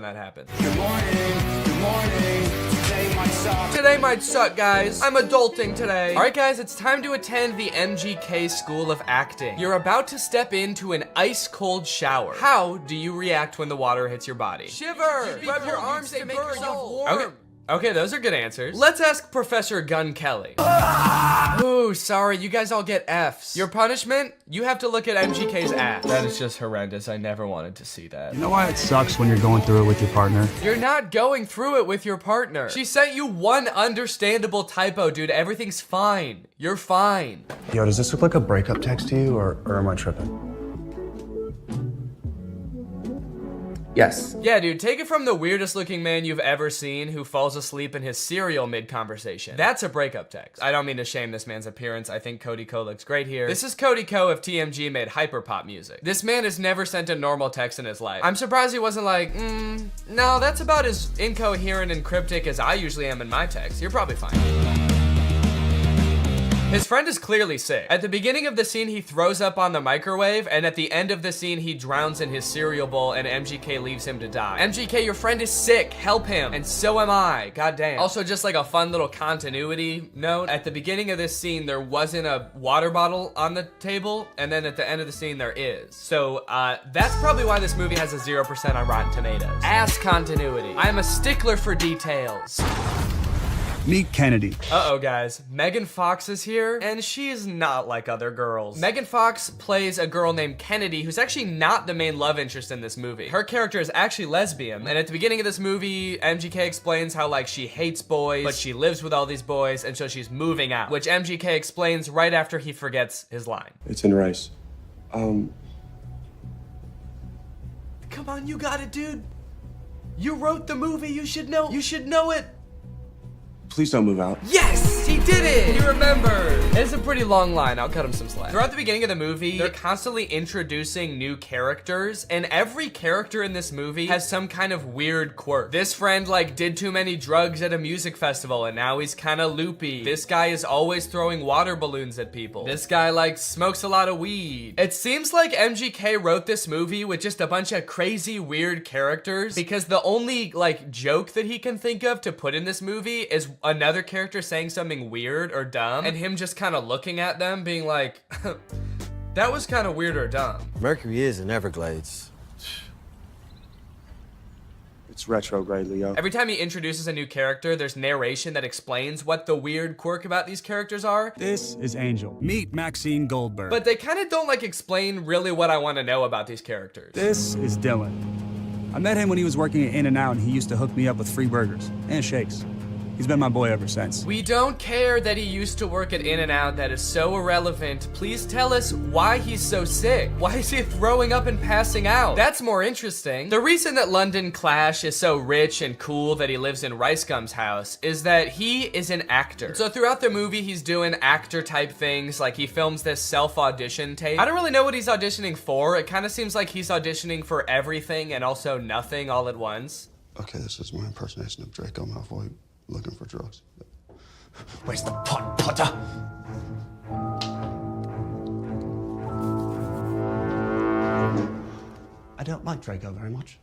that happens. Good morning, Today might suck, guys. I'm adulting today. Alright guys, it's time to attend the MGK School of Acting. You're about to step into an ice-cold shower. How do you react when the water hits your body? Shiver! Rub your arms to make yourself warm. Okay, those are good answers. Let's ask Professor Gun Kelly. Ooh, sorry, you guys all get Fs. Your punishment? You have to look at MGK's ass. That is just horrendous. I never wanted to see that. You know why it sucks when you're going through it with your partner? You're not going through it with your partner. She sent you one understandable typo, dude. Everything's fine. You're fine. Yo, does this look like a breakup text to you, or am I tripping? Yes. Yeah, dude, take it from the weirdest looking man you've ever seen who falls asleep in his cereal mid-conversation. That's a breakup text. I don't mean to shame this man's appearance. I think Cody Ko looks great here. This is Cody Ko if TMG made hyperpop music. This man has never sent a normal text in his life. I'm surprised he wasn't like, no, that's about as incoherent and cryptic as I usually am in my text. You're probably fine. His friend is clearly sick. At the beginning of the scene, he throws up on the microwave, and at the end of the scene, he drowns in his cereal bowl, and MGK leaves him to die. MGK, your friend is sick. Help him. And so am I. Goddamn. Also, just like a fun little continuity note, at the beginning of this scene, there wasn't a water bottle on the table, and then at the end of the scene, there is. So, that's probably why this movie has a 0% on Rotten Tomatoes. Ass continuity. I am a stickler for details. Meet Kennedy. Uh-oh, guys. Megan Fox is here, and she is not like other girls. Megan Fox plays a girl named Kennedy, who's actually not the main love interest in this movie. Her character is actually lesbian, and at the beginning of this movie, MGK explains how, like, she hates boys, but she lives with all these boys, and so she's moving out, which MGK explains right after he forgets his line. It's in rice. Come on, you got it, dude. You wrote the movie, you should know it. Please don't move out. Yes, he did it. He remembered. It's a pretty long line. I'll cut him some slack. Throughout the beginning of the movie, they're constantly introducing new characters, and every character in this movie has some kind of weird quirk. This friend, like, did too many drugs at a music festival, and now he's kind of loopy. This guy is always throwing water balloons at people. This guy, like, smokes a lot of weed. It seems like MGK wrote this movie with just a bunch of crazy, weird characters, because the only, like, joke that he can think of to put in this movie is another character saying something weird or dumb, and him just kind of looking at them being like, that was kind of weird or dumb. Mercury is in Everglades. It's retrograde, Leo. Every time he introduces a new character, there's narration that explains what the weird quirk about these characters are. This is Angel. Meet Maxine Goldberg. But they kind of don't, like, explain really what I want to know about these characters. This is Dylan. I met him when he was working at In-N-Out, and he used to hook me up with free burgers and shakes. He's been my boy ever since. We don't care that he used to work at In-N-Out. That is so irrelevant. Please tell us why he's so sick. Why is he throwing up and passing out? That's more interesting. The reason that London Clash is so rich and cool that he lives in Rice Gum's house is that he is an actor. So throughout the movie, he's doing actor type things. Like, he films this self-audition tape. I don't really know what he's auditioning for. It kind of seems like he's auditioning for everything and also nothing all at once. Okay, this is my impersonation of Draco Malfoy looking for drugs. Where's the pot, Potter? I don't like Draco very much.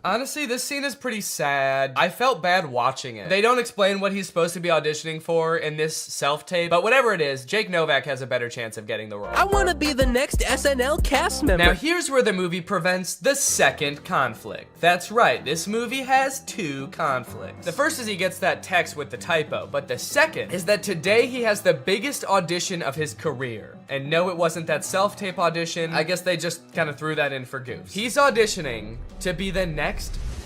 Honestly, this scene is pretty sad. I felt bad watching it. They don't explain what he's supposed to be auditioning for in this self-tape, but whatever it is, Jake Novak has a better chance of getting the role. I want to be the next SNL cast member. Now here's where the movie prevents the second conflict. That's right, this movie has two conflicts. The first is he gets that text with the typo, but the second is that today he has the biggest audition of his career. And no, it wasn't that self-tape audition. I guess they just kind of threw that in for goofs. He's auditioning to be the next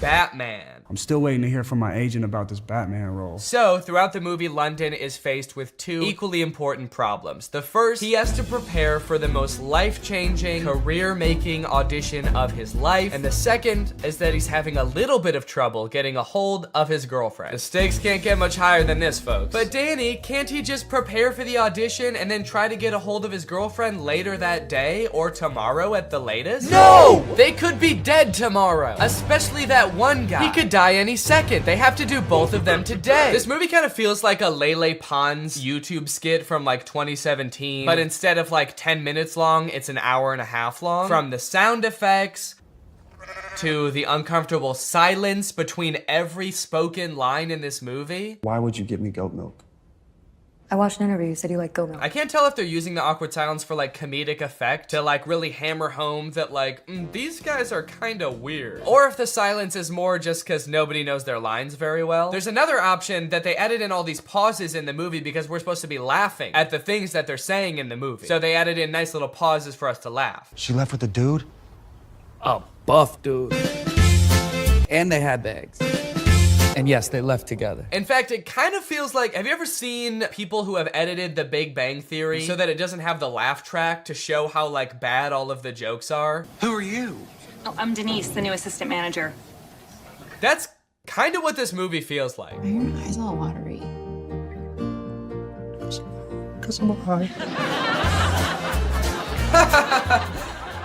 Batman. I'm still waiting to hear from my agent about this Batman role. So, throughout the movie, London is faced with two equally important problems. The first, he has to prepare for the most life-changing, career-making audition of his life. And the second is that he's having a little bit of trouble getting a hold of his girlfriend. The stakes can't get much higher than this, folks. But Danny, can't he just prepare for the audition and then try to get a hold of his girlfriend later that day or tomorrow at the latest? No! They could be dead tomorrow, especially that one guy. He could die any second. They have to do both of them today. This movie kind of feels like a Lele Pons YouTube skit from like 2017, but instead of like 10 minutes long, it's an hour and a half long. From the sound effects to the uncomfortable silence between every spoken line in this movie. Why would you give me goat milk? I watched an interview. You said you like goat milk. I can't tell if they're using the awkward silence for like comedic effect to like really hammer home that like, these guys are kind of weird. Or if the silence is more just because nobody knows their lines very well. There's another option that they edit in all these pauses in the movie because we're supposed to be laughing at the things that they're saying in the movie. So they added in nice little pauses for us to laugh. She left with the dude? A buff dude. And they had bags. And yes, they left together. In fact, it kind of feels like, have you ever seen people who have edited The Big Bang Theory so that it doesn't have the laugh track to show how like bad all of the jokes are? Who are you? Oh, I'm Denise, the new assistant manager. That's kind of what this movie feels like. Are your eyes all watery? Because I'm high.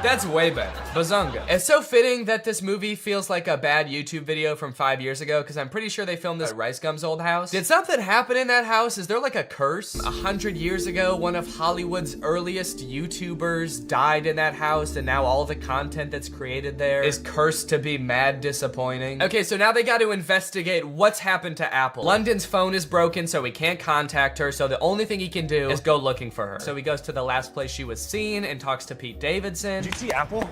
That's way better. Bazunga. It's so fitting that this movie feels like a bad YouTube video from 5 years ago because I'm pretty sure they filmed this at Rice Gum's old house. Did something happen in that house? Is there like a curse? 100 years ago, one of Hollywood's earliest YouTubers died in that house and now all the content that's created there is cursed to be mad disappointing. Okay, so now they got to investigate what's happened to Apple. London's phone is broken, so he can't contact her, so the only thing he can do is go looking for her. So he goes to the last place she was seen and talks to Pete Davidson. Did you see Apple?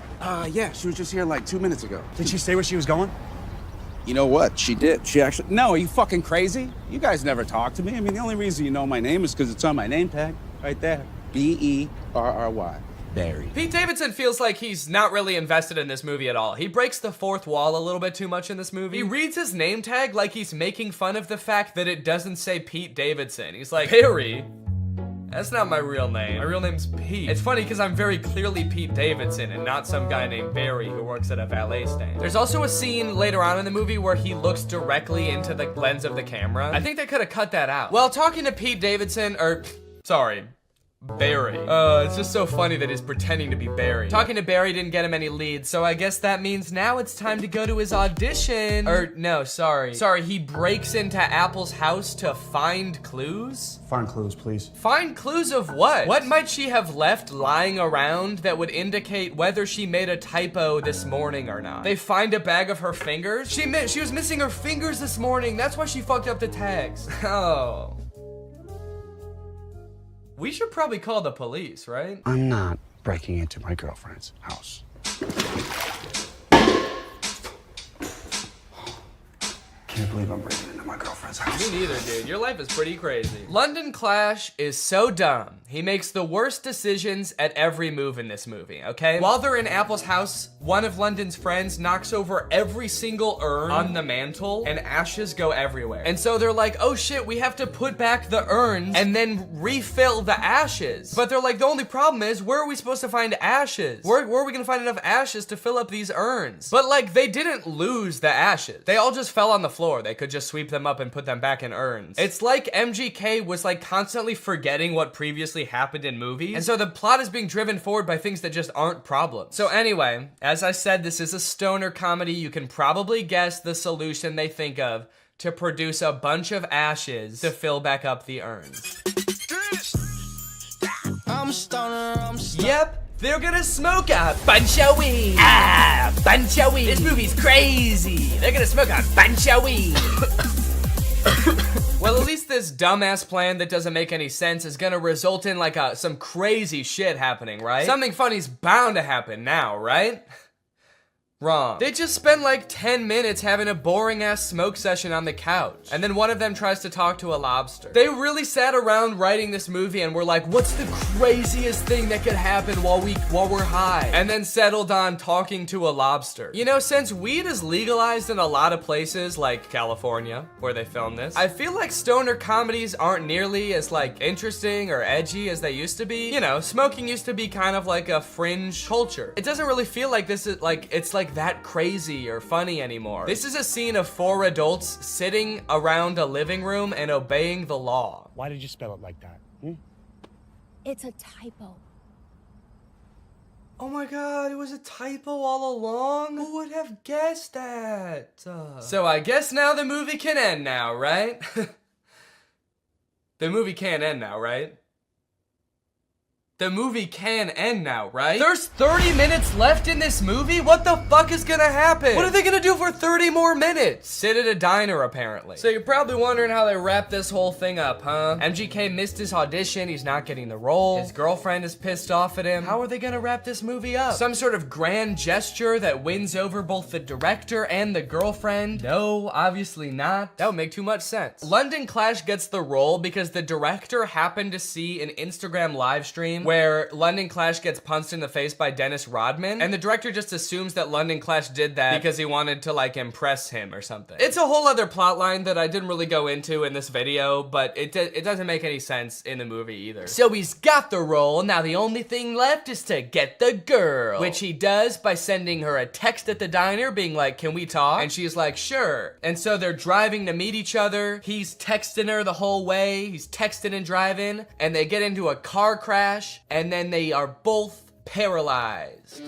Yeah, she was just here like 2 minutes ago. Did she say where she was going? You know what? She did. She actually... No, are you fucking crazy? You guys never talk to me. I mean, the only reason you know my name is because it's on my name tag right there. B-E-R-R-Y. Barry. Pete Davidson feels like he's not really invested in this movie at all. He breaks the fourth wall a little bit too much in this movie. He reads his name tag like he's making fun of the fact that it doesn't say Pete Davidson. He's like, Barry? That's not my real name. My real name's Pete. It's funny because I'm very clearly Pete Davidson and not some guy named Barry who works at a valet stand. There's also a scene later on in the movie where he looks directly into the lens of the camera. I think they could have cut that out. Well, talking to Pete Davidson, sorry, Barry. It's just so funny that he's pretending to be Barry. Talking to Barry didn't get him any leads, so I guess that means now it's time to go to his audition. No, sorry. Sorry, he breaks into Apple's house to find clues? Find clues, please. Find clues of what? What might she have left lying around that would indicate whether she made a typo this morning or not? They find a bag of her fingers? She was missing her fingers this morning. That's why she fucked up the tags. Oh. We should probably call the police, right? I'm not breaking into my girlfriend's house. Can't believe I'm breaking into my girlfriend's house. Me neither, dude. Your life is pretty crazy. London Clash is so dumb. He makes the worst decisions at every move in this movie, okay? While they're in Apple's house, one of London's friends knocks over every single urn on the mantle and ashes go everywhere. And so they're like, oh shit, we have to put back the urns and then refill the ashes. But they're like, the only problem is, where are we supposed to find ashes? Where are we gonna find enough ashes to fill up these urns? But like, they didn't lose the ashes. They all just fell on the floor. They could just sweep them up and put them back in urns. It's like MGK was like constantly forgetting what previously happened in movies. And so the plot is being driven forward by things that just aren't problems. So anyway, as I said, this is a stoner comedy. You can probably guess the solution they think of to produce a bunch of ashes to fill back up the urns. Yep. They're gonna smoke a bunch of weed. Bunch of weed. This movie's crazy. They're gonna smoke a bunch of weed. Well, at least this dumbass plan that doesn't make any sense is gonna result in like some crazy shit happening, right? Something funny's bound to happen now, right? Wrong. They just spend like 10 minutes having a boring ass smoke session on the couch. And then one of them tries to talk to a lobster. They really sat around writing this movie and were like, what's the craziest thing that could happen while we're high? And then settled on talking to a lobster. You know, since weed is legalized in a lot of places like California, where they filmed this, I feel like stoner comedies aren't nearly as like interesting or edgy as they used to be. You know, smoking used to be kind of like a fringe culture. It doesn't really feel like this is like, it's like that crazy or funny anymore. This is a scene of 4 adults sitting around a living room and obeying the law. Why did you spell it like that? It's a typo. Oh my god, it was a typo all along? Who would have guessed that? So I guess now the movie can end now, right? The movie can't end now, right? The movie can end now, right? There's 30 minutes left in this movie? What the fuck is gonna happen? What are they gonna do for 30 more minutes? Sit at a diner, apparently. So you're probably wondering how they wrap this whole thing up, huh? MGK missed his audition, he's not getting the role. His girlfriend is pissed off at him. How are they gonna wrap this movie up? Some sort of grand gesture that wins over both the director and the girlfriend? No, obviously not. That would make too much sense. London Clash gets the role because the director happened to see an Instagram live stream where London Clash gets punched in the face by Dennis Rodman, and the director just assumes that London Clash did that because he wanted to like impress him or something. It's a whole other plot line that I didn't really go into in this video, but it doesn't make any sense in the movie either. So he's got the role, now the only thing left is to get the girl, which he does by sending her a text at the diner being like, can we talk? And she's like, sure. And so they're driving to meet each other. He's texting her the whole way. He's texting and driving, and they get into a car crash, and then they are both paralyzed.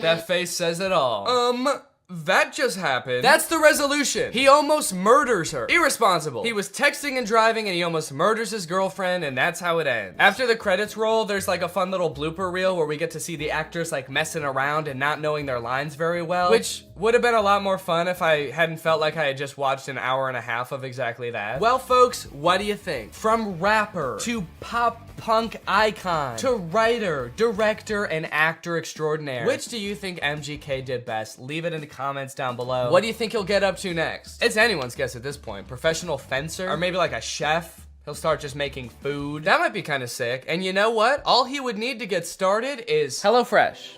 That face says it all. That just happened. That's the resolution. He almost murders her. Irresponsible. He was texting and driving and he almost murders his girlfriend, and that's how it ends. After the credits roll, there's like a fun little blooper reel where we get to see the actors like messing around and not knowing their lines very well, which would have been a lot more fun if I hadn't felt like I had just watched an hour and a half of exactly that. Well, folks, what do you think? From rapper to pop punk icon to writer, director, and actor extraordinaire, which do you think MGK did best? Leave it in the comments down below. What do you think he'll get up to next? It's anyone's guess at this point. Professional fencer? Or maybe like a chef? He'll start just making food. That might be kind of sick. And you know what? All he would need to get started is HelloFresh,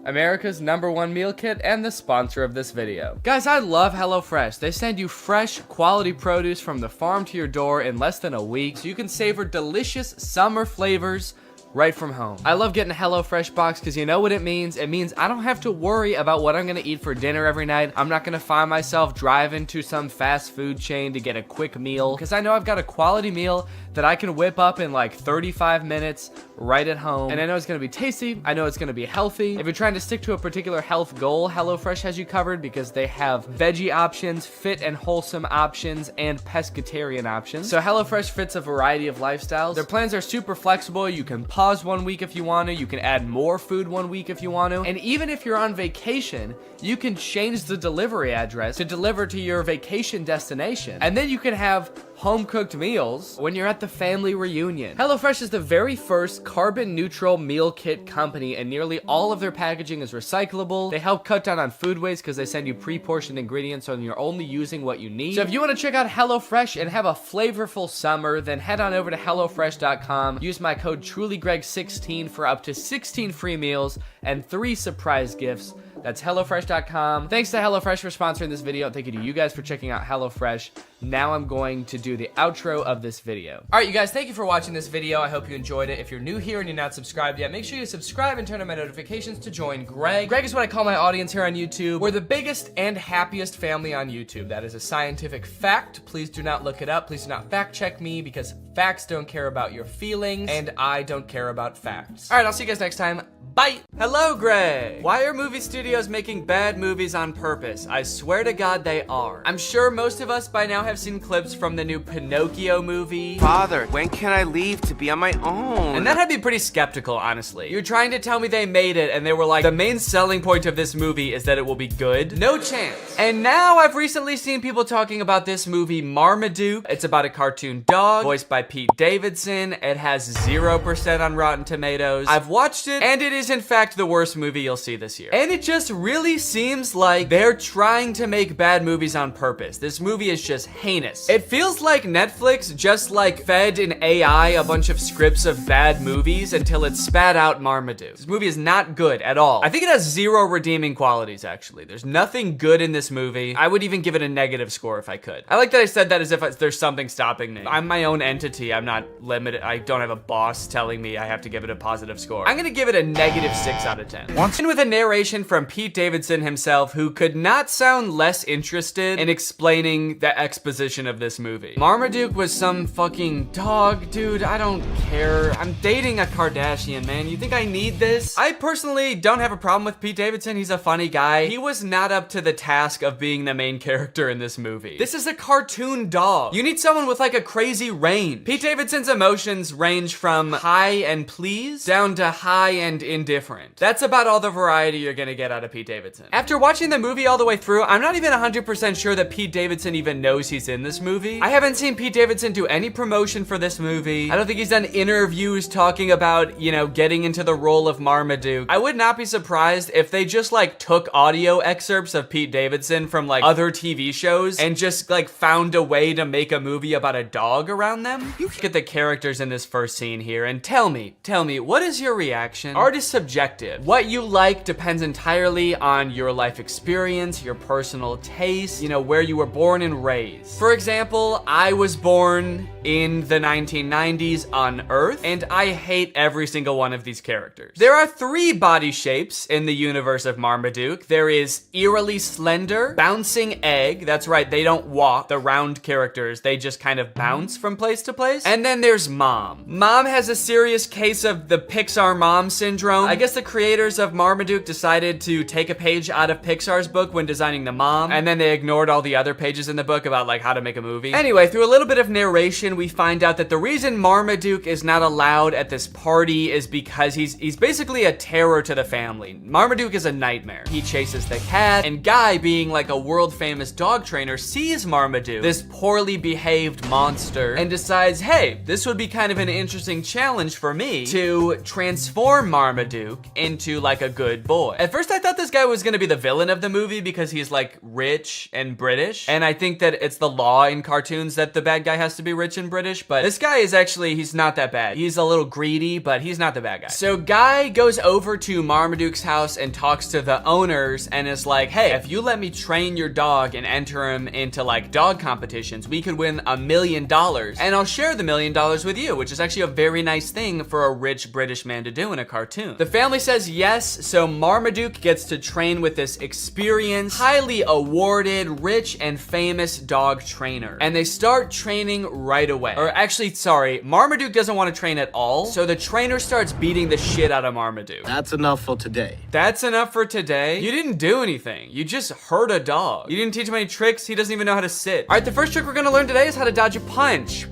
America's #1 meal kit and the sponsor of this video. Guys, I love HelloFresh. They send you fresh, quality produce from the farm to your door in less than a week, so you can savor delicious summer flavors right from home. I love getting a HelloFresh box because you know what it means? It means I don't have to worry about what I'm gonna eat for dinner every night. I'm not gonna find myself driving to some fast food chain to get a quick meal, because I know I've got a quality meal that I can whip up in like 35 minutes right at home. And I know it's gonna be tasty. I know it's gonna be healthy. If you're trying to stick to a particular health goal, HelloFresh has you covered because they have veggie options, fit and wholesome options, and pescatarian options. So HelloFresh fits a variety of lifestyles. Their plans are super flexible. You can pause 1 week if you want to. You can add more food 1 week if you want to. And even if you're on vacation, you can change the delivery address to deliver to your vacation destination. And then you can have home-cooked meals when you're at the family reunion. HelloFresh is the very first carbon-neutral meal kit company, and nearly all of their packaging is recyclable. They help cut down on food waste because they send you pre-portioned ingredients so you're only using what you need. So if you want to check out HelloFresh and have a flavorful summer, then head on over to HelloFresh.com. Use my code TrulyGreg16 for up to 16 free meals and 3 surprise gifts. That's HelloFresh.com. Thanks to HelloFresh for sponsoring this video. Thank you to you guys for checking out HelloFresh. Now I'm going to do the outro of this video. All right, you guys, thank you for watching this video. I hope you enjoyed it. If you're new here and you're not subscribed yet, make sure you subscribe and turn on my notifications to join Greg. Greg is what I call my audience here on YouTube. We're the biggest and happiest family on YouTube. That is a scientific fact. Please do not look it up. Please do not fact check me, because facts don't care about your feelings and I don't care about facts. All right, I'll see you guys next time. Bye. Hello, Greg. Why are movie studios making bad movies on purpose? I swear to God they are. I'm sure most of us by now have seen clips from the new Pinocchio movie. Father, when can I leave to be on my own? And that had me pretty skeptical, honestly. You're trying to tell me they made it and they were like, the main selling point of this movie is that it will be good? No chance. And now I've recently seen people talking about this movie Marmaduke. It's about a cartoon dog voiced by Pete Davidson. It has 0% on Rotten Tomatoes. I've watched it and it is in fact the worst movie you'll see this year. And it just really seems like they're trying to make bad movies on purpose. This movie is just heinous. It feels like Netflix just like fed an AI a bunch of scripts of bad movies until it spat out Marmaduke. This movie is not good at all. I think it has 0 redeeming qualities, actually. There's nothing good in this movie. I would even give it a negative score if I could. I like that I said that as if there's something stopping me. I'm my own entity. I'm not limited. I don't have a boss telling me I have to give it a positive score. I'm gonna give it a -6 out of 10. And with a narration from Pete Davidson himself, who could not sound less interested in explaining the exposition exposition of this movie. Marmaduke was some fucking dog, dude. I don't care. I'm dating a Kardashian, man. You think I need this? I personally don't have a problem with Pete Davidson. He's a funny guy. He was not up to the task of being the main character in this movie. This is a cartoon dog. You need someone with like a crazy range. Pete Davidson's emotions range from high and pleased down to high and indifferent. That's about all the variety you're gonna get out of Pete Davidson. After watching the movie all the way through, I'm not even 100% sure that Pete Davidson even knows he's in this movie. I haven't seen Pete Davidson do any promotion for this movie. I don't think he's done interviews talking about, you know, getting into the role of Marmaduke. I would not be surprised if they just like took audio excerpts of Pete Davidson from like other TV shows and just like found a way to make a movie about a dog around them. You look at the characters in this first scene here and tell me, what is your reaction? Art is subjective. What you like depends entirely on your life experience, your personal taste, you know, where you were born and raised. For example, I was born in the 1990s on Earth, and I hate every single one of these characters. There are 3 body shapes in the universe of Marmaduke. There is eerily slender, bouncing egg. That's right, they don't walk, the round characters. They just kind of bounce from place to place. And then there's Mom. Mom has a serious case of the Pixar mom syndrome. I guess the creators of Marmaduke decided to take a page out of Pixar's book when designing the mom, and then they ignored all the other pages in the book about like how to make a movie. Anyway, through a little bit of narration, we find out that the reason Marmaduke is not allowed at this party is because he's basically a terror to the family. Marmaduke is a nightmare. He chases the cat, and Guy, being like a world famous dog trainer, sees Marmaduke, this poorly behaved monster, and decides, hey, this would be kind of an interesting challenge for me to transform Marmaduke into like a good boy. At first I thought this guy was gonna be the villain of the movie because he's like rich and British, and I think that it's the law in cartoons that the bad guy has to be rich and British, but this guy is actually, he's not that bad. He's a little greedy, but he's not the bad guy. So Guy goes over to Marmaduke's house and talks to the owners and is like, hey, if you let me train your dog and enter him into like dog competitions, we could win $1 million, and I'll share the $1 million with you, which is actually a very nice thing for a rich British man to do in a cartoon. The family says yes, so Marmaduke gets to train with this experienced, highly awarded, rich and famous dog trainer. And they start training right away. Or actually, sorry, Marmaduke doesn't want to train at all, so the trainer starts beating the shit out of Marmaduke. That's enough for today. That's enough for today? You didn't do anything. You just hurt a dog. You didn't teach him any tricks. He doesn't even know how to sit. All right, the first trick we're gonna learn today is how to dodge a punch.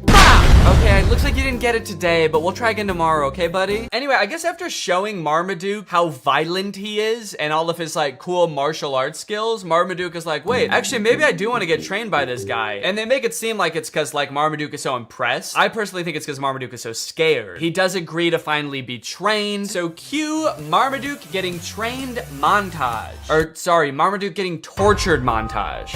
Okay, it looks like you didn't get it today, but we'll try again tomorrow, okay, buddy? Anyway, I guess after showing Marmaduke how violent he is and all of his like cool martial arts skills, Marmaduke is like, wait, actually maybe I do want to get trained by this guy. And they make it seem like it's because like Marmaduke is so impressed. I personally think it's because Marmaduke is so scared. He does agree to finally be trained. So cue Marmaduke getting trained montage. Or sorry, Marmaduke getting tortured montage.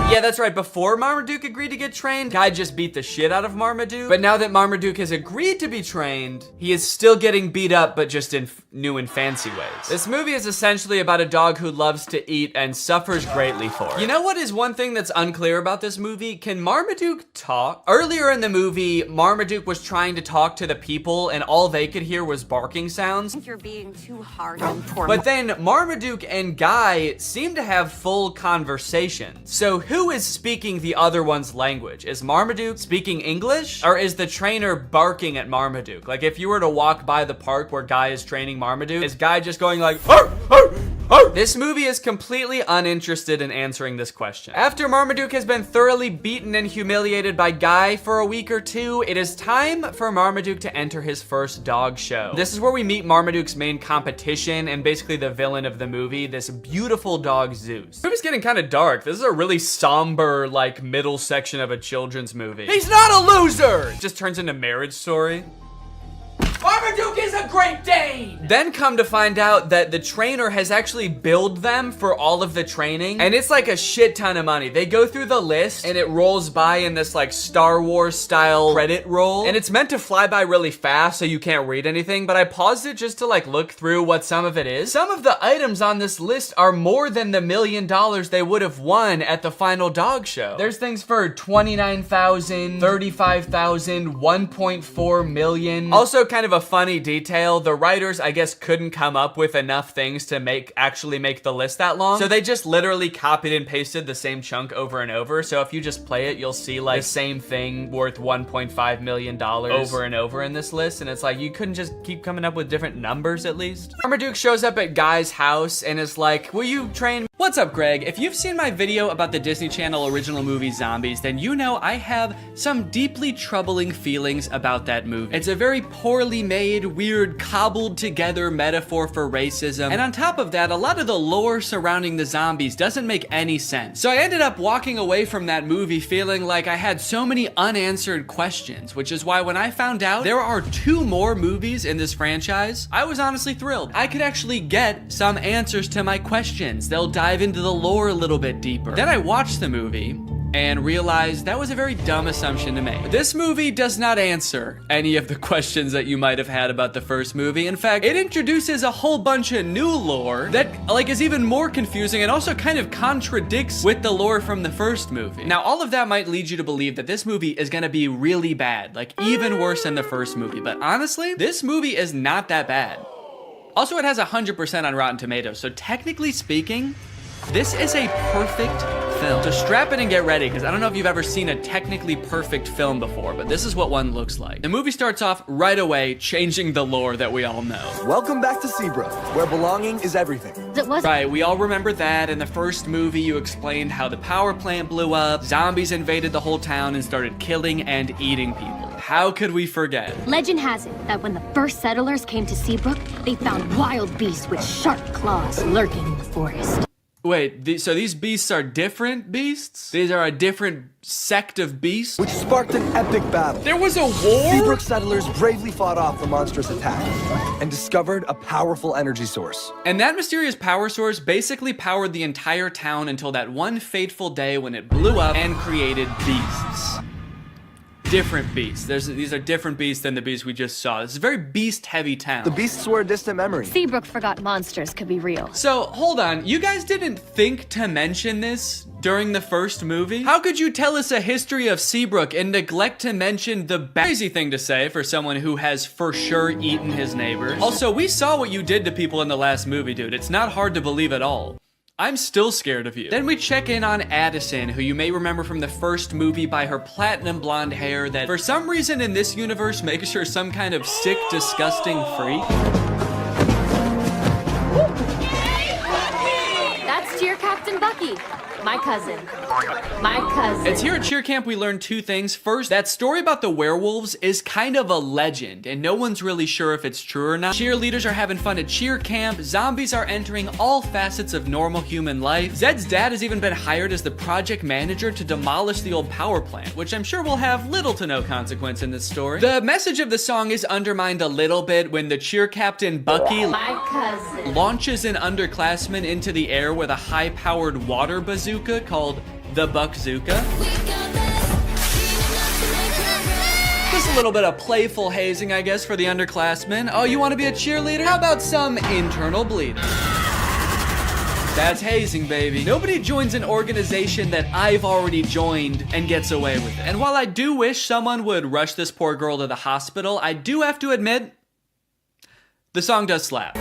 Yeah, that's right. Before Marmaduke agreed to get trained, Guy just beat the shit out of Marmaduke. But now that Marmaduke has agreed to be trained, he is still getting beat up, but just in new and fancy ways. This movie is essentially about a dog who loves to eat and suffers greatly for it. You know what is one thing that's unclear about this movie? Can Marmaduke talk? Earlier in the movie, Marmaduke was trying to talk to the people and all they could hear was barking sounds. I think you're being too hard on poor But then Marmaduke and Guy seem to have full conversations. So who is speaking the other one's language? Is Marmaduke speaking English? Or is the trainer barking at Marmaduke? Like if you were to walk by the park where Guy is training Marmaduke, is Guy just going like, arr, arr, arr? This movie is completely uninterested in answering this question. After Marmaduke has been thoroughly beaten and humiliated by Guy for a week or two, it is time for Marmaduke to enter his first dog show. This is where we meet Marmaduke's main competition and basically the villain of the movie, this beautiful dog Zeus. The movie's getting kind of dark. This is a really somber, like, middle section of a children's movie. He's not a loser! It just turns into Marriage Story. Marmaduke is a Great Dane! Then come to find out that the trainer has actually billed them for all of the training, and it's like a shit ton of money. They go through the list, and it rolls by in this like Star Wars style credit roll, and it's meant to fly by really fast so you can't read anything, but I paused it just to like look through what some of it is. Some of the items on this list are more than the $1 million they would have won at the final dog show. There's things for $29,000, $35,000, $1.4 million. Also kind of a funny deal detail. The writers, I guess, couldn't come up with enough things to actually make the list that long. So they just literally copied and pasted the same chunk over and over. So if you just play it, you'll see like the same thing worth $1.5 million over and over in this list. And it's like, you couldn't just keep coming up with different numbers at least. Marmaduke shows up at Guy's house and is like, will you train? What's up, Greg? If you've seen my video about the Disney Channel original movie Zombies, then you know I have some deeply troubling feelings about that movie. It's a very poorly made, weird, cobbled together metaphor for racism. And on top of that, a lot of the lore surrounding the zombies doesn't make any sense. So I ended up walking away from that movie feeling like I had so many unanswered questions, which is why when I found out there are 2 more movies in this franchise, I was honestly thrilled. I could actually get some answers to my questions. They'll dive into the lore a little bit deeper. Then I watched the movie and realized that was a very dumb assumption to make. This movie does not answer any of the questions that you might have had about the first movie. In fact, it introduces a whole bunch of new lore that like is even more confusing and also kind of contradicts with the lore from the first movie. Now, all of that might lead you to believe that this movie is gonna be really bad, like even worse than the first movie. But honestly, this movie is not that bad. Also, it has 100% on Rotten Tomatoes, so technically speaking, this is a perfect film. So strap in and get ready, because I don't know if you've ever seen a technically perfect film before, but this is what one looks like. The movie starts off right away, changing the lore that we all know. Welcome back to Seabrook, where belonging is everything. Right, we all remember that. In the first movie, you explained how the power plant blew up, zombies invaded the whole town and started killing and eating people. How could we forget? Legend has it that when the first settlers came to Seabrook, they found wild beasts with sharp claws lurking in the forest. Wait, so these beasts are different beasts? These are a different sect of beasts? Which sparked an epic battle. There was a war? Seabrook settlers bravely fought off the monstrous attack and discovered a powerful energy source. And that mysterious power source basically powered the entire town until that one fateful day when it blew up and created beasts. Different beasts. These are different beasts than the beasts we just saw. This is a very beast-heavy town. The beasts were a distant memory. Seabrook forgot monsters could be real. So, hold on. You guys didn't think to mention this during the first movie? How could you tell us a history of Seabrook and neglect to mention the crazy thing to say for someone who has for sure eaten his neighbors? Also, we saw what you did to people in the last movie, dude. It's not hard to believe at all. I'm still scared of you. Then we check in on Addison, who you may remember from the first movie by her platinum blonde hair that for some reason in this universe makes her some kind of sick, disgusting freak. That's Cheer Captain Bucky, my cousin. My cousin. It's here at Cheer Camp we learned 2 things. First, that story about the werewolves is kind of a legend, and no one's really sure if it's true or not. Cheerleaders are having fun at Cheer Camp, zombies are entering all facets of normal human life. Zed's dad has even been hired as the project manager to demolish the old power plant, which I'm sure will have little to no consequence in this story. The message of the song is undermined a little bit when the Cheer Captain Bucky My cousin. launches an underclassman into the air with a high-powered water bazooka called the Buckzooka. Just a little bit of playful hazing, I guess, for the underclassmen. Oh, you want to be a cheerleader? How about some internal bleeding? That's hazing, baby. Nobody joins an organization that I've already joined and gets away with it. And while I do wish someone would rush this poor girl to the hospital, I do have to admit, the song does slap.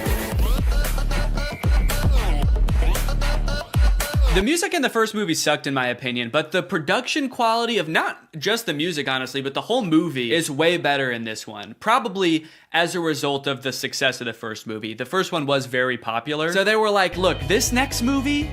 The music in the first movie sucked in my opinion, but the production quality of not just the music, honestly, but the whole movie is way better in this one. Probably as a result of the success of the first movie. The first one was very popular. So they were like, look, this next movie,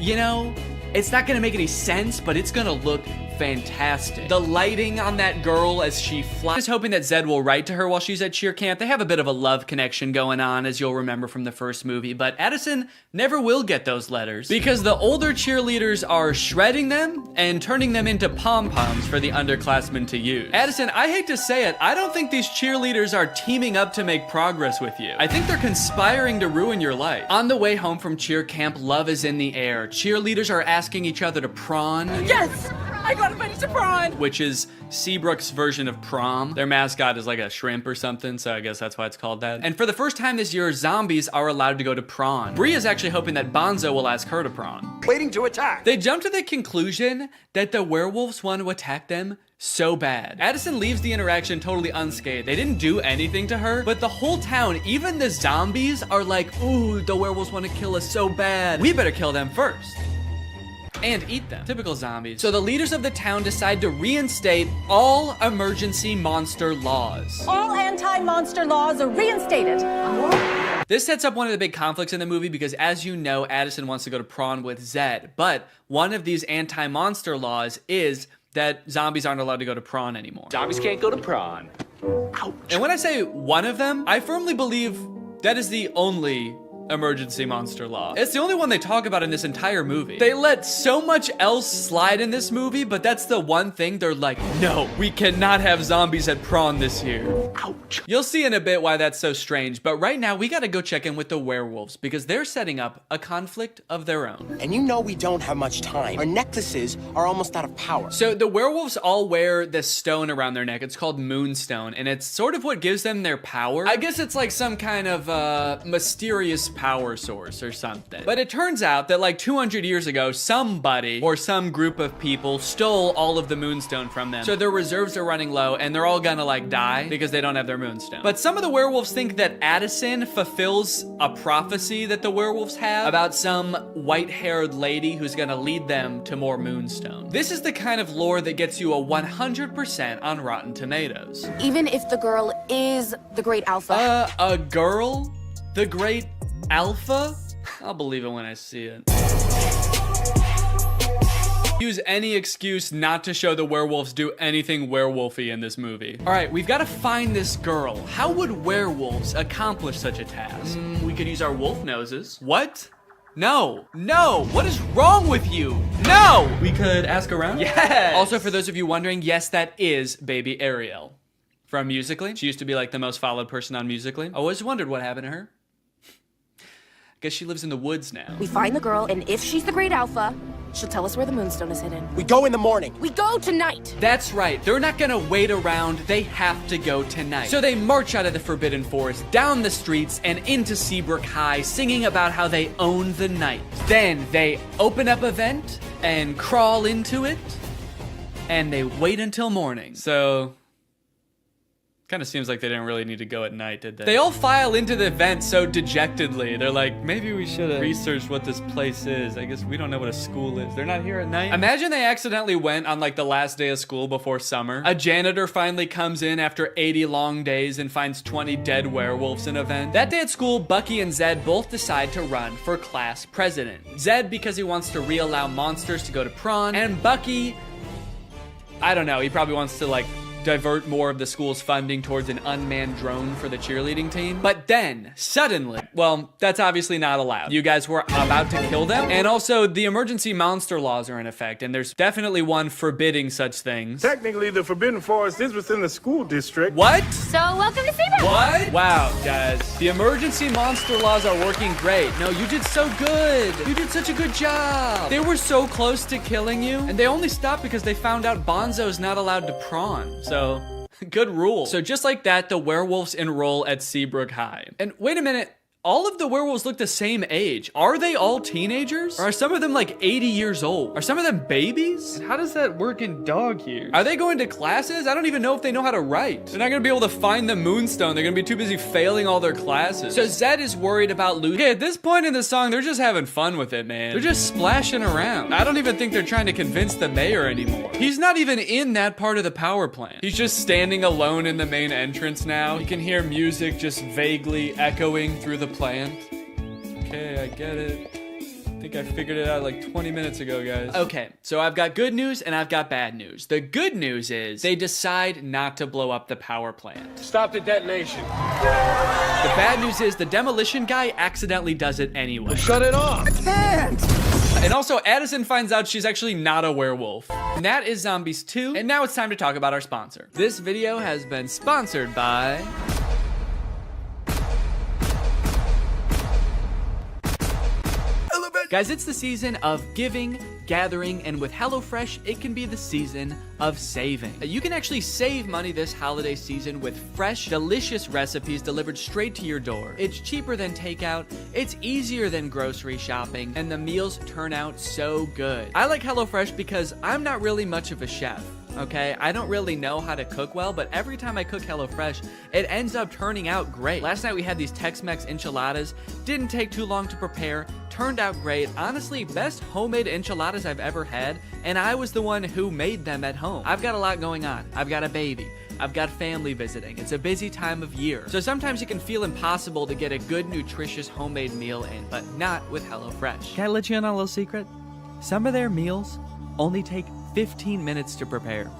you know, it's not gonna make any sense, but it's gonna look fantastic. The lighting on that girl as she flies. Just hoping that Zed will write to her while she's at cheer camp. They have a bit of a love connection going on, as you'll remember from the first movie, but Addison never will get those letters because the older cheerleaders are shredding them and turning them into pom-poms for the underclassmen to use. Addison, I hate to say it, I don't think these cheerleaders are teaming up to make progress with you. I think they're conspiring to ruin your life. On the way home from cheer camp, love is in the air. Cheerleaders are asking each other to prawn. Yes! I got invited to prom! Which is Seabrook's version of prom. Their mascot is like a shrimp or something, so I guess that's why it's called that. And for the first time this year, zombies are allowed to go to prom. Bree is actually hoping that Bonzo will ask her to prom. Waiting to attack. They jump to the conclusion that the werewolves want to attack them so bad. Addison leaves the interaction totally unscathed. They didn't do anything to her, but the whole town, even the zombies, are like, ooh, the werewolves want to kill us so bad. We better kill them first. And eat them. Typical zombies. So the leaders of the town decide to reinstate all emergency monster laws. All anti-monster laws are reinstated. This sets up one of the big conflicts in the movie because, as you know, Addison wants to go to prom with Zed, but one of these anti-monster laws is that zombies aren't allowed to go to prom anymore. Zombies can't go to prom. Ouch. And when I say one of them, I firmly believe that is the only emergency monster law. It's the only one they talk about in this entire movie. They let so much else slide in this movie, but that's the one thing they're like, no, we cannot have zombies at prom this year. Ouch. You'll see in a bit why that's so strange, but right now we gotta go check in with the werewolves because they're setting up a conflict of their own. And you know we don't have much time. Our necklaces are almost out of power. So the werewolves all wear this stone around their neck. It's called Moonstone, and it's sort of what gives them their power. I guess it's like some kind of mysterious power source or something. But it turns out that like 200 years ago, somebody or some group of people stole all of the Moonstone from them. So their reserves are running low and they're all gonna like die because they don't have their Moonstone. But some of the werewolves think that Addison fulfills a prophecy that the werewolves have about some white-haired lady who's gonna lead them to more Moonstone. This is the kind of lore that gets you a 100% on Rotten Tomatoes. Even if the girl is the great alpha. A girl? The great alpha? I'll believe it when I see it. Use any excuse not to show the werewolves do anything werewolfy in this movie. All right, we've got to find this girl. How would werewolves accomplish such a task? We could use our wolf noses. What? No, no, what is wrong with you? No! We could ask around? Yes! Also, for those of you wondering, yes, that is baby Ariel from Musical.ly. She used to be like the most followed person on Musical.ly. I always wondered what happened to her. Guess she lives in the woods now. We find the girl, and if she's the great alpha, she'll tell us where the Moonstone is hidden. We go in the morning. We go tonight. That's right. They're not gonna wait around. They have to go tonight. So they march out of the Forbidden Forest, down the streets, and into Seabrook High, singing about how they own the night. Then they open up a vent and crawl into it, and they wait until morning. So kind of seems like they didn't really need to go at night, did they? They all file into the vent so dejectedly. They're like, maybe we should have researched what this place is. I guess we don't know what a school is. They're not here at night. Imagine they accidentally went on like the last day of school before summer. A janitor finally comes in after 80 long days and finds 20 dead werewolves in a vent. That day at school, Bucky and Zed both decide to run for class president. Zed because he wants to re-allow monsters to go to prom, and Bucky, I don't know, he probably wants to like divert more of the school's funding towards an unmanned drone for the cheerleading team. But then, suddenly, well, that's obviously not allowed. You guys were about to kill them. And also, the emergency monster laws are in effect, and there's definitely one forbidding such things. Technically, the Forbidden Forest is within the school district. What? So, welcome to Seabrook. What? Wow, guys. The emergency monster laws are working great. No, you did so good. You did such a good job. They were so close to killing you, and they only stopped because they found out Bonzo's not allowed to prawn. So, good rule. So just like that, the werewolves enroll at Seabrook High. And wait a minute, all of the werewolves look the same age. Are they all teenagers? Or are some of them like 80 years old? Are some of them babies? And how does that work in dog years? Are they going to classes? I don't even know if they know how to write. They're not gonna be able to find the Moonstone. They're gonna be too busy failing all their classes. So Zed is worried about losing. Okay, at this point in the song, they're just having fun with it, man. They're just splashing around. I don't even think they're trying to convince the mayor anymore. He's not even in that part of the power plant. He's just standing alone in the main entrance now. You can hear music just vaguely echoing through the plant. Okay, I get it. I think I figured it out like 20 minutes ago, guys. Okay, so I've got good news and I've got bad news. The good news is they decide not to blow up the power plant. Stop the detonation. The bad news is the demolition guy accidentally does it anyway. Well, shut it off. I can't. And also, Addison finds out she's actually not a werewolf. And that is Zombies 2. And now it's time to talk about our sponsor. This video has been sponsored by... Guys, it's the season of giving, gathering, and with HelloFresh, it can be the season of saving. You can actually save money this holiday season with fresh, delicious recipes delivered straight to your door. It's cheaper than takeout, it's easier than grocery shopping, and the meals turn out so good. I like HelloFresh because I'm not really much of a chef. Okay, I don't really know how to cook well, but every time I cook HelloFresh, it ends up turning out great. Last night we had these Tex-Mex enchiladas, didn't take too long to prepare, turned out great. Honestly, best homemade enchiladas I've ever had, and I was the one who made them at home. I've got a lot going on. I've got a baby. I've got family visiting. It's a busy time of year. So sometimes it can feel impossible to get a good, nutritious homemade meal in, but not with HelloFresh. Can I let you in on a little secret? Some of their meals only take 15 minutes to prepare.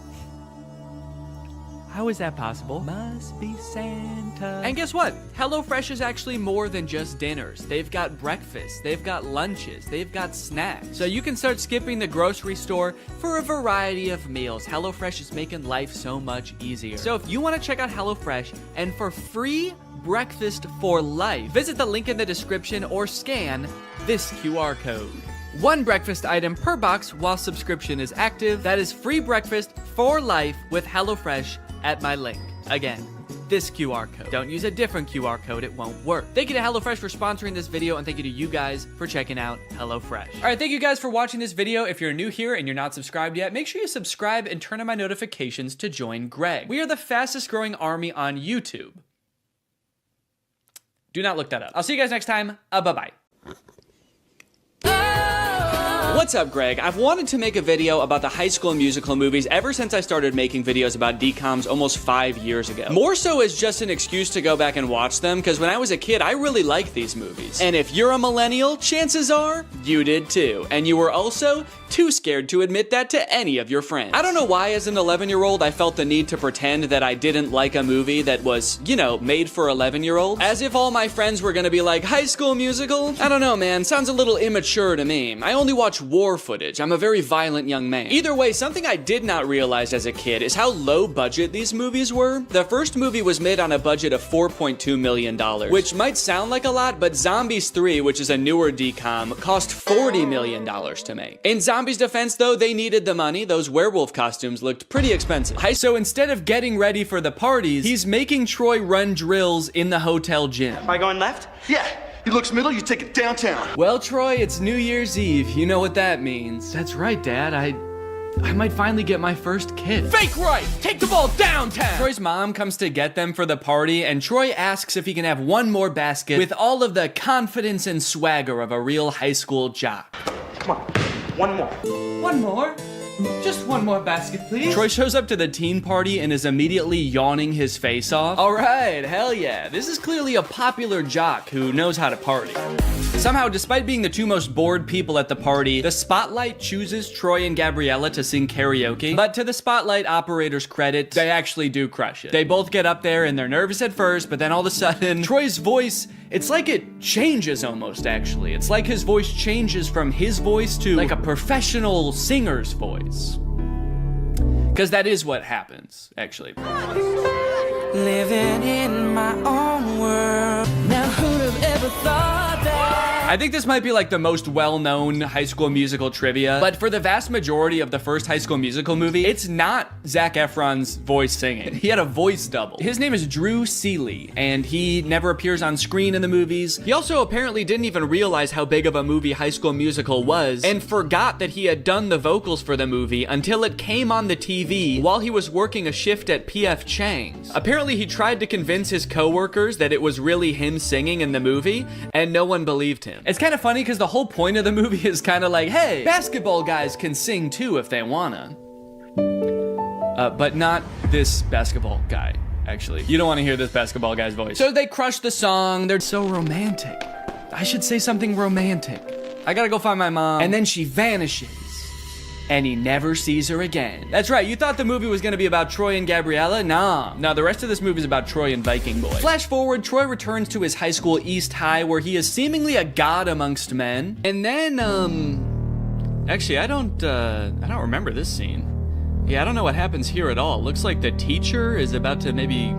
How is that possible? Must be Santa. And guess what? HelloFresh is actually more than just dinners. They've got breakfast, they've got lunches, they've got snacks. So you can start skipping the grocery store for a variety of meals. HelloFresh is making life so much easier. So if you want to check out HelloFresh and for free breakfast for life, visit the link in the description or scan this QR code. One breakfast item per box while subscription is active. That is free breakfast for life with HelloFresh at my link. Again, this QR code. Don't use a different QR code, it won't work. Thank you to HelloFresh for sponsoring this video, and thank you to you guys for checking out HelloFresh. All right, thank you guys for watching this video. If you're new here and you're not subscribed yet, make sure you subscribe and turn on my notifications to join Greg. We are the fastest growing army on YouTube. Do not look that up. I'll see you guys next time. Bye-bye. What's up, Greg? I've wanted to make a video about the High School Musical movies ever since I started making videos about DCOMs almost 5 years ago. More so as just an excuse to go back and watch them, because when I was a kid, I really liked these movies. And if you're a millennial, chances are you did too. And you were also too scared to admit that to any of your friends. I don't know why as an 11-year-old I felt the need to pretend that I didn't like a movie that was, you know, made for 11-year-olds. As if all my friends were gonna be like, High School Musical? I don't know, man. Sounds a little immature to me. I only watch war footage. I'm a very violent young man. Either way, something I did not realize as a kid is how low budget these movies were. The first movie was made on a budget of $4.2 million, which might sound like a lot, but Zombies 3, which is a newer DCOM, cost $40 million to make. In Zombies' defense, though, they needed the money. Those werewolf costumes looked pretty expensive. So instead of getting ready for the parties, he's making Troy run drills in the hotel gym. Am I going left? Yeah. He looks middle, you take it downtown. Well, Troy, it's New Year's Eve. You know what that means. That's right, Dad. I might finally get my first kid. Fake right! Take the ball downtown! Troy's mom comes to get them for the party, and Troy asks if he can have one more basket with all of the confidence and swagger of a real high school jock. Come on, one more. One more? Just one more basket, please. Troy shows up to the teen party and is immediately yawning his face off. All right, hell yeah. This is clearly a popular jock who knows how to party. Somehow, despite being the two most bored people at the party, the Spotlight chooses Troy and Gabriella to sing karaoke. But to the Spotlight operator's credit, they actually do crush it. They both get up there and they're nervous at first, but then all of a sudden, Troy's voice, it's like it changes almost, actually. It's like his voice changes from his voice to like a professional singer's voice. Because that is what happens, actually. Living in my own world. Now who'd have ever thought that? I think this might be like the most well-known High School Musical trivia, but for the vast majority of the first High School Musical movie, it's not Zac Efron's voice singing. He had a voice double. His name is Drew Seeley, and he never appears on screen in the movies. He also apparently didn't even realize how big of a movie High School Musical was, and forgot that he had done the vocals for the movie until it came on the TV while he was working a shift at P.F. Chang's. Apparently, he tried to convince his coworkers that it was really him singing in the movie, and no one believed him. It's kind of funny because the whole point of the movie is kind of like, hey, basketball guys can sing too if they wanna. But not this basketball guy, actually. You don't want to hear this basketball guy's voice. So they crush the song. They're so romantic. I should say something romantic. I gotta go find my mom. And then she vanishes. And he never sees her again. That's right, you thought the movie was gonna be about Troy and Gabriella? Nah. No, the rest of this movie is about Troy and Viking Boy. Flash forward, Troy returns to his high school, East High, where he is seemingly a god amongst men. And then, actually, I don't remember this scene. Yeah, I don't know what happens here at all. Looks like the teacher is about to maybe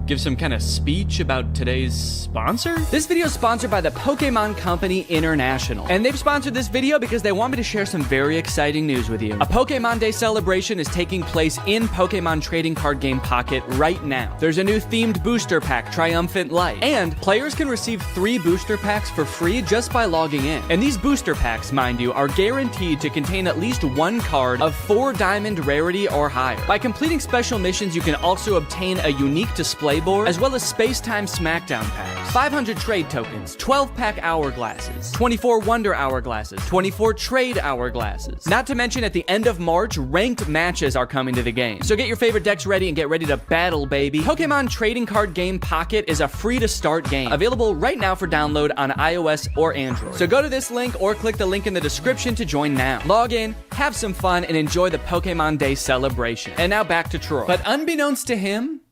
give some kind of speech about today's sponsor? This video is sponsored by the Pokemon Company International. And they've sponsored this video because they want me to share some very exciting news with you. A Pokemon Day celebration is taking place in Pokemon Trading Card Game Pocket right now. There's a new themed booster pack, Triumphant Light. And players can receive 3 booster packs for free just by logging in. And these booster packs, mind you, are guaranteed to contain at least 1 card of 4 diamond rarity or higher. By completing special missions, you can also obtain a unique display board, as well as Space-Time Smackdown packs, 500 trade tokens, 12-pack hourglasses, 24 Wonder Hourglasses, 24 Trade Hourglasses. Not to mention, at the end of March, ranked matches are coming to the game. So get your favorite decks ready and get ready to battle, baby. Pokemon Trading Card Game Pocket is a free-to-start game, available right now for download on iOS or Android. So go to this link or click the link in the description to join now. Log in, have some fun, and enjoy the Pokemon Day celebration. And now back to Troy. But unbeknownst to him,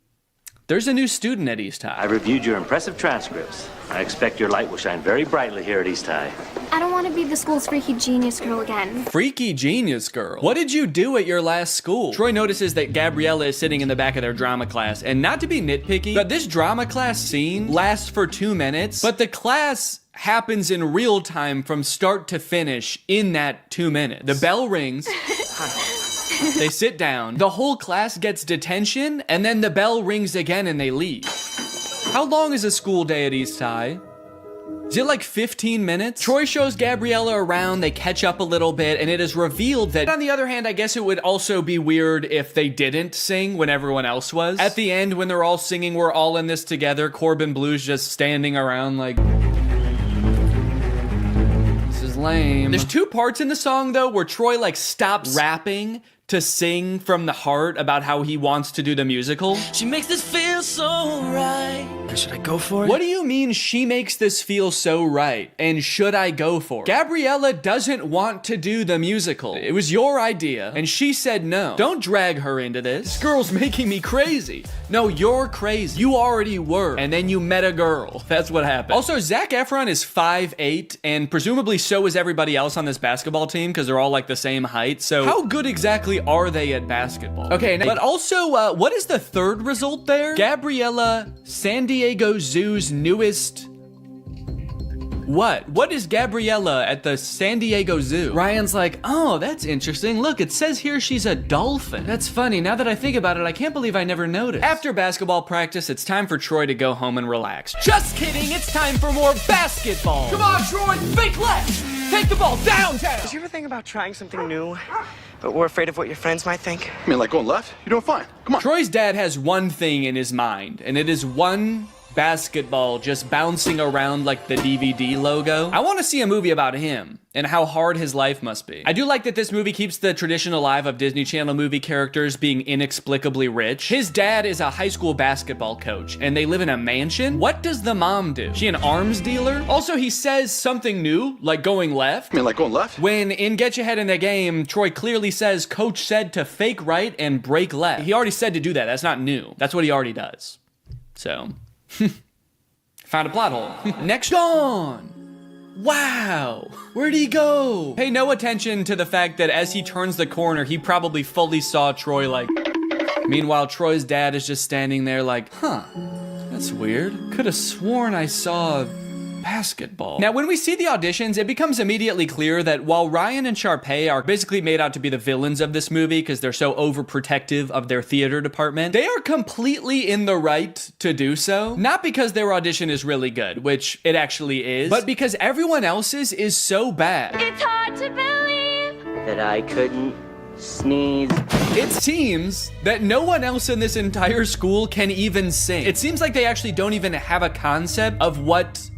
there's a new student at East High. I reviewed your impressive transcripts. I expect your light will shine very brightly here at East High. I don't want to be the school's freaky genius girl again. Freaky genius girl? What did you do at your last school? Troy notices that Gabriella is sitting in the back of their drama class, and not to be nitpicky, but this drama class scene lasts for 2 minutes, but the class happens in real time from start to finish in that 2 minutes. The bell rings. They sit down, the whole class gets detention, and then the bell rings again and they leave. How long is a school day at East High? Is it like 15 minutes? Troy shows Gabriella around, they catch up a little bit, and it is revealed that, on the other hand, I guess it would also be weird if they didn't sing when everyone else was. At the end, when they're all singing, we're all in this together, Corbin Blue's just standing around like... This is lame. There's 2 parts in the song, though, where Troy, like, stops rapping to sing from the heart about how he wants to do the musical. She makes this feel so right. Should I go for it? What do you mean she makes this feel so right? And should I go for it? Gabriella doesn't want to do the musical. It was your idea, and she said no. Don't drag her into this. This girl's making me crazy. No, you're crazy. You already were, and then you met a girl. That's what happened. Also, Zac Efron is 5'8", and presumably so is everybody else on this basketball team, because they're all like the same height, so how good exactly are they at basketball? Okay, but also, what is the third result there? Gabriella, San Diego Zoo's newest... What is Gabriella at the San Diego Zoo? Ryan's like, oh, that's interesting. Look, it says here she's a dolphin. That's funny. Now that I think about it, I can't believe I never noticed. After basketball practice, it's time for Troy to go home and relax. Just kidding, it's time for more basketball. Come on, Troy, fake left. Take the ball downtown. Did you ever think about trying something new, but we're afraid of what your friends might think? I mean, like going left? You're doing fine. Come on. Troy's dad has one thing in his mind, and it is one basketball just bouncing around like the DVD logo. I want to see a movie about him and how hard his life must be. I do like that this movie keeps the tradition alive of Disney Channel movie characters being inexplicably rich. His dad is a high school basketball coach, and they live in a mansion. What does the mom do? She an arms dealer? Also, he says something new, like going left. I mean, like going left? When in Get You Ahead in the Game, Troy clearly says coach said to fake right and break left. He already said to do that. That's not new. That's what he already does. So... Found a plot hole. Next, gone. Wow, where'd he go? Pay no attention to the fact that as he turns the corner, he probably fully saw Troy like... Meanwhile, Troy's dad is just standing there like, huh, that's weird. Could have sworn I saw basketball. Now, when we see the auditions, it becomes immediately clear that while Ryan and Sharpay are basically made out to be the villains of this movie because they're so overprotective of their theater department, they are completely in the right to do so. Not because their audition is really good, which it actually is, but because everyone else's is so bad. It's hard to believe That I couldn't sneeze. It seems that no one else in this entire school can even sing. It seems like they actually don't even have a concept of what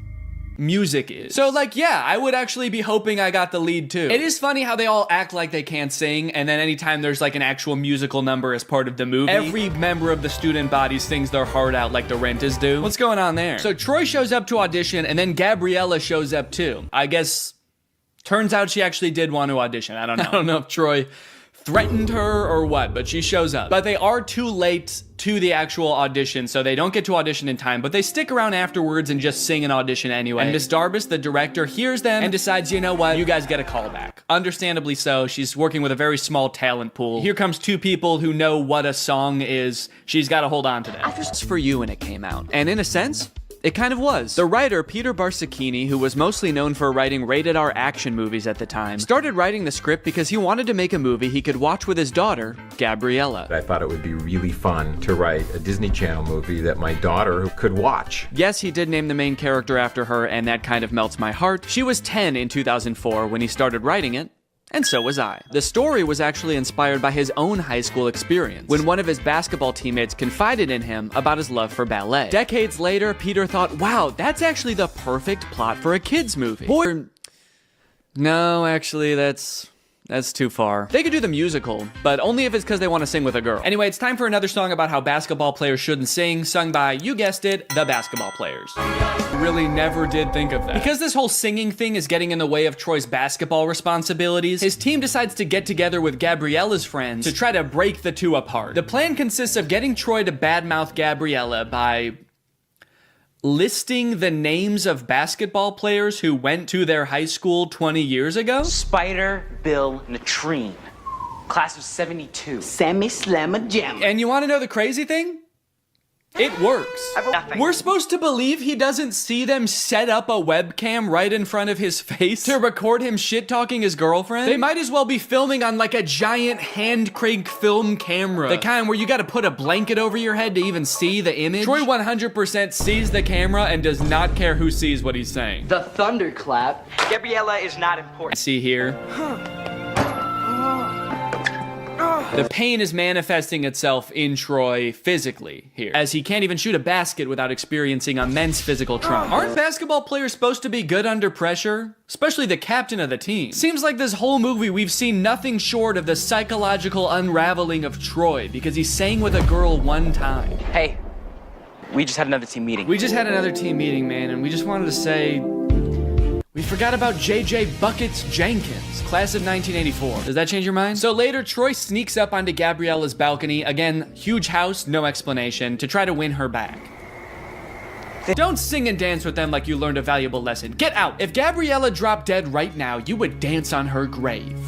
music is. So like, yeah, I would actually be hoping I got the lead too. It is funny how they all act like they can't sing, and then anytime there's like an actual musical number as part of the movie, every member of the student body sings their heart out like the Renters do. What's going on there? So Troy shows up to audition, and then Gabriella shows up too. I guess, turns out she actually did want to audition. I don't know. I don't know if Troy threatened her or what, but she shows up. But they are too late to the actual audition, so they don't get to audition in time, but they stick around afterwards and just sing an audition anyway. And Miss Darbus, the director, hears them and decides, you know what, you guys get a call back. Understandably so, she's working with a very small talent pool. Here comes two people who know what a song is. She's got to hold on to that. It's for you when it came out. And in a sense, it kind of was. The writer, Peter Barsacchini, who was mostly known for writing rated R action movies at the time, started writing the script because he wanted to make a movie he could watch with his daughter, Gabriella. I thought it would be really fun to write a Disney Channel movie that my daughter could watch. Yes, he did name the main character after her, and that kind of melts my heart. She was 10 in 2004 when he started writing it. And so was I. The story was actually inspired by his own high school experience, when one of his basketball teammates confided in him about his love for ballet. Decades later, Peter thought, wow, that's actually the perfect plot for a kid's movie. No, actually, that's too far. They could do the musical, but only if it's because they want to sing with a girl. Anyway, it's time for another song about how basketball players shouldn't sing, sung by, you guessed it, the basketball players. Really never did think of that. Because this whole singing thing is getting in the way of Troy's basketball responsibilities, his team decides to get together with Gabriella's friends to try to break the two apart. The plan consists of getting Troy to badmouth Gabriella by listing the names of basketball players who went to their high school 20 years ago? Spider Bill Natrine. Class of 72. Sammy Slamma Jam. And you want to know the crazy thing? It works. We're supposed to believe he doesn't see them set up a webcam right in front of his face to record him shit-talking his girlfriend? They might as well be filming on like a giant hand-crank film camera. The kind where you gotta put a blanket over your head to even see the image. Troy 100% sees the camera and does not care who sees what he's saying. The thunderclap. Gabriella is not important. See here? The pain is manifesting itself in Troy physically here, as he can't even shoot a basket without experiencing immense physical trauma. Aren't basketball players supposed to be good under pressure? Especially the captain of the team. Seems like this whole movie we've seen nothing short of the psychological unraveling of Troy because he sang with a girl one time. Hey, we just had another team meeting. We just had another team meeting, man, and we just wanted to say we forgot about JJ Buckets Jenkins, class of 1984. Does that change your mind? So later, Troy sneaks up onto Gabriella's balcony. Again, huge house, no explanation, to try to win her back. Don't sing and dance with them like you learned a valuable lesson. Get out. If Gabriella dropped dead right now, you would dance on her grave.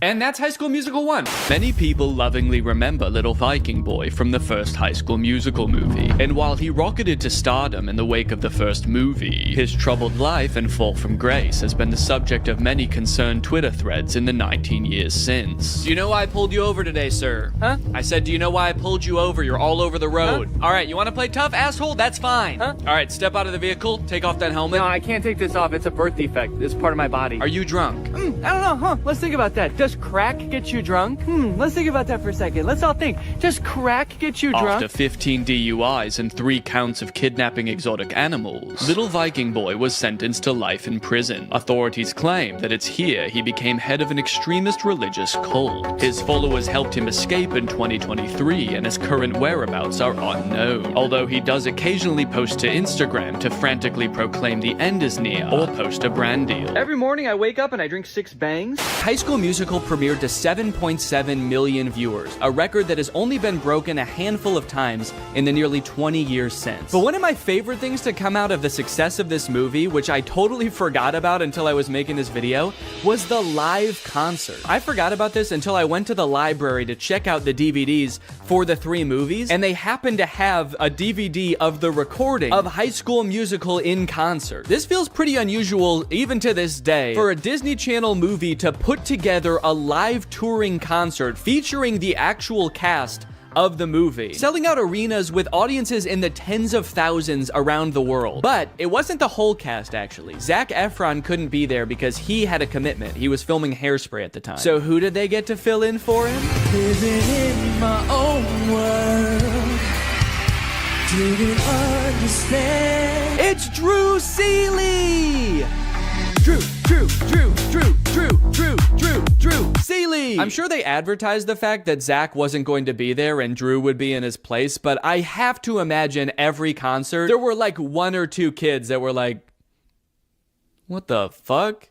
And that's High School Musical 1. Many people lovingly remember Little Viking Boy from the first High School Musical movie. And while he rocketed to stardom in the wake of the first movie, his troubled life and fall from grace has been the subject of many concerned Twitter threads in the 19 years since. Do you know why I pulled you over today, sir? Huh? I said, do you know why I pulled you over? You're all over the road. Huh? All right, you want to play tough, asshole? That's fine. Huh? All right, step out of the vehicle, take off that helmet. No, I can't take this off. It's a birth defect. It's part of my body. Are you drunk? I don't know, huh? Let's think about that. Does crack get you drunk? Let's think about that for a second. Let's all think. Does crack get you drunk? After 15 DUIs and 3 counts of kidnapping exotic animals, Little Viking Boy was sentenced to life in prison. Authorities claim that it's here he became head of an extremist religious cult. His followers helped him escape in 2023, and his current whereabouts are unknown. Although he does occasionally post to Instagram to frantically proclaim the end is near, or post a brand deal. Every morning I wake up and I drink 6 bangs. High School Musical premiered to 7.7 million viewers, a record that has only been broken a handful of times in the nearly 20 years since. But one of my favorite things to come out of the success of this movie, which I totally forgot about until I was making this video, was the live concert. I forgot about this until I went to the library to check out the DVDs for the 3 movies, and they happened to have a DVD of the recording of High School Musical in concert. This feels pretty unusual even to this day for a Disney Channel movie to put together a live touring concert featuring the actual cast of the movie, selling out arenas with audiences in the tens of thousands around the world. But it wasn't the whole cast, actually. Zac Efron couldn't be there because he had a commitment. He was filming Hairspray at the time. So who did they get to fill in for him? Living in my own world, didn't understand. It's Drew Seeley! Drew Seeley! I'm sure they advertised the fact that Zach wasn't going to be there and Drew would be in his place, but I have to imagine every concert, there were like 1 or 2 kids that were like, what the fuck?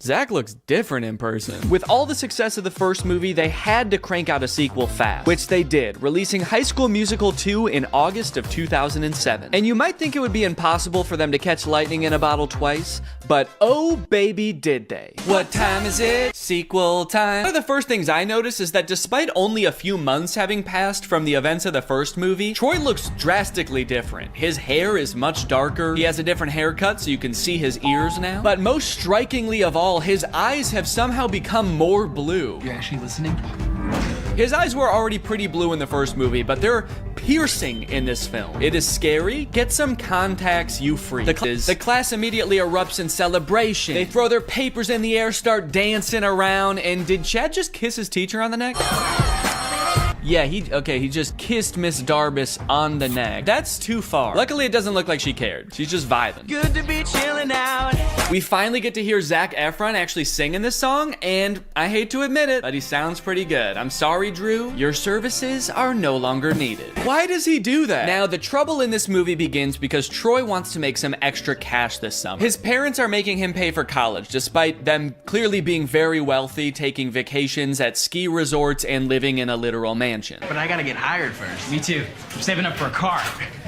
Zach looks different in person. With all the success of the first movie, they had to crank out a sequel fast, which they did, releasing High School Musical 2 in August of 2007. And you might think it would be impossible for them to catch lightning in a bottle twice, but oh baby did they. What time is it? Sequel time. One of the first things I noticed is that despite only a few months having passed from the events of the first movie, Troy looks drastically different. His hair is much darker, he has a different haircut so you can see his ears now, but most strikingly of all, his eyes have somehow become more blue. You actually listening? His eyes were already pretty blue in the first movie, but they're piercing in this film. It is scary. Get some contacts, you freak. The class immediately erupts in celebration. They throw their papers in the air, start dancing around, and did Chad just kiss his teacher on the neck? Yeah, he just kissed Miss Darbus on the neck. That's too far. Luckily, it doesn't look like she cared. She's just vibing. Good to be chilling out. We finally get to hear Zac Efron actually sing in this song, and I hate to admit it, but he sounds pretty good. I'm sorry, Drew. Your services are no longer needed. Why does he do that? Now, the trouble in this movie begins because Troy wants to make some extra cash this summer. His parents are making him pay for college, despite them clearly being very wealthy, taking vacations at ski resorts and living in a literal mansion. But I gotta get hired first. Me too. I'm saving up for a car.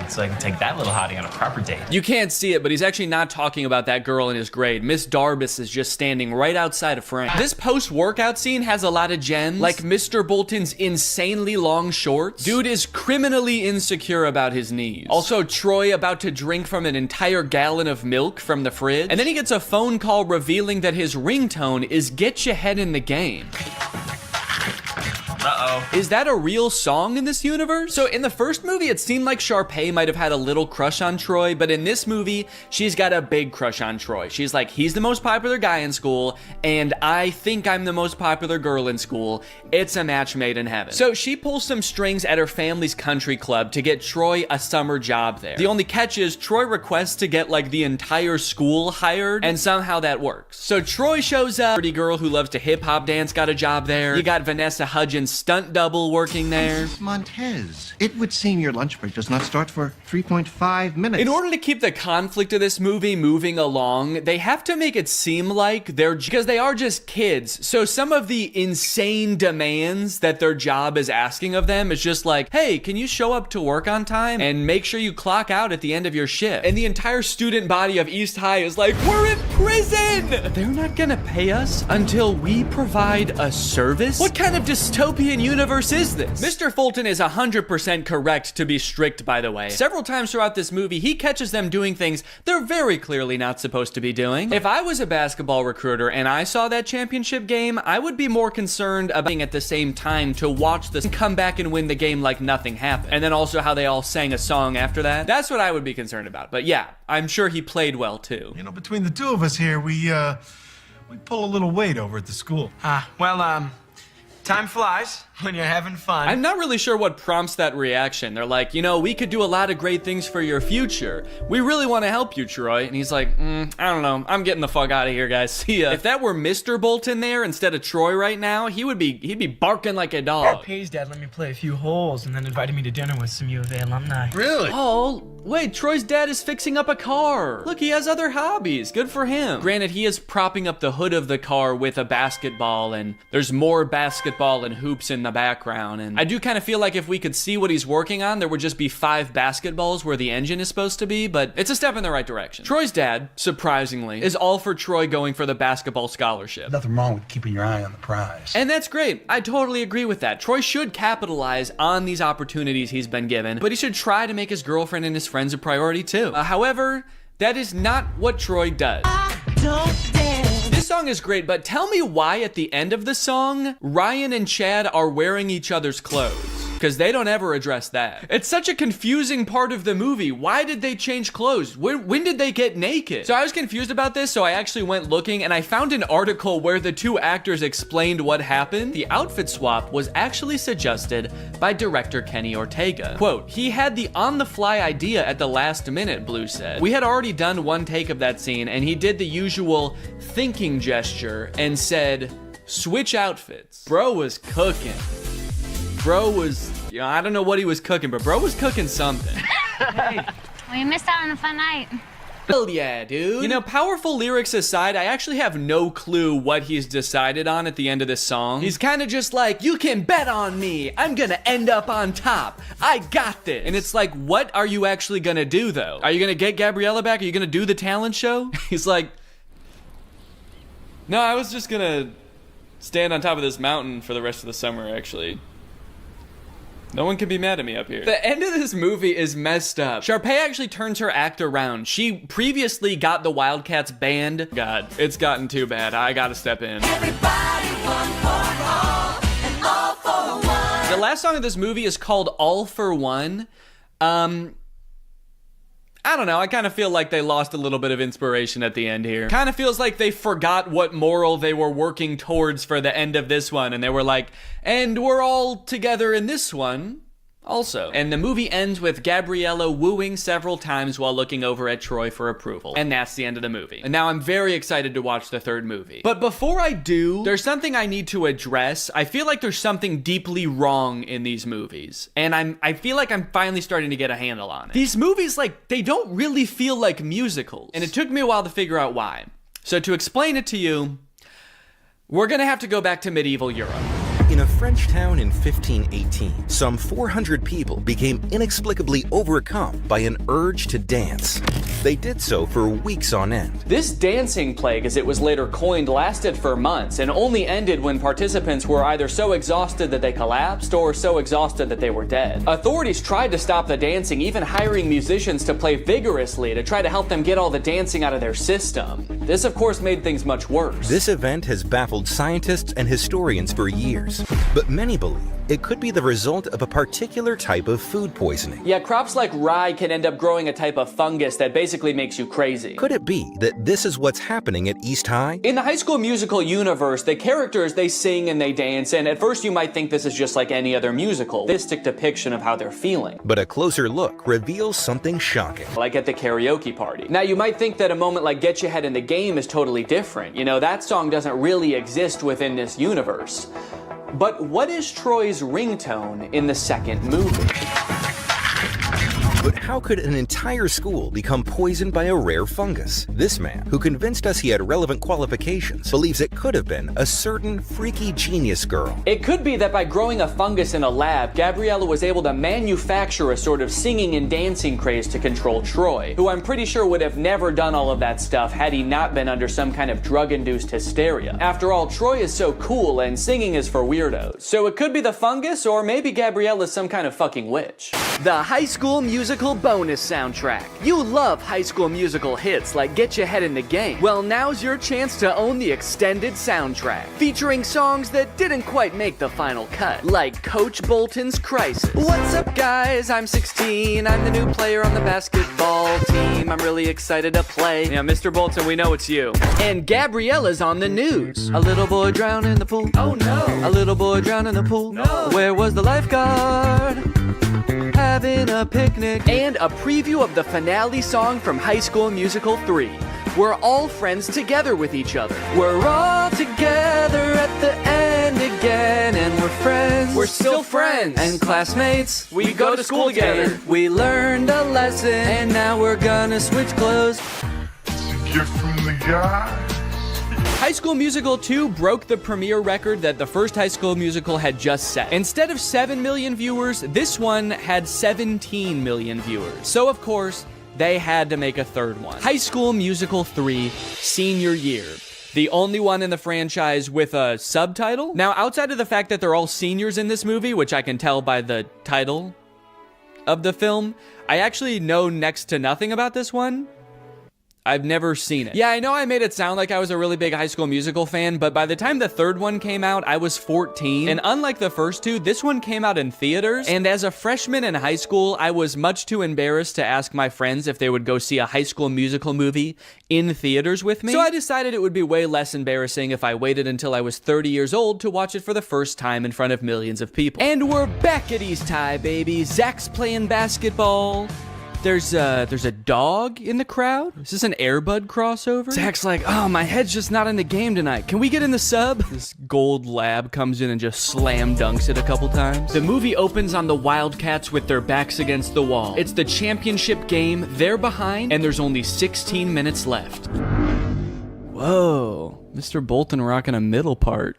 So I can take that little hottie on a proper date. You can't see it, but he's actually not talking about that girl in his grade. Miss Darbus is just standing right outside of frame. This post-workout scene has a lot of gems, like Mr. Bolton's insanely long shorts. Dude is criminally insecure about his knees. Also, Troy about to drink from an entire gallon of milk from the fridge. And then he gets a phone call revealing that his ringtone is "Get Your Head in the Game." Uh-oh. Is that a real song in this universe? So in the first movie, it seemed like Sharpay might have had a little crush on Troy, but in this movie, she's got a big crush on Troy. She's like, he's the most popular guy in school, and I think I'm the most popular girl in school. It's a match made in heaven. So she pulls some strings at her family's country club to get Troy a summer job there. The only catch is Troy requests to get like the entire school hired, and somehow that works. So Troy shows up, pretty girl who loves to hip-hop dance got a job there. You got Vanessa Hudgens' stunt double working there. Montez, it would seem your lunch break does not start for 3.5 minutes. In order to keep the conflict of this movie moving along, they have to make it seem like because they are just kids. So some of the insane demands that their job is asking of them is just like, hey, can you show up to work on time and make sure you clock out at the end of your shift? And the entire student body of East High is like, we're in prison! They're not gonna pay us until we provide a service? What kind of dystopian universe is this? Mr. Fulton is 100% correct to be strict, by the way. Several times throughout this movie, he catches them doing things they're very clearly not supposed to be doing. If I was a basketball recruiter and I saw that championship game, I would be more concerned about being at the same time to watch this and come back and win the game like nothing happened. And then also how they all sang a song after that. That's what I would be concerned about. But yeah, I'm sure he played well too. You know, between the two of us here, we pull a little weight over at the school. Time flies when you're having fun. I'm not really sure what prompts that reaction. They're like, you know, we could do a lot of great things for your future. We really want to help you, Troy. And he's like, I don't know. I'm getting the fuck out of here, guys. See ya. If that were Mr. Bolton there instead of Troy right now, he'd be barking like a dog. Pay's dad let me play a few holes and then invited me to dinner with some U of A alumni. Really? Oh, wait, Troy's dad is fixing up a car. Look, he has other hobbies. Good for him. Granted, he is propping up the hood of the car with a basketball, and there's more basketball and hoops in the background. And I do kind of feel like if we could see what he's working on, there would just be 5 basketballs where the engine is supposed to be, but it's a step in the right direction. Troy's dad, surprisingly, is all for Troy going for the basketball scholarship. Nothing wrong with keeping your eye on the prize. And that's great. I totally agree with that. Troy should capitalize on these opportunities he's been given, but he should try to make his girlfriend and his friends a priority too. However, that is not what Troy does. This song is great, but tell me why at the end of the song, Ryan and Chad are wearing each other's clothes. Because they don't ever address that. It's such a confusing part of the movie. Why did they change clothes? When did they get naked? So I was confused about this, so I actually went looking and I found an article where the two actors explained what happened. The outfit swap was actually suggested by director Kenny Ortega. Quote, he had the on-the-fly idea at the last minute, Blue said. We had already done one take of that scene and he did the usual thinking gesture and said, switch outfits. Bro was cooking. Bro was, you know, I don't know what he was cooking, but bro was cooking something. Hey. Well, you missed out on a fun night. Hell yeah, dude. You know, powerful lyrics aside, I actually have no clue what he's decided on at the end of this song. He's kind of just like, you can bet on me. I'm gonna end up on top. I got this. And it's like, what are you actually gonna do though? Are you gonna get Gabriella back? Are you gonna do the talent show? He's like, no, I was just gonna stand on top of this mountain for the rest of the summer, actually. No one can be mad at me up here. The end of this movie is messed up. Sharpay actually turns her act around. She previously got the Wildcats banned. God, it's gotten too bad. I gotta step in. Everybody, one for all, and all for one. The last song of this movie is called All for One. I don't know, I kind of feel like they lost a little bit of inspiration at the end here. Kind of feels like they forgot what moral they were working towards for the end of this one, and they were like, and we're all together in this one also. And the movie ends with Gabriella wooing several times while looking over at Troy for approval. And that's the end of the movie. And now I'm very excited to watch the third movie. But before I do, there's something I need to address. I feel like there's something deeply wrong in these movies. And I feel like I'm finally starting to get a handle on it. These movies, like, they don't really feel like musicals. And it took me a while to figure out why. So to explain it to you, we're gonna have to go back to medieval Europe. In a French town in 1518, some 400 people became inexplicably overcome by an urge to dance. They did so for weeks on end. This dancing plague, as it was later coined, lasted for months and only ended when participants were either so exhausted that they collapsed or so exhausted that they were dead. Authorities tried to stop the dancing, even hiring musicians to play vigorously to try to help them get all the dancing out of their system. This, of course, made things much worse. This event has baffled scientists and historians for years, but many believe it could be the result of a particular type of food poisoning. Yeah, crops like rye can end up growing a type of fungus that basically makes you crazy. Could it be that this is what's happening at East High? In the High School Musical universe, the characters, they sing and they dance, and at first you might think this is just like any other musical. Realistic depiction of how they're feeling. But a closer look reveals something shocking. Like at the karaoke party. Now you might think that a moment like Get Your Head in the Game is totally different. You know, that song doesn't really exist within this universe. But what is Troy's ringtone in the second movie? But how could an entire school become poisoned by a rare fungus? This man, who convinced us he had relevant qualifications, believes it could have been a certain freaky genius girl. It could be that by growing a fungus in a lab, Gabriella was able to manufacture a sort of singing and dancing craze to control Troy, who I'm pretty sure would have never done all of that stuff had he not been under some kind of drug-induced hysteria. After all, Troy is so cool and singing is for weirdos. So it could be the fungus, or maybe Gabriella's some kind of fucking witch. The High School Musical bonus soundtrack. You love High School Musical hits like Get Your Head in the Game. Well, now's your chance to own the extended soundtrack, featuring songs that didn't quite make the final cut, like Coach Bolton's Crisis. What's up, guys? I'm 16. I'm the new player on the basketball team. I'm really excited to play. Yeah, Mr. Bolton, we know it's you. And Gabriella's on the news. A little boy drowned in the pool. Oh no. A little boy drowned in the pool. No. Where was the lifeguard? Having a picnic. And a preview of the finale song from High School Musical 3. We're all friends together with each other. We're all together at the end again, and we're friends. We're still friends and classmates. We go to school together. We learned a lesson, and now we're gonna switch clothes. It's a gift from the guy. High School Musical 2 broke the premiere record that the first High School Musical had just set. Instead of 7 million viewers, this one had 17 million viewers. So of course, they had to make a third one. High School Musical 3, Senior Year. The only one in the franchise with a subtitle. Now, outside of the fact that they're all seniors in this movie, which I can tell by the title of the film, I actually know next to nothing about this one. I've never seen it. Yeah, I know I made it sound like I was a really big High School Musical fan, but by the time the third one came out, I was 14. And unlike the first two, this one came out in theaters. And as a freshman in high school, I was much too embarrassed to ask my friends if they would go see a High School Musical movie in theaters with me. So I decided it would be way less embarrassing if I waited until I was 30 years old to watch it for the first time in front of millions of people. And we're back at East High, baby. Zach's playing basketball. There's a dog in the crowd? Is this an Air Bud crossover? Zach's like, oh, my head's just not in the game tonight. Can we get in the sub? This gold lab comes in and just slam dunks it a couple times. The movie opens on the Wildcats with their backs against the wall. It's the championship game, they're behind, and there's only 16 minutes left. Whoa, Mr. Bolton rocking a middle part.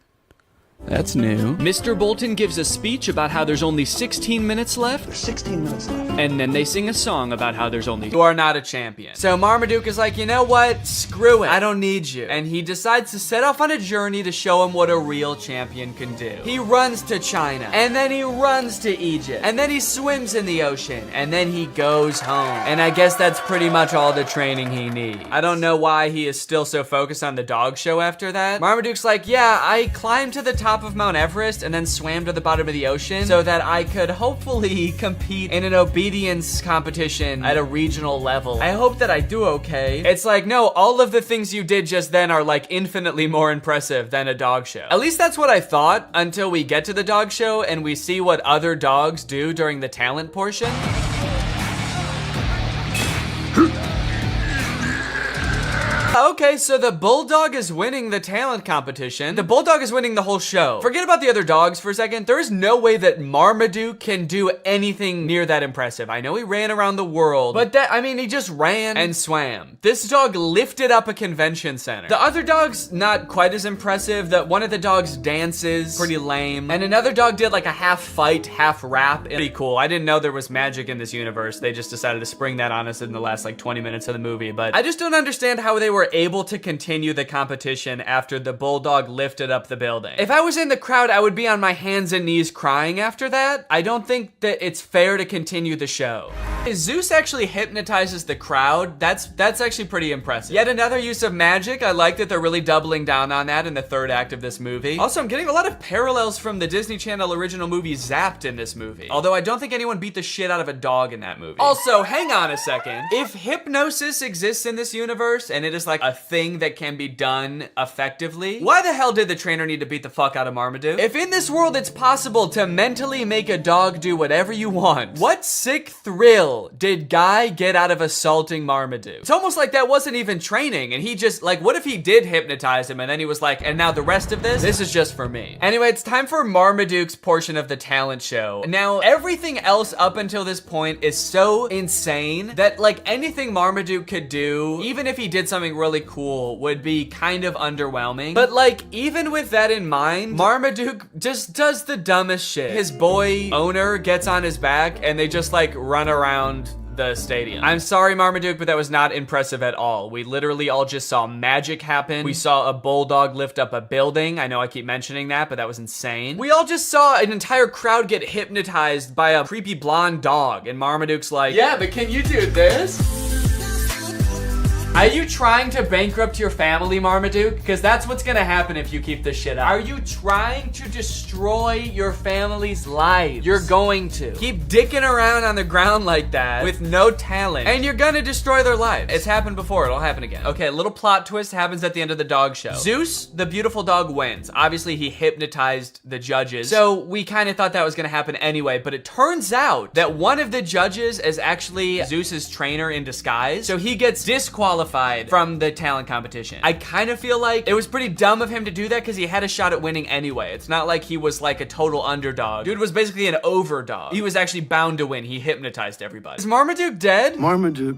That's new. Mr. Bolton gives a speech about how there's only 16 minutes left. There's 16 minutes left. And then they sing a song about how there's only... You are not a champion. So Marmaduke is like, you know what? Screw it. I don't need you. And he decides to set off on a journey to show him what a real champion can do. He runs to China. And then he runs to Egypt. And then he swims in the ocean. And then he goes home. And I guess that's pretty much all the training he needs. I don't know why he is still so focused on the dog show after that. Marmaduke's like, yeah, I climbed to the top of Mount Everest and then swam to the bottom of the ocean so that I could hopefully compete in an obedience competition at a regional level. I hope that I do okay. It's like, no, all of the things you did just then are like infinitely more impressive than a dog show. At least that's what I thought until we get to the dog show and we see what other dogs do during the talent portion. Okay, so the bulldog is winning the talent competition. The bulldog is winning the whole show. Forget about the other dogs for a second. There is no way that Marmaduke can do anything near that impressive. I know he ran around the world, but he just ran and swam. This dog lifted up a convention center. The other dog's not quite as impressive. One of the dogs dances, pretty lame. And another dog did like a half fight, half rap. Pretty cool. I didn't know there was magic in this universe. They just decided to spring that on us in the last like 20 minutes of the movie. But I just don't understand how they were able to continue the competition after the bulldog lifted up the building. If I was in the crowd, I would be on my hands and knees crying after that. I don't think that it's fair to continue the show. Zeus actually hypnotizes the crowd. That's actually pretty impressive. Yet another use of magic. I like that they're really doubling down on that in the third act of this movie. Also, I'm getting a lot of parallels from the Disney Channel original movie Zapped in this movie. Although I don't think anyone beat the shit out of a dog in that movie. Also, hang on a second. If hypnosis exists in this universe and it is like a thing that can be done effectively, why the hell did the trainer need to beat the fuck out of Marmaduke? If in this world it's possible to mentally make a dog do whatever you want, what sick thrill did Guy get out of assaulting Marmaduke? It's almost like that wasn't even training and he just, like, what if he did hypnotize him and then he was like, and now the rest of this is just for me. Anyway, it's time for Marmaduke's portion of the talent show. Now, everything else up until this point is so insane that, like, anything Marmaduke could do, even if he did something really cool, would be kind of underwhelming. But, like, even with that in mind, Marmaduke just does the dumbest shit. His boy owner gets on his back and they just, like, run around the stadium. I'm sorry, Marmaduke, but that was not impressive at all. We literally all just saw magic happen. We saw a bulldog lift up a building. I know I keep mentioning that, but that was insane. We all just saw an entire crowd get hypnotized by a creepy blonde dog, and Marmaduke's like, yeah, but can you do this? Are you trying to bankrupt your family, Marmaduke? Because that's what's gonna happen if you keep this shit up. Are you trying to destroy your family's lives? You're going to. Keep dicking around on the ground like that with no talent, and you're gonna destroy their lives. It's happened before, it'll happen again. Okay, a little plot twist happens at the end of the dog show. Zeus, the beautiful dog, wins. Obviously, he hypnotized the judges, so we kind of thought that was gonna happen anyway, but it turns out that one of the judges is actually Zeus's trainer in disguise, so he gets disqualified from the talent competition. I kind of feel like it was pretty dumb of him to do that because he had a shot at winning anyway. It's not like he was like a total underdog. Dude was basically an overdog. He was actually bound to win. He hypnotized everybody. Is Marmaduke dead? Marmaduke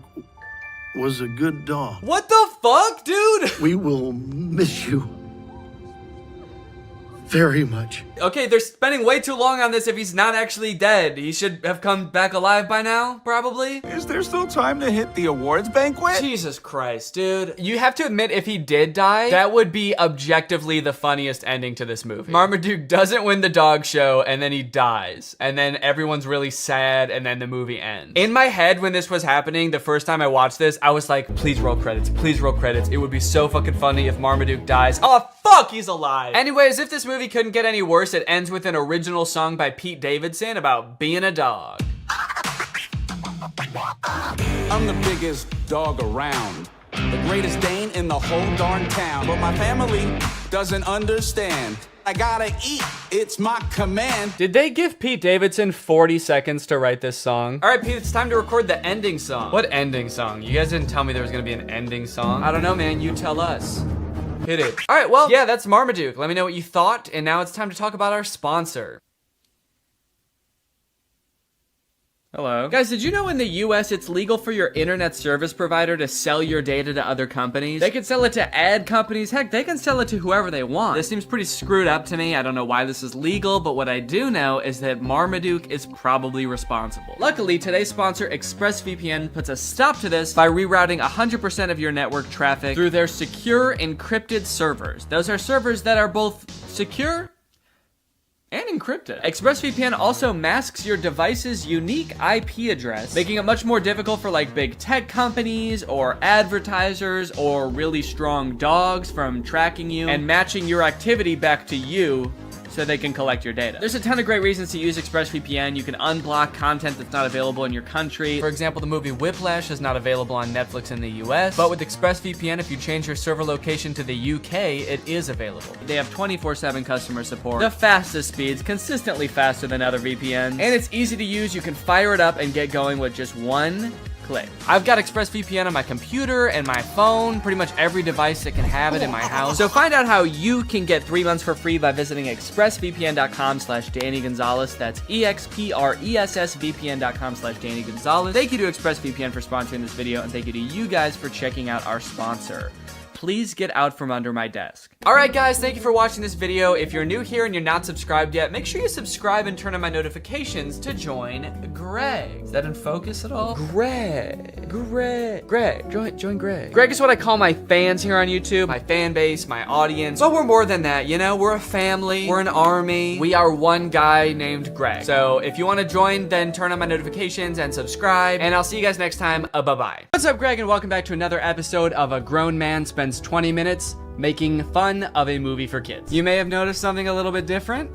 was a good dog. What the fuck, dude? We will miss you very much. Okay, they're spending way too long on this if he's not actually dead. He should have come back alive by now, probably. Is there still time to hit the awards banquet? Jesus Christ, dude. You have to admit, if he did die, that would be objectively the funniest ending to this movie. Marmaduke doesn't win the dog show, and then he dies. And then everyone's really sad, and then the movie ends. In my head, when this was happening, the first time I watched this, I was like, please roll credits, please roll credits. It would be so fucking funny if Marmaduke dies. Oh, fuck, he's alive. Anyways, if this movie couldn't get any worse, it ends with an original song by Pete Davidson about being a dog. I'm the biggest dog around, the greatest Dane in the whole darn town, but my family doesn't understand. I gotta eat. It's my command. Did they give Pete Davidson 40 seconds to write this song? All right, Pete, it's time to record the ending song. What ending song? You guys didn't tell me there was gonna be an ending song. I don't know, man. You tell us. Hit it. All right, well, yeah, that's Marmaduke. Let me know what you thought, and now it's time to talk about our sponsor. Hello. Guys, did you know in the US it's legal for your internet service provider to sell your data to other companies? They can sell it to ad companies. Heck, they can sell it to whoever they want. This seems pretty screwed up to me. I don't know why this is legal, but what I do know is that Marmaduke is probably responsible. Luckily, today's sponsor, ExpressVPN, puts a stop to this by rerouting 100% of your network traffic through their secure encrypted servers. Those are servers that are both secure and encrypted. ExpressVPN also masks your device's unique IP address, making it much more difficult for like big tech companies or advertisers or really strong dogs from tracking you and matching your activity back to you so they can collect your data. There's a ton of great reasons to use ExpressVPN. You can unblock content that's not available in your country. For example, the movie Whiplash is not available on Netflix in the US, but with ExpressVPN, if you change your server location to the UK, it is available. They have 24/7 customer support, the fastest speeds, consistently faster than other VPNs, and it's easy to use. You can fire it up and get going with just one click. I've got ExpressVPN on my computer and my phone, pretty much every device that can have it in my house. So find out how you can get 3 months for free by visiting expressvpn.com/Danny Gonzalez. That's expressvpn.com/Danny Gonzalez. Thank you to ExpressVPN for sponsoring this video, and thank you to you guys for checking out our sponsor. Please get out from under my desk. All right, guys, thank you for watching this video. If you're new here and you're not subscribed yet, make sure you subscribe and turn on my notifications to join Greg. Is that in focus at all? Greg, join Greg. Greg is what I call my fans here on YouTube. My fan base, my audience. But we're more than that, you know? We're a family, we're an army. We are one guy named Greg. So if you wanna join, then turn on my notifications and subscribe, and I'll see you guys next time. Bye-bye. What's up, Greg, and welcome back to another episode of A Grown Man Spends 20 minutes making fun of a movie for kids. You may have noticed something a little bit different.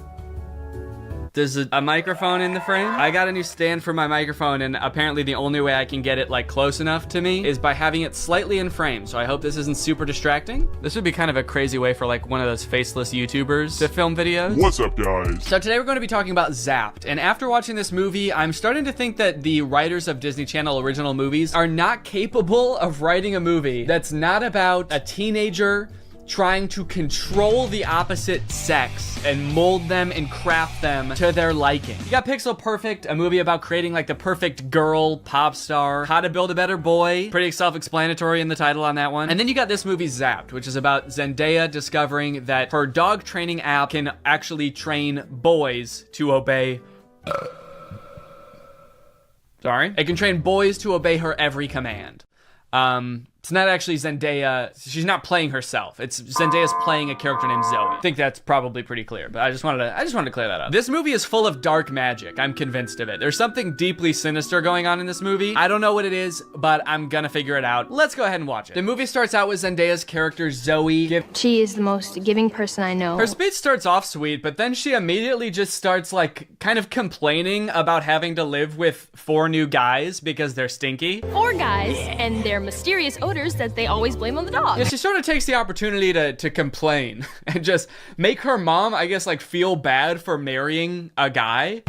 There's a microphone in the frame. I got a new stand for my microphone, and apparently the only way I can get it like close enough to me is by having it slightly in frame. So I hope this isn't super distracting. This would be kind of a crazy way for like one of those faceless YouTubers to film videos. What's up, guys? So today we're going to be talking about Zapped. And after watching this movie, I'm starting to think that the writers of Disney Channel original movies are not capable of writing a movie that's not about a teenager trying to control the opposite sex and mold them and craft them to their liking. You got Pixel Perfect, a movie about creating like the perfect girl pop star. How to Build a Better Boy, pretty self-explanatory in the title on that one. And then you got this movie Zapped, which is about Zendaya discovering that her dog training app can actually train boys to obey. Sorry? It can train boys to obey her every command. It's not actually Zendaya. She's not playing herself. It's Zendaya's playing a character named Zoe. I think that's probably pretty clear, but I just wanted to clear that up. This movie is full of dark magic. I'm convinced of it. There's something deeply sinister going on in this movie. I don't know what it is, but I'm gonna figure it out. Let's go ahead and watch it. The movie starts out with Zendaya's character Zoe. She is the most giving person I know. Her speech starts off sweet, but then she immediately just starts like kind of complaining about having to live with 4 new guys because they're stinky. 4 guys and their mysterious odors that they always blame on the dog. Yeah, she sort of takes the opportunity to complain and just make her mom, I guess, like feel bad for marrying a guy.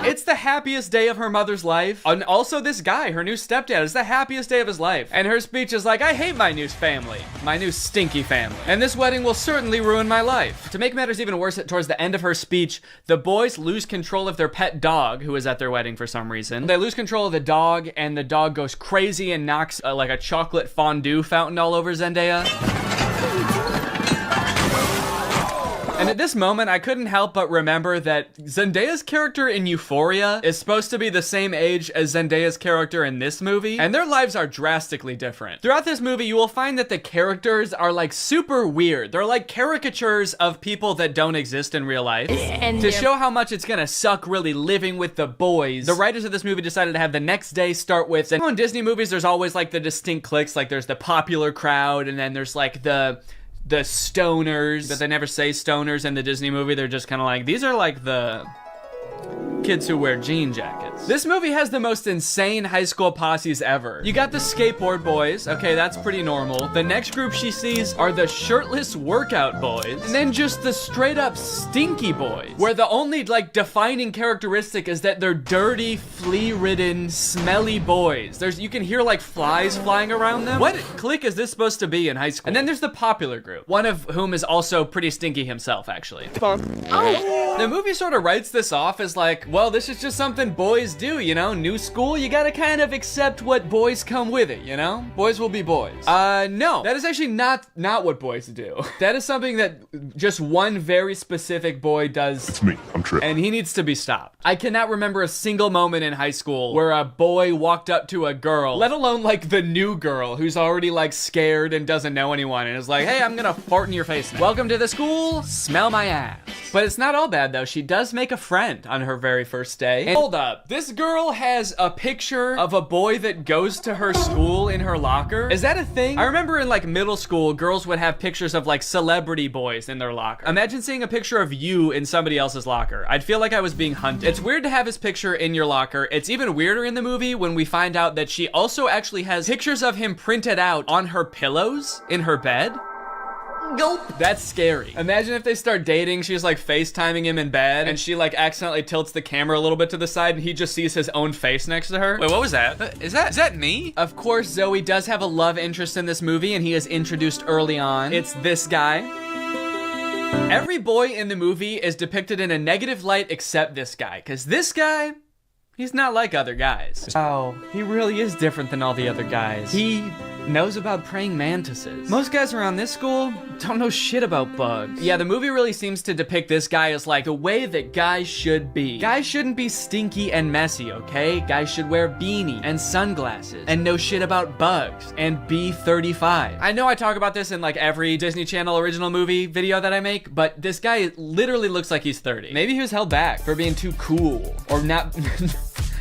It's the happiest day of her mother's life. And also this guy, her new stepdad, is the happiest day of his life. And her speech is like, I hate my new family, my new stinky family. And this wedding will certainly ruin my life. To make matters even worse, towards the end of her speech, the boys lose control of their pet dog, who is at their wedding for some reason. They lose control of the dog, and the dog goes crazy and knocks like a chocolate fondue fountain all over Zendaya. And at this moment, I couldn't help but remember that Zendaya's character in Euphoria is supposed to be the same age as Zendaya's character in this movie, and their lives are drastically different. Throughout this movie, you will find that the characters are like super weird. They're like caricatures of people that don't exist in real life. And to show how much it's gonna suck really living with the boys, the writers of this movie decided to have the next day start with, in Disney movies, there's always like the distinct cliques, like there's the popular crowd, and then there's like the stoners, but they never say stoners in the Disney movie. They're just kind of like, these are like the kids who wear jean jackets. This movie has the most insane high school posses ever. You got the skateboard boys. Okay, that's pretty normal. The next group she sees are the shirtless workout boys. And then just the straight up stinky boys, where the only like defining characteristic is that they're dirty, flea-ridden, smelly boys. You can hear like flies flying around them. What clique is this supposed to be in high school? And then there's the popular group, one of whom is also pretty stinky himself, actually. Oh. The movie sort of writes this off as like, well, this is just something boys do, you know? New school, you gotta kind of accept what boys come with it, you know? Boys will be boys. No, that is actually not what boys do. That is something that just one very specific boy does. It's me. I'm Trip. And he needs to be stopped. I cannot remember a single moment in high school where a boy walked up to a girl, let alone like the new girl who's already like scared and doesn't know anyone and is like, hey, I'm gonna fart in your face now. Welcome to the school, smell my ass. But it's not all bad though. She does make a friend on her very first day. And hold up, this girl has a picture of a boy that goes to her school in her locker. Is that a thing? I remember in like middle school, girls would have pictures of like celebrity boys in their locker. Imagine seeing a picture of you in somebody else's locker. I'd feel like I was being hunted. It's weird to have his picture in your locker. It's even weirder in the movie when we find out that she also actually has pictures of him printed out on her pillows in her bed. Nope. That's scary. Imagine if they start dating, she's like FaceTiming him in bed, and she like accidentally tilts the camera a little bit to the side, and he just sees his own face next to her. Wait, what was that? Is that me? Of course, Zoe does have a love interest in this movie, and he is introduced early on. It's this guy. Every boy in the movie is depicted in a negative light except this guy, because this guy, he's not like other guys. Oh, he really is different than all the other guys. He knows about praying mantises. Most guys around this school don't know shit about bugs. Yeah, the movie really seems to depict this guy as like the way that guys should be. Guys shouldn't be stinky and messy, okay? Guys should wear beanie and sunglasses and know shit about bugs and be 35. I know I talk about this in like every Disney Channel original movie video that I make, but this guy literally looks like he's 30. Maybe he was held back for being too cool or not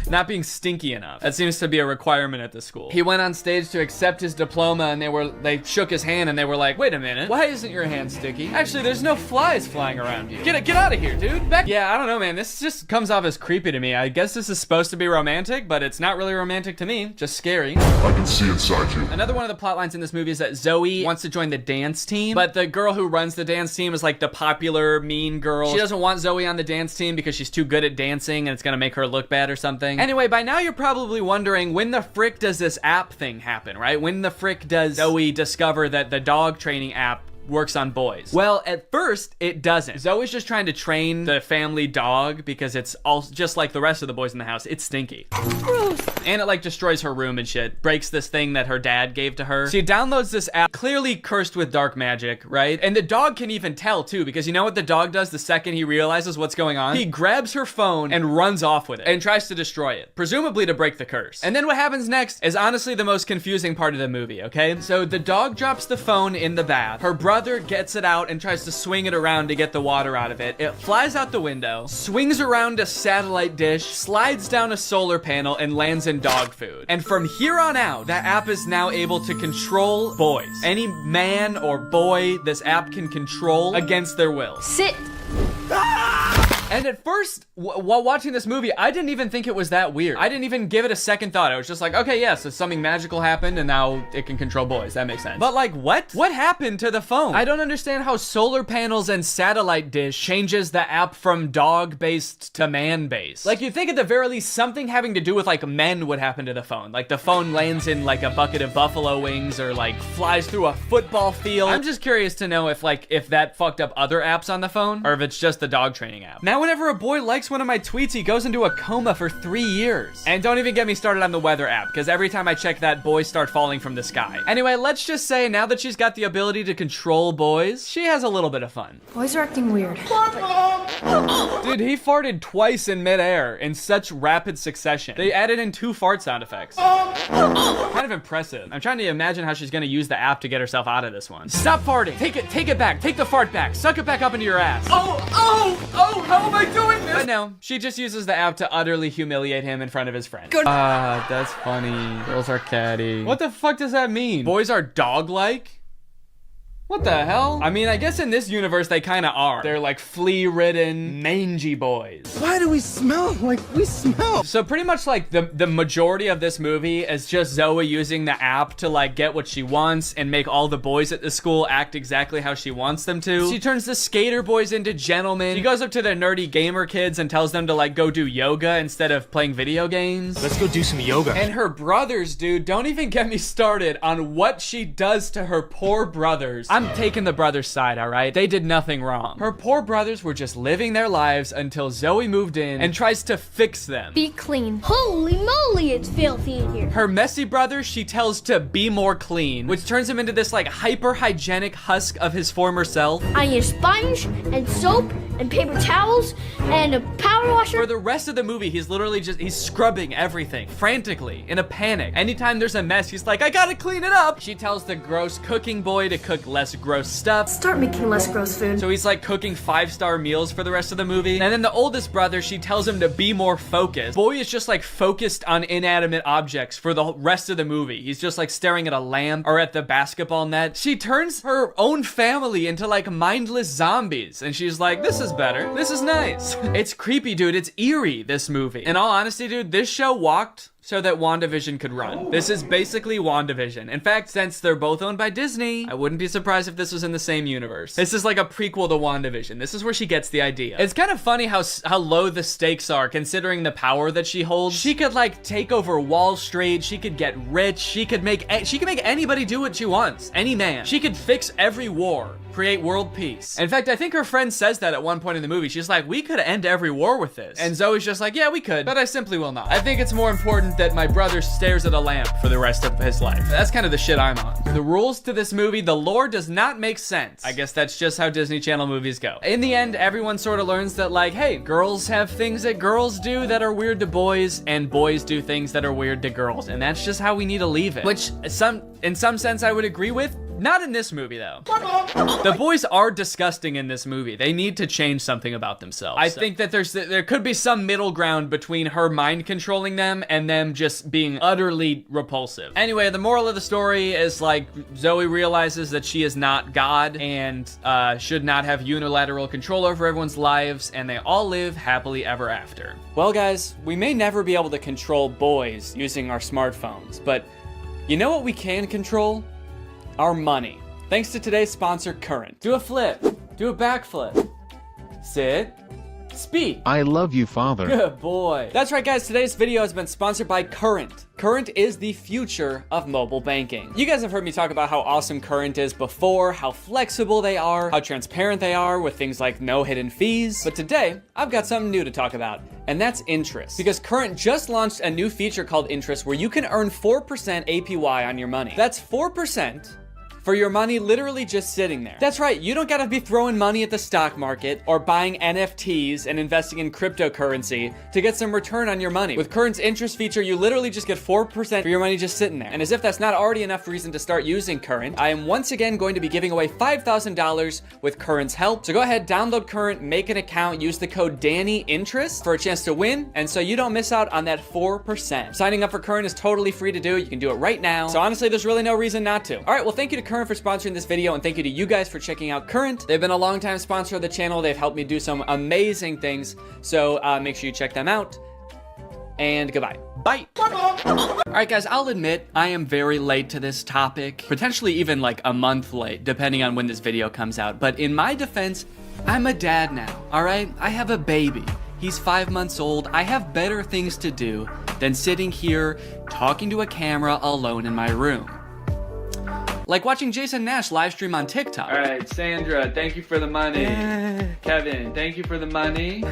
not being stinky enough. That seems to be a requirement at the school. He went on stage to accept his diploma and they shook his hand and they were like, wait a minute, why isn't your hand sticky? Actually, there's no flies flying around you. Get out of here, dude. Back. Yeah, I don't know, man. This just comes off as creepy to me. I guess this is supposed to be romantic, but it's not really romantic to me. Just scary. I can see inside you. Another one of the plot lines in this movie is that Zoe wants to join the dance team, but the girl who runs the dance team is like the popular mean girl. She doesn't want Zoe on the dance team because she's too good at dancing and it's gonna make her look bad or something. Anyway, by now you're probably wondering, when the frick does this app thing happen, right? When the frick does Zoe discover that the dog training app works on boys? Well, at first, it doesn't. Zoe's just trying to train the family dog because it's all just like the rest of the boys in the house. It's stinky. Gross. And it like destroys her room and shit. Breaks this thing that her dad gave to her. She downloads this app, clearly cursed with dark magic, right? And the dog can even tell too, because you know what the dog does the second he realizes what's going on? He grabs her phone and runs off with it and tries to destroy it, presumably to break the curse. And then what happens next is honestly the most confusing part of the movie, okay? So the dog drops the phone in the bath. Her brother gets it out and tries to swing it around to get the water out of it. It flies out the window, swings around a satellite dish, slides down a solar panel, and lands in dog food. And from here on out, that app is now able to control boys. Any man or boy this app can control against their will. Sit. And at first, while watching this movie, I didn't even think it was that weird. I didn't even give it a second thought. I was just like, okay, yeah, so something magical happened and now it can control boys. That makes sense. But like, what? What happened to the phone? I don't understand how solar panels and satellite dish changes the app from dog-based to man-based. Like, you'd think at the very least something having to do with like men would happen to the phone. Like the phone lands in like a bucket of buffalo wings or like flies through a football field. I'm just curious to know if that fucked up other apps on the phone or if it's just the dog training app. Now, whenever a boy likes one of my tweets, he goes into a coma for 3 years. And don't even get me started on the weather app, because every time I check that, boys start falling from the sky. Anyway, let's just say now that she's got the ability to control boys, she has a little bit of fun. Boys are acting weird. Dude, he farted twice in midair in such rapid succession. They added in 2 fart sound effects. Kind of impressive. I'm trying to imagine how she's gonna use the app to get herself out of this one. Stop farting. Take it back. Take the fart back. Suck it back up into your ass. Oh, how am I doing this? But no, she just uses the app to utterly humiliate him in front of his friends. That's funny. Girls are catty. What the fuck does that mean? Boys are dog-like? What the hell? I mean, I guess in this universe they kind of are. They're like flea-ridden, mangy boys. Why do we smell like we smell? So pretty much like the majority of this movie is just Zoe using the app to like get what she wants and make all the boys at the school act exactly how she wants them to. She turns the skater boys into gentlemen. She goes up to the nerdy gamer kids and tells them to like go do yoga instead of playing video games. Let's go do some yoga. And her brothers, dude, don't even get me started on what she does to her poor brothers. I'm taking the brothers' side, all right? They did nothing wrong. Her poor brothers were just living their lives until Zoe moved in and tries to fix them. Be clean. Holy moly, it's filthy in here. Her messy brother, she tells to be more clean, which turns him into this like hyper-hygienic husk of his former self. I need a sponge and soap and paper towels and a power washer. For the rest of the movie, he's literally he's scrubbing everything frantically in a panic. Anytime there's a mess, he's like, I gotta clean it up. She tells the gross cooking boy to cook less gross stuff. Start making less gross food. So he's like cooking 5-star meals for the rest of the movie. And then the oldest brother, she tells him to be more focused. Boy is just like focused on inanimate objects for the rest of the movie. He's just like staring at a lamp or at the basketball net. She turns her own family into like mindless zombies. And she's like, this is better. This is nice. It's creepy, dude. It's eerie, this movie. In all honesty, dude, this show walked so that WandaVision could run. This is basically WandaVision. In fact, since they're both owned by Disney, I wouldn't be surprised if this was in the same universe. This is like a prequel to WandaVision. This is where she gets the idea. It's kind of funny how low the stakes are considering the power that she holds. She could like take over Wall Street. She could get rich. She could make anybody do what she wants. Any man. She could fix every war. Create world peace. In fact, I think her friend says that at one point in the movie. She's like, we could end every war with this. And Zoe's just like, yeah, we could, but I simply will not. I think it's more important that my brother stares at a lamp for the rest of his life. That's kind of the shit I'm on. The rules to this movie, the lore does not make sense. I guess that's just how Disney Channel movies go. In the end, everyone sort of learns that like, hey, girls have things that girls do that are weird to boys, and boys do things that are weird to girls. And that's just how we need to leave it. Which in some sense I would agree with. Not in this movie, though. The boys are disgusting in this movie. They need to change something about themselves. I think that there could be some middle ground between her mind controlling them and them just being utterly repulsive. Anyway, the moral of the story is like Zoe realizes that she is not God and should not have unilateral control over everyone's lives, and they all live happily ever after. Well, guys, we may never be able to control boys using our smartphones, but you know what we can control? Our money. Thanks to today's sponsor, Current. Do a flip. Do a backflip. Sit. Speak. I love you, Father. Good boy. That's right, guys. Today's video has been sponsored by Current. Current is the future of mobile banking. You guys have heard me talk about how awesome Current is before, how flexible they are, how transparent they are with things like no hidden fees. But today, I've got something new to talk about, and that's interest. Because Current just launched a new feature called Interest where you can earn 4% APY on your money. That's 4% for your money literally just sitting there. That's right, you don't gotta be throwing money at the stock market or buying NFTs and investing in cryptocurrency to get some return on your money. With Current's interest feature, you literally just get 4% for your money just sitting there. And as if that's not already enough reason to start using Current, I am once again going to be giving away $5,000 with Current's help. So go ahead, download Current, make an account, use the code DANNYINTEREST for a chance to win, and so you don't miss out on that 4%. Signing up for Current is totally free to do. You can do it right now. So honestly, there's really no reason not to. All right, well, thank you to Current for sponsoring this video, and thank you to you guys for checking out Current. They've been a long-time sponsor of the channel. They've helped me do some amazing things, so make sure you check them out, and goodbye. Bye. All right, guys, I'll admit I am very late to this topic, potentially even like a month late, depending on when this video comes out, but in my defense, I'm a dad now, all right? I have a baby. He's 5 months old. I have better things to do than sitting here talking to a camera alone in my room. Like watching Jason Nash live stream on TikTok. All right, Sandra, thank you for the money. Kevin, thank you for the money.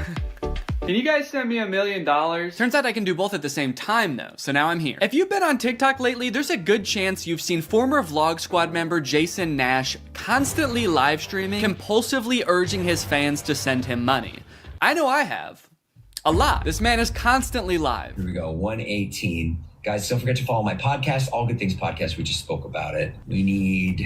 Can you guys send me $1 million? Turns out I can do both at the same time though, so now I'm here. If you've been on TikTok lately, there's a good chance you've seen former Vlog Squad member Jason Nash constantly live streaming, compulsively urging his fans to send him money. I know I have. A lot. This man is constantly live. Here we go, 118. Guys, don't forget to follow my podcast, All Good Things Podcast. We just spoke about it. We need...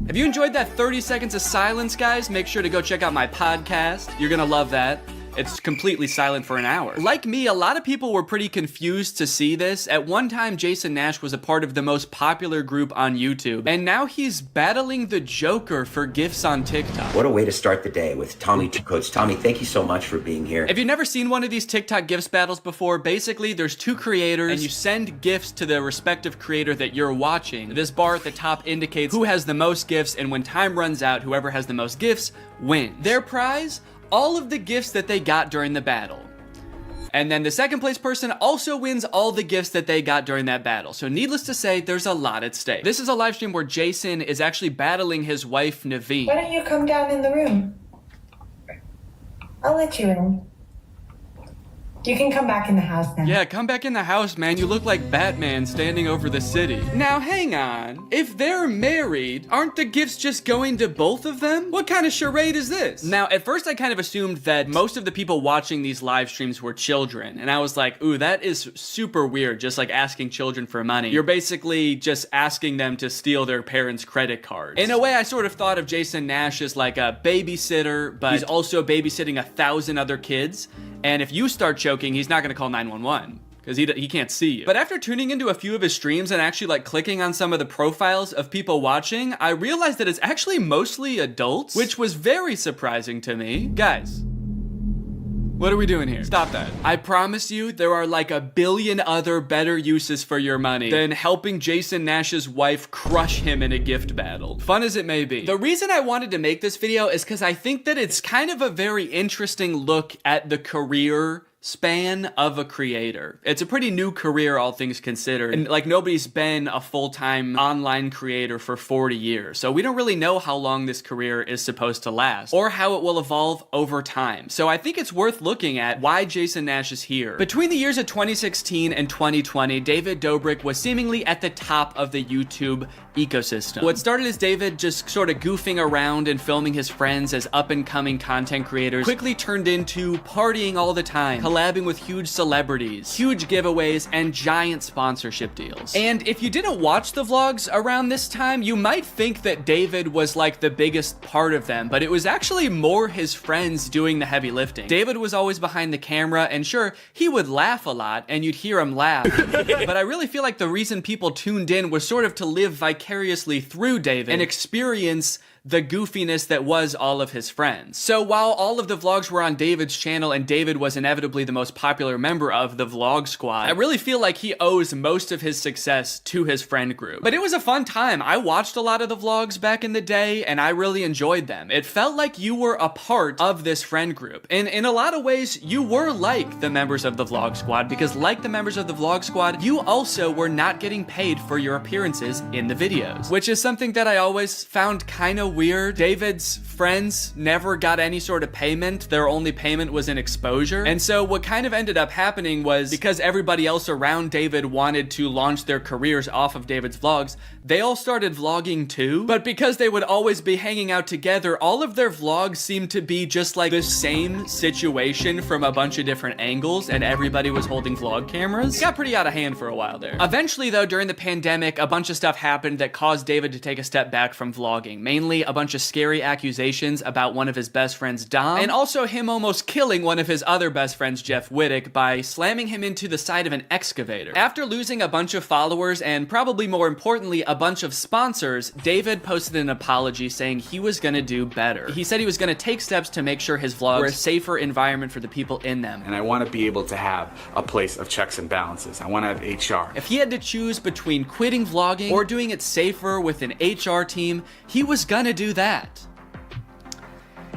Have you enjoyed that 30 seconds of silence, guys? Make sure to go check out my podcast. You're gonna love that. it's completely silent for an hour. Like me, a lot of people were pretty confused to see this. At one time, Jason Nash was a part of the most popular group on YouTube, and now he's battling the Joker for gifts on TikTok. What a way to start the day with Tommy Two Coats. Tommy, thank you so much for being here. If you've never seen one of these TikTok gifts battles before, basically there's two creators and you send gifts to the respective creator that you're watching. This bar at the top indicates who has the most gifts, and when time runs out, whoever has the most gifts wins. Their prize? All of the gifts that they got during the battle. And then the second place person also wins all the gifts that they got during that battle. So needless to say, there's a lot at stake. This is a live stream where Jason is actually battling his wife, Naveen. Why don't you come down in the room? I'll let you in. You can come back in the house now. Yeah, come back in the house, man. You look like Batman standing over the city. Now, hang on. If they're married, aren't the gifts just going to both of them? What kind of charade is this? Now, at first I kind of assumed that most of the people watching these live streams were children. And I was like, ooh, that is super weird, just like asking children for money. You're basically just asking them to steal their parents' credit cards. In a way, I sort of thought of Jason Nash as like a babysitter, but he's also babysitting 1,000 other kids. And if you start choking, he's not gonna call 911 because he can't see you. But after tuning into a few of his streams and actually like clicking on some of the profiles of people watching, I realized that it's actually mostly adults, which was very surprising to me. Guys, what are we doing here? Stop that. I promise you there are like 1 billion other better uses for your money than helping Jason Nash's wife crush him in a gift battle. Fun as it may be. The reason I wanted to make this video is because I think that it's kind of a very interesting look at the career span of a creator. It's a pretty new career, all things considered. And like nobody's been a full-time online creator for 40 years. So we don't really know how long this career is supposed to last or how it will evolve over time. So I think it's worth looking at why Jason Nash is here. Between the years of 2016 and 2020, David Dobrik was seemingly at the top of the YouTube ecosystem. What started as David just sort of goofing around and filming his friends as up-and-coming content creators quickly turned into partying all the time, collabing with huge celebrities, huge giveaways, and giant sponsorship deals. And if you didn't watch the vlogs around this time, you might think that David was like the biggest part of them, but it was actually more his friends doing the heavy lifting. David was always behind the camera, and sure, he would laugh a lot, and you'd hear him laugh. But I really feel like the reason people tuned in was sort of to live vicariously through David and experience the goofiness that was all of his friends. So while all of the vlogs were on David's channel and David was inevitably the most popular member of the vlog squad, I really feel like he owes most of his success to his friend group. But it was a fun time. I watched a lot of the vlogs back in the day and I really enjoyed them. It felt like you were a part of this friend group. And in a lot of ways, you were like the members of the vlog squad, because like the members of the vlog squad, you also were not getting paid for your appearances in the videos, which is something that I always found kind of weird. David's friends never got any sort of payment. Their only payment was in exposure. And so what kind of ended up happening was, because everybody else around David wanted to launch their careers off of David's vlogs, they all started vlogging too. But because they would always be hanging out together, all of their vlogs seemed to be just like the same situation from a bunch of different angles, and everybody was holding vlog cameras. It got pretty out of hand for a while there. Eventually though, during the pandemic, a bunch of stuff happened that caused David to take a step back from vlogging. Mainly a bunch of scary accusations about one of his best friends, Dom, and also him almost killing one of his other best friends, Jeff Wittick, by slamming him into the side of an excavator. After losing a bunch of followers and probably more importantly, a bunch of sponsors, David posted an apology saying he was gonna do better. He said he was gonna take steps to make sure his vlogs were a safer environment for the people in them. And I want to be able to have a place of checks and balances. I want to have HR. If he had to choose between quitting vlogging or doing it safer with an HR team, he was gonna do that.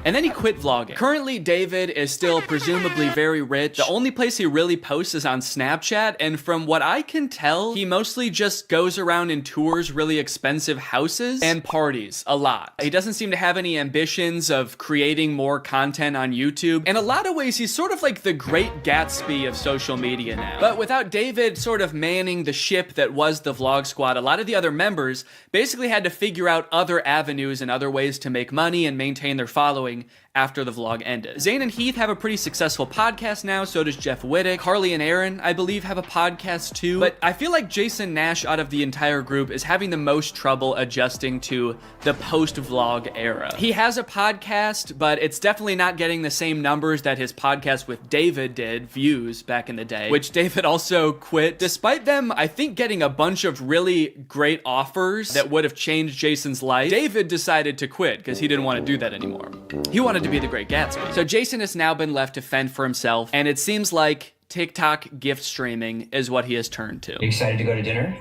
And then he quit vlogging. Currently, David is still presumably very rich. The only place he really posts is on Snapchat, and from what I can tell, he mostly just goes around and tours really expensive houses and parties a lot. He doesn't seem to have any ambitions of creating more content on YouTube. In a lot of ways, he's sort of like the Great Gatsby of social media now. But without David sort of manning the ship that was the vlog squad, a lot of the other members basically had to figure out other avenues and other ways to make money and maintain their following going after the vlog ended. Zane and Heath have a pretty successful podcast now, so does Jeff Wittick. Carly and Aaron, I believe, have a podcast too. But I feel like Jason Nash, out of the entire group, is having the most trouble adjusting to the post-vlog era. He has a podcast, but it's definitely not getting the same numbers that his podcast with David did, views, back in the day, which David also quit. Despite them, I think, getting a bunch of really great offers that would have changed Jason's life, David decided to quit because he didn't want to do that anymore. He wanted to be the Great Gatsby. So Jason has now been left to fend for himself, and it seems like TikTok gift streaming is what he has turned to. You excited to go to dinner?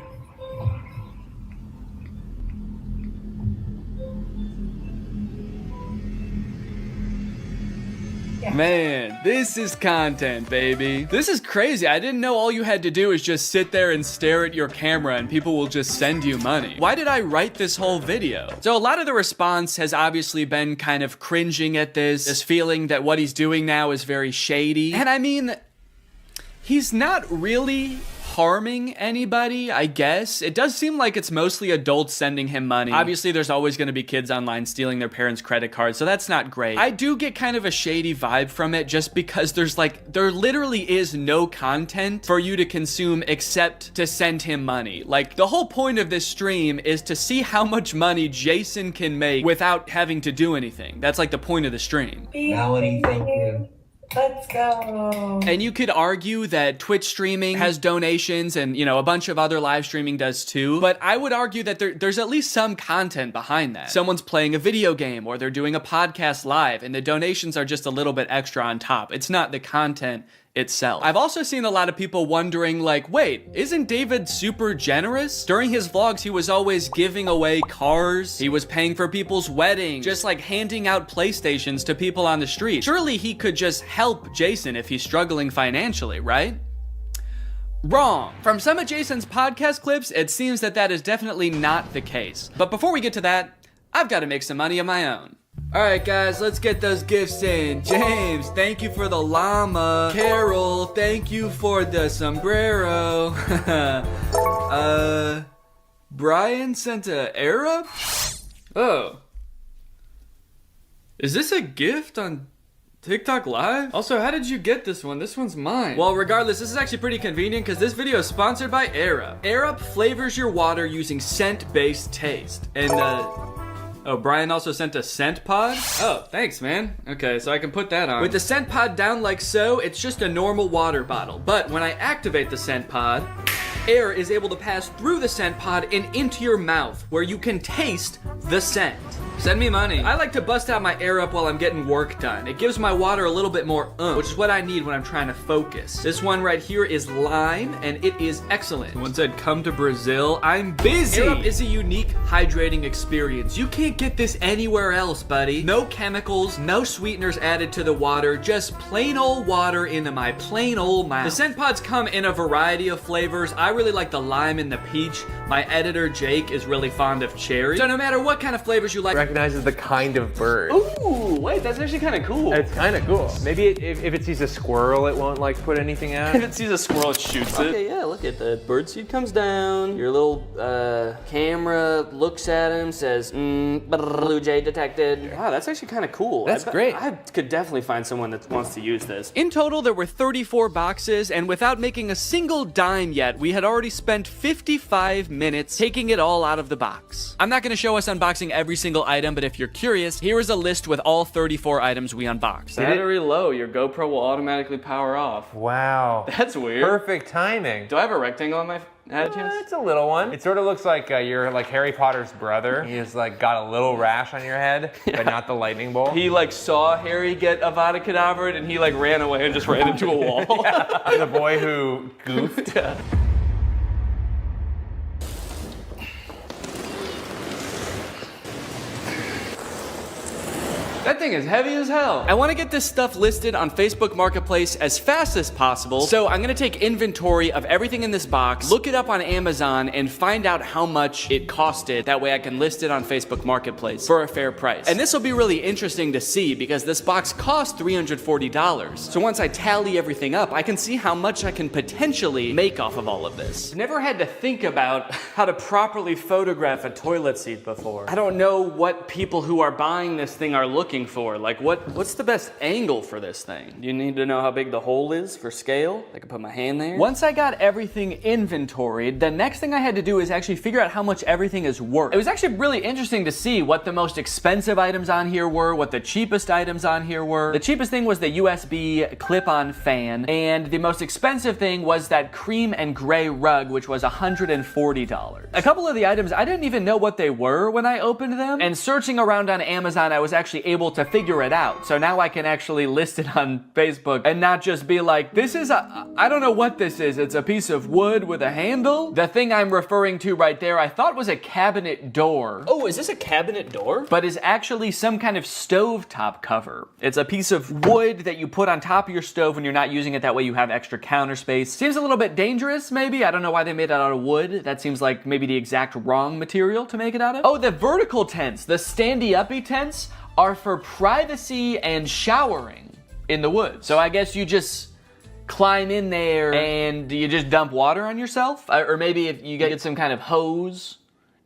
Man, this is content, baby. This is crazy. I didn't know all you had to do is just sit there and stare at your camera and people will just send you money. Why did I write this whole video? So a lot of the response has obviously been kind of cringing at this feeling that what he's doing now is very shady. And I mean, he's not really harming anybody, I guess. It does seem like it's mostly adults sending him money. Obviously, there's always going to be kids online stealing their parents' credit cards, so that's not great. I do get kind of a shady vibe from it just because there literally is no content for you to consume except to send him money. Like, the whole point of this stream is to see how much money Jason can make without having to do anything. That's like the point of the stream. Melanie, thank you. Let's go. And you could argue that Twitch streaming has donations and, you know, a bunch of other live streaming does too. But I would argue that there's at least some content behind that. Someone's playing a video game or they're doing a podcast live and the donations are just a little bit extra on top. It's not the content itself. I've also seen a lot of people wondering, like, wait, isn't David super generous? During his vlogs, he was always giving away cars. He was paying for people's weddings, just like handing out PlayStations to people on the street. Surely he could just help Jason if he's struggling financially, right? Wrong. From some of Jason's podcast clips, it seems that that is definitely not the case. But before we get to that, I've got to make some money of my own. Alright guys, let's get those gifts in. James, thank you for the llama. Carol, thank you for the sombrero. Brian sent a Arab? Oh. Is this a gift on TikTok Live? Also, how did you get this one? This one's mine. Well, regardless, this is actually pretty convenient because this video is sponsored by Arab. Arab flavors your water using scent-based taste. And, oh, Brian also sent a scent pod? Oh, thanks, man. Okay, so I can put that on. With the scent pod down like so, it's just a normal water bottle. But when I activate the scent pod, air is able to pass through the scent pod and into your mouth, where you can taste the scent. Send me money. I like to bust out my air up while I'm getting work done. It gives my water a little bit more which is what I need when I'm trying to focus. This one right here is lime, and it is excellent. Someone said, come to Brazil. I'm busy. Air up is a unique hydrating experience. You can't get this anywhere else, buddy. No chemicals, no sweeteners added to the water, just plain old water into my plain old mouth. The scent pods come in a variety of flavors. I really like the lime and the peach. My editor, Jake, is really fond of cherry. So no matter what kind of flavors you like, recognizes the kind of bird. Ooh, wait, that's actually kind of cool. It's kind of cool. Maybe if it sees a squirrel, it won't like put anything out. If it sees a squirrel, it shoots it. Okay, yeah, look at that. Bird seed comes down. Your little camera looks at him, says, blue jay detected. Wow, that's actually kind of cool. That's great. I could definitely find someone that wants to use this. In total, there were 34 boxes, and without making a single dime yet, we had already spent 55 minutes taking it all out of the box. I'm not going to show us unboxing every single item, but if you're curious, here is a list with all 34 items we unboxed. Battery low, your GoPro will automatically power off. Wow. That's weird. Perfect timing. Do I have a rectangle on my head? It's a little one. It sort of looks like you're like Harry Potter's brother. He's like got a little rash on your head, but not the lightning bolt. He like saw Harry get Avada Kedavra and he like ran away and just ran into a wall. Yeah. The boy who goofed. Yeah. That thing is heavy as hell. I want to get this stuff listed on Facebook Marketplace as fast as possible, so I'm gonna take inventory of everything in this box, look it up on Amazon, and find out how much it costed. That way I can list it on Facebook Marketplace for a fair price. And this will be really interesting to see because this box cost $340. So once I tally everything up, I can see how much I can potentially make off of all of this. I've never had to think about how to properly photograph a toilet seat before. I don't know what people who are buying this thing are looking looking for? Like what's the best angle for this thing? You need to know how big the hole is for scale. I can put my hand there. Once I got everything inventoried, the next thing I had to do is actually figure out how much everything is worth. It was actually really interesting to see what the most expensive items on here were, what the cheapest items on here were. The cheapest thing was the USB clip-on fan, and the most expensive thing was that cream and gray rug, which was $140. A couple of the items, I didn't even know what they were when I opened them, and searching around on Amazon, I was actually able to figure it out. So now I can actually list it on Facebook and not just be like, this is I don't know what this is. It's a piece of wood with a handle. The thing I'm referring to right there, I thought was a cabinet door. Oh, is this a cabinet door? But is actually some kind of stovetop cover. It's a piece of wood that you put on top of your stove when you're not using it. That way you have extra counter space. Seems a little bit dangerous, maybe. I don't know why they made it out of wood. That seems like maybe the exact wrong material to make it out of. Oh, the vertical tents, the standy-uppy tents are for privacy and showering in the woods. So I guess you just climb in there and you just dump water on yourself? Or maybe if you get some kind of hose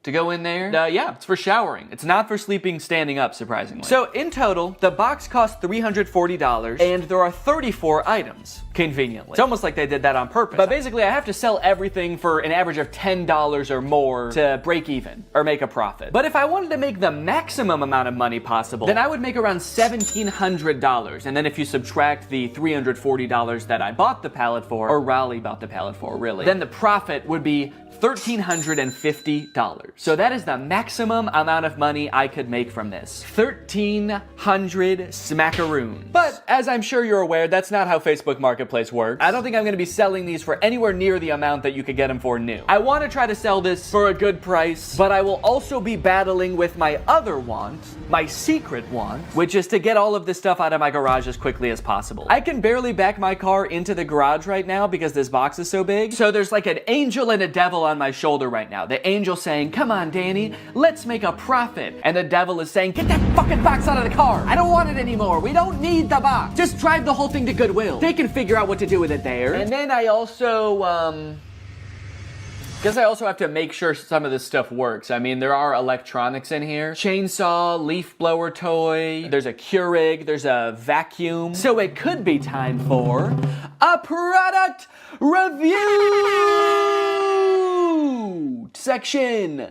to go in there. Yeah, it's for showering. It's not for sleeping standing up, surprisingly. So in total, the box cost $340 and there are 34 items, conveniently. It's almost like they did that on purpose. But basically, I have to sell everything for an average of $10 or more to break even or make a profit. But if I wanted to make the maximum amount of money possible, then I would make around $1,700. And then if you subtract the $340 that I bought the pallet for, or Raleigh bought the pallet for, really, then the profit would be $1,350. So that is the maximum amount of money I could make from this. 1,300 smackaroons. But as I'm sure you're aware, that's not how Facebook Marketplace works. I don't think I'm gonna be selling these for anywhere near the amount that you could get them for new. I wanna try to sell this for a good price, but I will also be battling with my other want, my secret want, which is to get all of this stuff out of my garage as quickly as possible. I can barely back my car into the garage right now because this box is so big. So there's like an angel and a devil on my shoulder right now. The angel saying, come on, Danny, let's make a profit. And the devil is saying, get that fucking box out of the car. I don't want it anymore. We don't need the box. Just drive the whole thing to Goodwill. They can figure out what to do with it there. And then I also, guess I also have to make sure some of this stuff works. I mean, there are electronics in here. Chainsaw, leaf blower toy, there's a Keurig, there's a vacuum. So it could be time for a product review section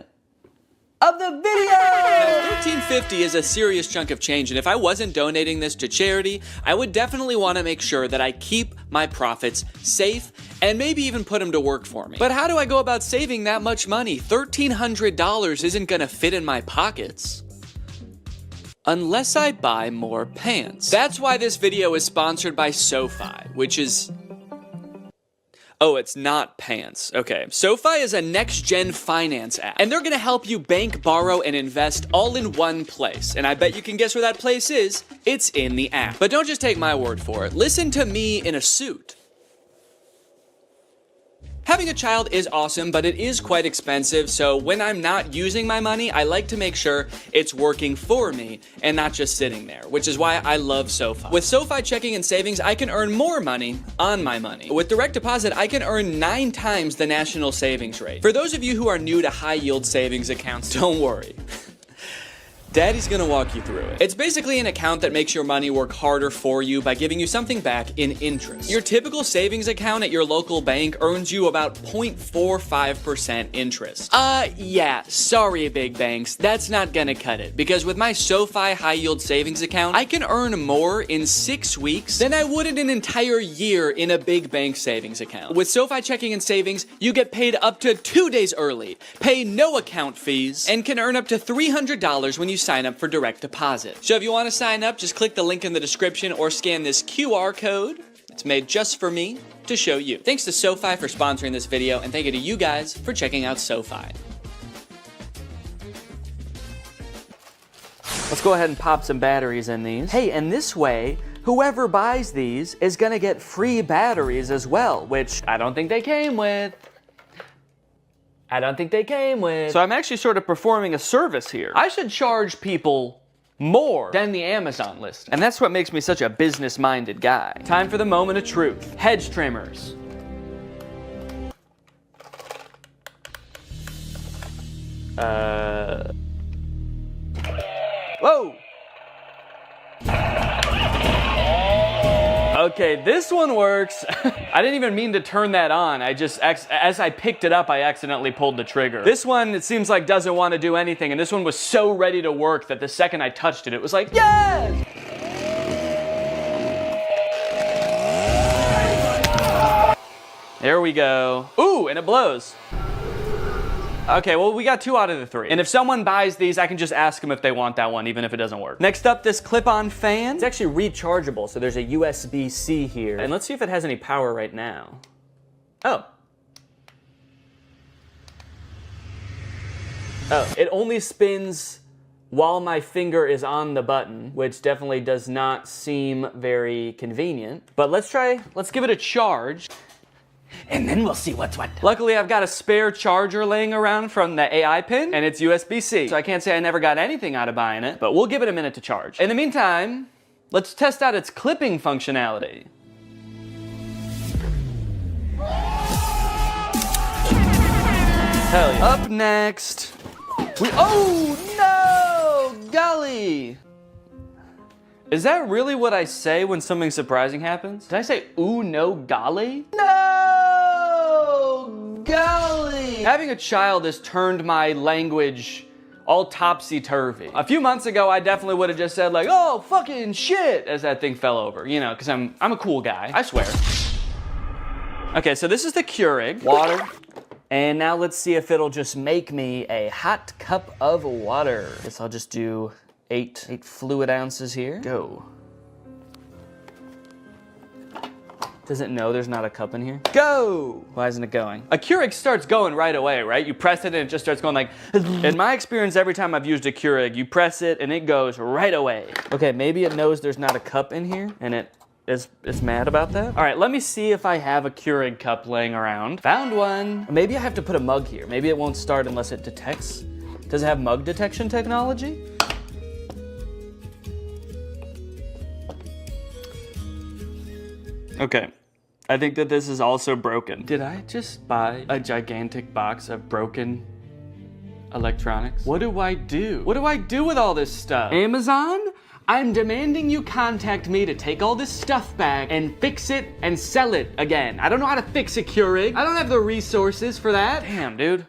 of the video! Now, $1,350 is a serious chunk of change, and if I wasn't donating this to charity, I would definitely want to make sure that I keep my profits safe and maybe even put them to work for me. But how do I go about saving that much money? $1,300 isn't gonna fit in my pockets unless I buy more pants. That's why this video is sponsored by SoFi, which is... Oh, it's not pants. Okay. SoFi is a next-gen finance app, and they're gonna help you bank, borrow, and invest all in one place. And I bet you can guess where that place is. It's in the app. But don't just take my word for it. Listen to me in a suit. Having a child is awesome, but it is quite expensive, so when I'm not using my money, I like to make sure it's working for me and not just sitting there, which is why I love SoFi. With SoFi checking and savings, I can earn more money on my money. With direct deposit, I can earn 9 times the national savings rate. For those of you who are new to high-yield savings accounts, don't worry. Daddy's gonna walk you through it. It's basically an account that makes your money work harder for you by giving you something back in interest. Your typical savings account at your local bank earns you about 0.45% interest. Yeah, sorry big banks, that's not gonna cut it. Because with my SoFi high yield savings account, I can earn more in 6 weeks than I would in an entire year in a big bank savings account. With SoFi checking and savings, you get paid up to 2 days early, pay no account fees, and can earn up to $300 when you sign up for direct deposit. So if you want to sign up, just click the link in the description or scan this QR code. It's made just for me to show you. Thanks to SoFi for sponsoring this video, and thank you to you guys for checking out SoFi. Let's go ahead and pop some batteries in these. Hey, and this way, whoever buys these is gonna get free batteries as well, which I don't think they came with. So I'm actually sort of performing a service here. I should charge people more than the Amazon list. And that's what makes me such a business-minded guy. Time for the moment of truth. Hedge trimmers. Whoa! Okay, this one works. I didn't even mean to turn that on. I just, as I picked it up, I accidentally pulled the trigger. This one, it seems like doesn't want to do anything, and this one was so ready to work that the second I touched it, it was like, yes! There we go. Ooh, and it blows. Okay, well, we got 2 out of the 3. And if someone buys these, I can just ask them if they want that one, even if it doesn't work. Next up, this clip-on fan. It's actually rechargeable, so there's a USB-C here. And let's see if it has any power right now. Oh. Oh, it only spins while my finger is on the button, which definitely does not seem very convenient. But let's give it a charge. And then we'll see what's what. Luckily, I've got a spare charger laying around from the AI pin, and it's USB-C. So I can't say I never got anything out of buying it, but we'll give it a minute to charge. In the meantime, let's test out its clipping functionality. Hell yeah. Up next, oh no, golly. Is that really what I say when something surprising happens? Did I say, ooh, no, golly? No, golly! Having a child has turned my language all topsy-turvy. A few months ago, I definitely would have just said like, oh, fucking shit, as that thing fell over, you know, because I'm a cool guy, I swear. Okay, so this is the Keurig. Water. And now let's see if it'll just make me a hot cup of water. Guess I'll just do 8 fluid ounces here. Go. Does it know there's not a cup in here? Go! Why isn't it going? A Keurig starts going right away, right? You press it and it just starts going like... In my experience, every time I've used a Keurig, you press it and it goes right away. Okay, maybe it knows there's not a cup in here and it is mad about that. All right, let me see if I have a Keurig cup laying around. Found one. Maybe I have to put a mug here. Maybe it won't start unless it detects. Does it have mug detection technology? Okay, I think that this is also broken. Did I just buy a gigantic box of broken electronics? What do I do? What do I do with all this stuff? Amazon? I'm demanding you contact me to take all this stuff back and fix it and sell it again. I don't know how to fix a Keurig. I don't have the resources for that. Damn, dude.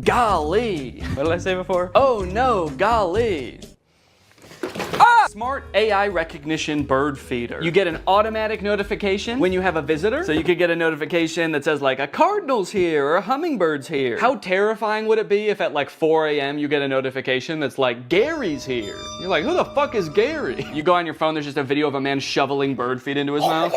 Golly. What did I say before? Oh no, golly. Ah! Smart AI recognition bird feeder. You get an automatic notification when you have a visitor. So you could get a notification that says like a cardinal's here or a hummingbird's here. How terrifying would it be if at like 4 a.m. you get a notification that's like Gary's here? You're like, who the fuck is Gary? You go on your phone, there's just a video of a man shoveling bird feed into his mouth.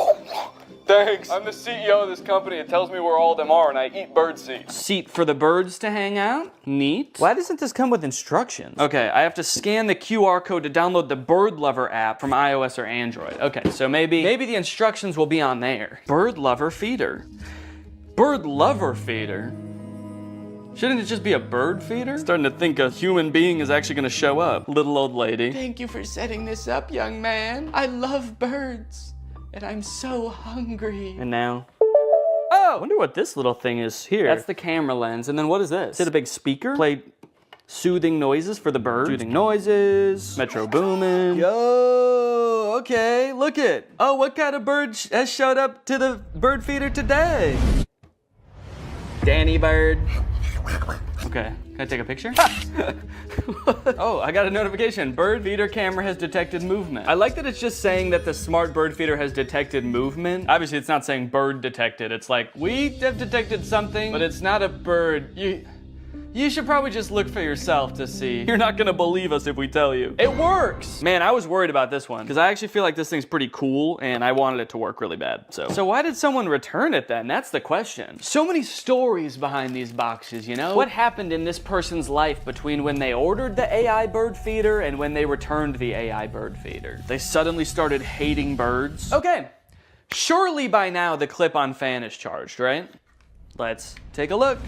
Thanks. I'm the CEO of this company. It tells me where all of them are, and I eat bird seed. Seat for the birds to hang out? Neat. Why doesn't this come with instructions? Okay, I have to scan the QR code to download the Bird Lover app from iOS or Android. Okay, so maybe the instructions will be on there. Bird Lover feeder. Bird Lover feeder? Shouldn't it just be a bird feeder? Starting to think a human being is actually gonna show up. Little old lady. Thank you for setting this up, young man. I love birds. And I'm so hungry. And now? Oh, I wonder what this little thing is here. That's the camera lens. And then what is this? Is it a big speaker? Play soothing noises for the birds. Soothing noises. Metro Boomin. Yo, okay, look it. Oh, what kind of bird has showed up to the bird feeder today? Danny Bird. Okay, can I take a picture? Oh, I got a notification. Bird feeder camera has detected movement. I like that it's just saying that the smart bird feeder has detected movement. Obviously, it's not saying bird detected. It's like, we have detected something, but it's not a bird. You should probably just look for yourself to see. You're not gonna believe us if we tell you. It works! Man, I was worried about this one, because I actually feel like this thing's pretty cool, and I wanted it to work really bad, So why did someone return it then? That's the question. So many stories behind these boxes, you know? What happened in this person's life between when they ordered the AI bird feeder and when they returned the AI bird feeder? They suddenly started hating birds? Okay, surely by now the clip-on fan is charged, right? Let's take a look.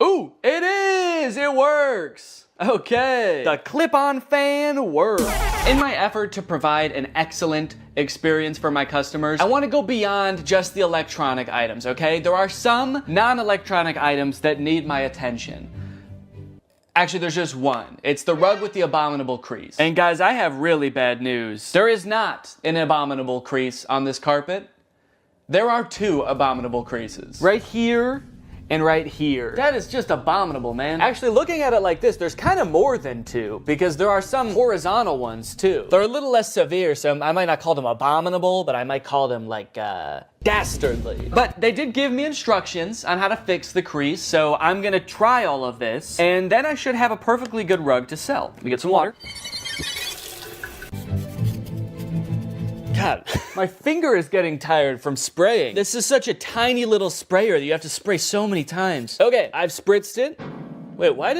Ooh, it is! It works! Okay, the clip-on fan works. In my effort to provide an excellent experience for my customers, I want to go beyond just the electronic items, okay? There are some non-electronic items that need my attention. Actually, there's just one. It's the rug with the abominable crease. And guys, I have really bad news. There is not an abominable crease on this carpet. There are 2 abominable creases. Right here and right here. That is just abominable, man. Actually, looking at it like this, there's kind of more than 2 because there are some horizontal ones too. They're a little less severe, so I might not call them abominable, but I might call them like dastardly. But they did give me instructions on how to fix the crease, so I'm gonna try all of this, and then I should have a perfectly good rug to sell. Let me get some water. God, my finger is getting tired from spraying. This is such a tiny little sprayer that you have to spray so many times. Okay, I've spritzed it. Wait, why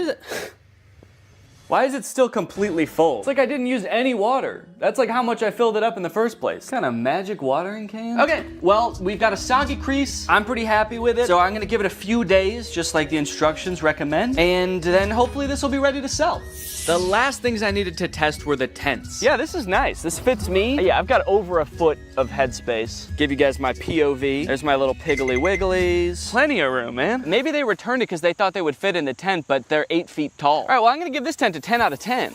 is it still completely full? It's like I didn't use any water. That's like how much I filled it up in the first place. What kind of magic watering can? Okay, well, we've got a soggy crease. I'm pretty happy with it. So I'm gonna give it a few days, just like the instructions recommend. And then hopefully this will be ready to sell. The last things I needed to test were the tents. Yeah, this is nice. This fits me. Yeah, I've got over a foot of headspace. Give you guys my POV. There's my little piggly wigglies. Plenty of room, man. Maybe they returned it because they thought they would fit in the tent, but they're 8 feet tall. All right, well, I'm gonna give this tent a 10 out of 10.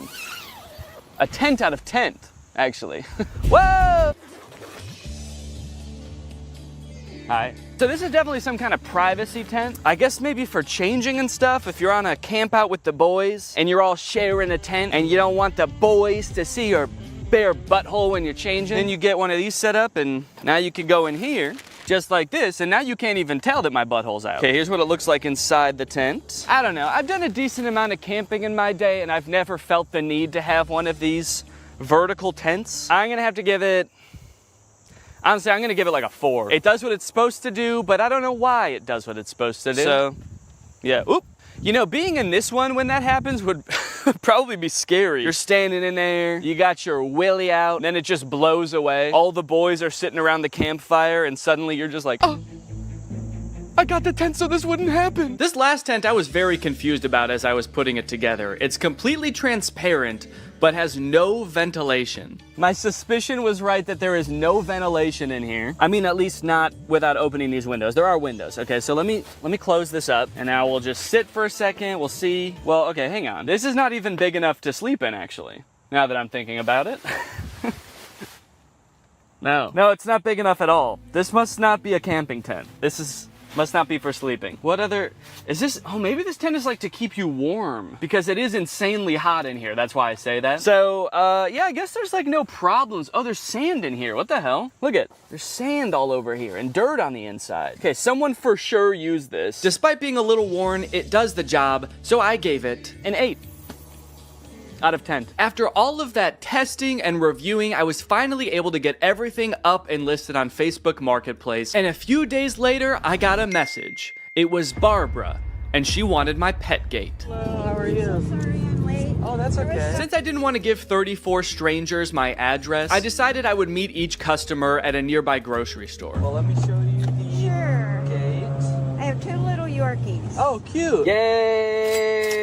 A tent out of tent, actually. Whoa! Hi. So this is definitely some kind of privacy tent. I guess maybe for changing and stuff, if you're on a camp out with the boys and you're all sharing a tent and you don't want the boys to see your bare butthole when you're changing, then you get one of these set up and now you can go in here just like this, and now you can't even tell that my butthole's out. Okay, here's what it looks like inside the tent. I don't know, I've done a decent amount of camping in my day and I've never felt the need to have one of these vertical tents. I'm gonna have to give it, honestly, I'm gonna give it like a 4. It does what it's supposed to do, but I don't know why it does what it's supposed to do. So, yeah, oop. You know, being in this one when that happens would probably be scary. You're standing in there, you got your willy out, and then it just blows away. All the boys are sitting around the campfire, and suddenly you're just like, oh, I got the tent so this wouldn't happen. This last tent I was very confused about as I was putting it together. It's completely transparent, but has no ventilation. My suspicion was right that there is no ventilation in here. I mean, at least not without opening these windows. There are windows. Okay, so let me close this up, and now we'll just sit for a second. We'll see. Well, okay, hang on. This is not even big enough to sleep in, actually, now that I'm thinking about it. No, it's not big enough at all. This must not be a camping tent. Must not be for sleeping. What other, is this, oh, maybe this tent is like to keep you warm because it is insanely hot in here. That's why I say that. So, yeah, I guess there's like no problems. Oh, there's sand in here. What the hell? Look at, there's sand all over here and dirt on the inside. Okay, someone for sure used this. Despite being a little worn, it does the job. So I gave it an 8. Out of 10. After all of that testing and reviewing, I was finally able to get everything up and listed on Facebook Marketplace, and a few days later, I got a message. It was Barbara, and she wanted my pet gate. Hello, how are you? So sorry I'm late. Oh, that's okay. Since I didn't want to give 34 strangers my address, I decided I would meet each customer at a nearby grocery store. Well, let me show you the gate. I have 2 little Yorkies. Oh, cute. Yay!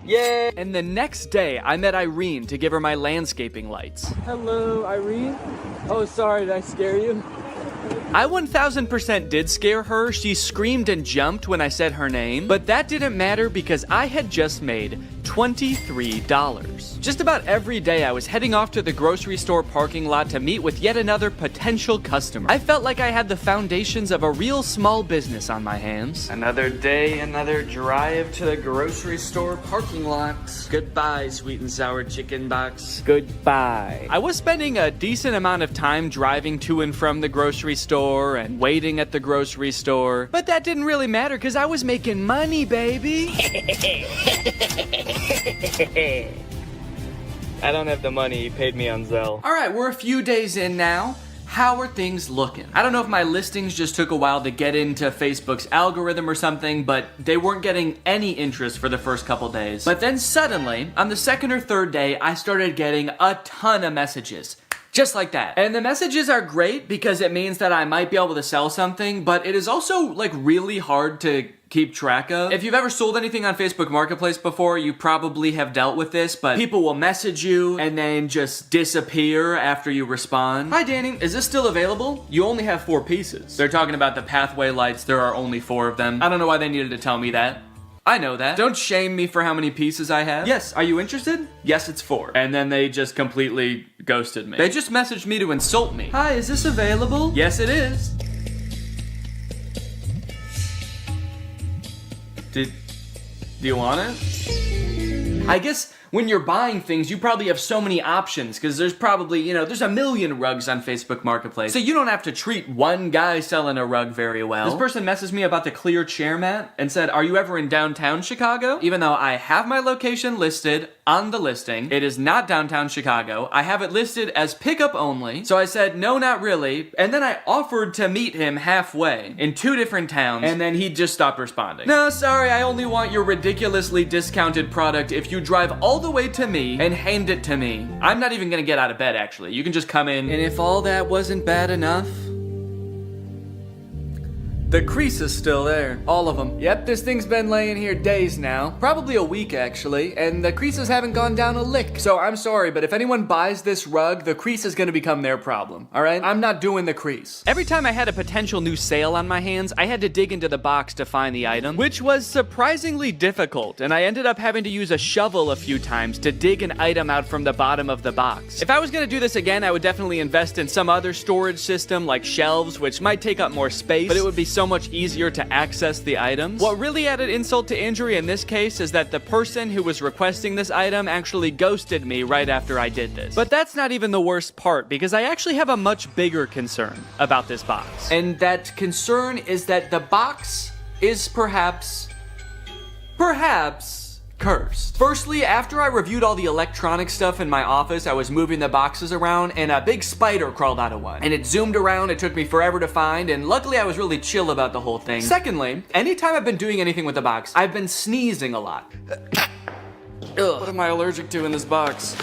Yay! And the next day, I met Irene to give her my landscaping lights. Hello, Irene. Oh, sorry, did I scare you? I 1000% did scare her. She screamed and jumped when I said her name, but that didn't matter because I had just made $23. Just about every day I was heading off to the grocery store parking lot to meet with yet another potential customer. I felt like I had the foundations of a real small business on my hands. Another day, another drive to the grocery store parking lot. Goodbye, sweet and sour chicken box. Goodbye. I was spending a decent amount of time driving to and from the grocery store and waiting at the grocery store, but that didn't really matter because I was making money, baby. I don't have the money, he paid me on Zelle. All right, we're a few days in now. How are things looking? I don't know if my listings just took a while to get into Facebook's algorithm or something, but they weren't getting any interest for the first couple days. But then suddenly, on the 2nd or 3rd day, I started getting a ton of messages. Just like that. And the messages are great because it means that I might be able to sell something, but it is also like really hard to keep track of. If you've ever sold anything on Facebook Marketplace before, you probably have dealt with this, but people will message you and then just disappear after you respond. Hi Danny, is this still available? You only have 4 pieces. They're talking about the pathway lights. There are only 4 of them. I don't know why they needed to tell me that. I know that. Don't shame me for how many pieces I have. Yes, are you interested? Yes, it's 4. And then they just completely ghosted me. They just messaged me to insult me. Hi, is this available? Yes, it is. Do you want it? I guess when you're buying things, you probably have so many options because there's probably, you know, there's a million rugs on Facebook Marketplace. So you don't have to treat one guy selling a rug very well. This person messaged me about the clear chair mat and said, are you ever in downtown Chicago? Even though I have my location listed on the listing, it is not downtown Chicago. I have it listed as pickup only. So I said, no, not really. And then I offered to meet him halfway in 2 different towns. And then he just stopped responding. No, sorry, I only want your ridiculously discounted product if you drive all the way to me and hand it to me. I'm not even gonna get out of bed, actually. You can just come in. And if all that wasn't bad enough, the crease is still there. All of them. Yep, this thing's been laying here days now. Probably a week, actually. And the creases haven't gone down a lick. So I'm sorry, but if anyone buys this rug, the crease is gonna become their problem. All right? I'm not doing the crease. Every time I had a potential new sale on my hands, I had to dig into the box to find the item, which was surprisingly difficult. And I ended up having to use a shovel a few times to dig an item out from the bottom of the box. If I was gonna do this again, I would definitely invest in some other storage system like shelves, which might take up more space, but it would be so much easier to access the items. What really added insult to injury in this case is that the person who was requesting this item actually ghosted me right after I did this. But that's not even the worst part, because I actually have a much bigger concern about this box. And that concern is that the box is perhaps cursed. Firstly, after I reviewed all the electronic stuff in my office, I was moving the boxes around and a big spider crawled out of one. And it zoomed around, it took me forever to find, and luckily I was really chill about the whole thing. Secondly, anytime I've been doing anything with the box, I've been sneezing a lot. Ugh. What am I allergic to in this box?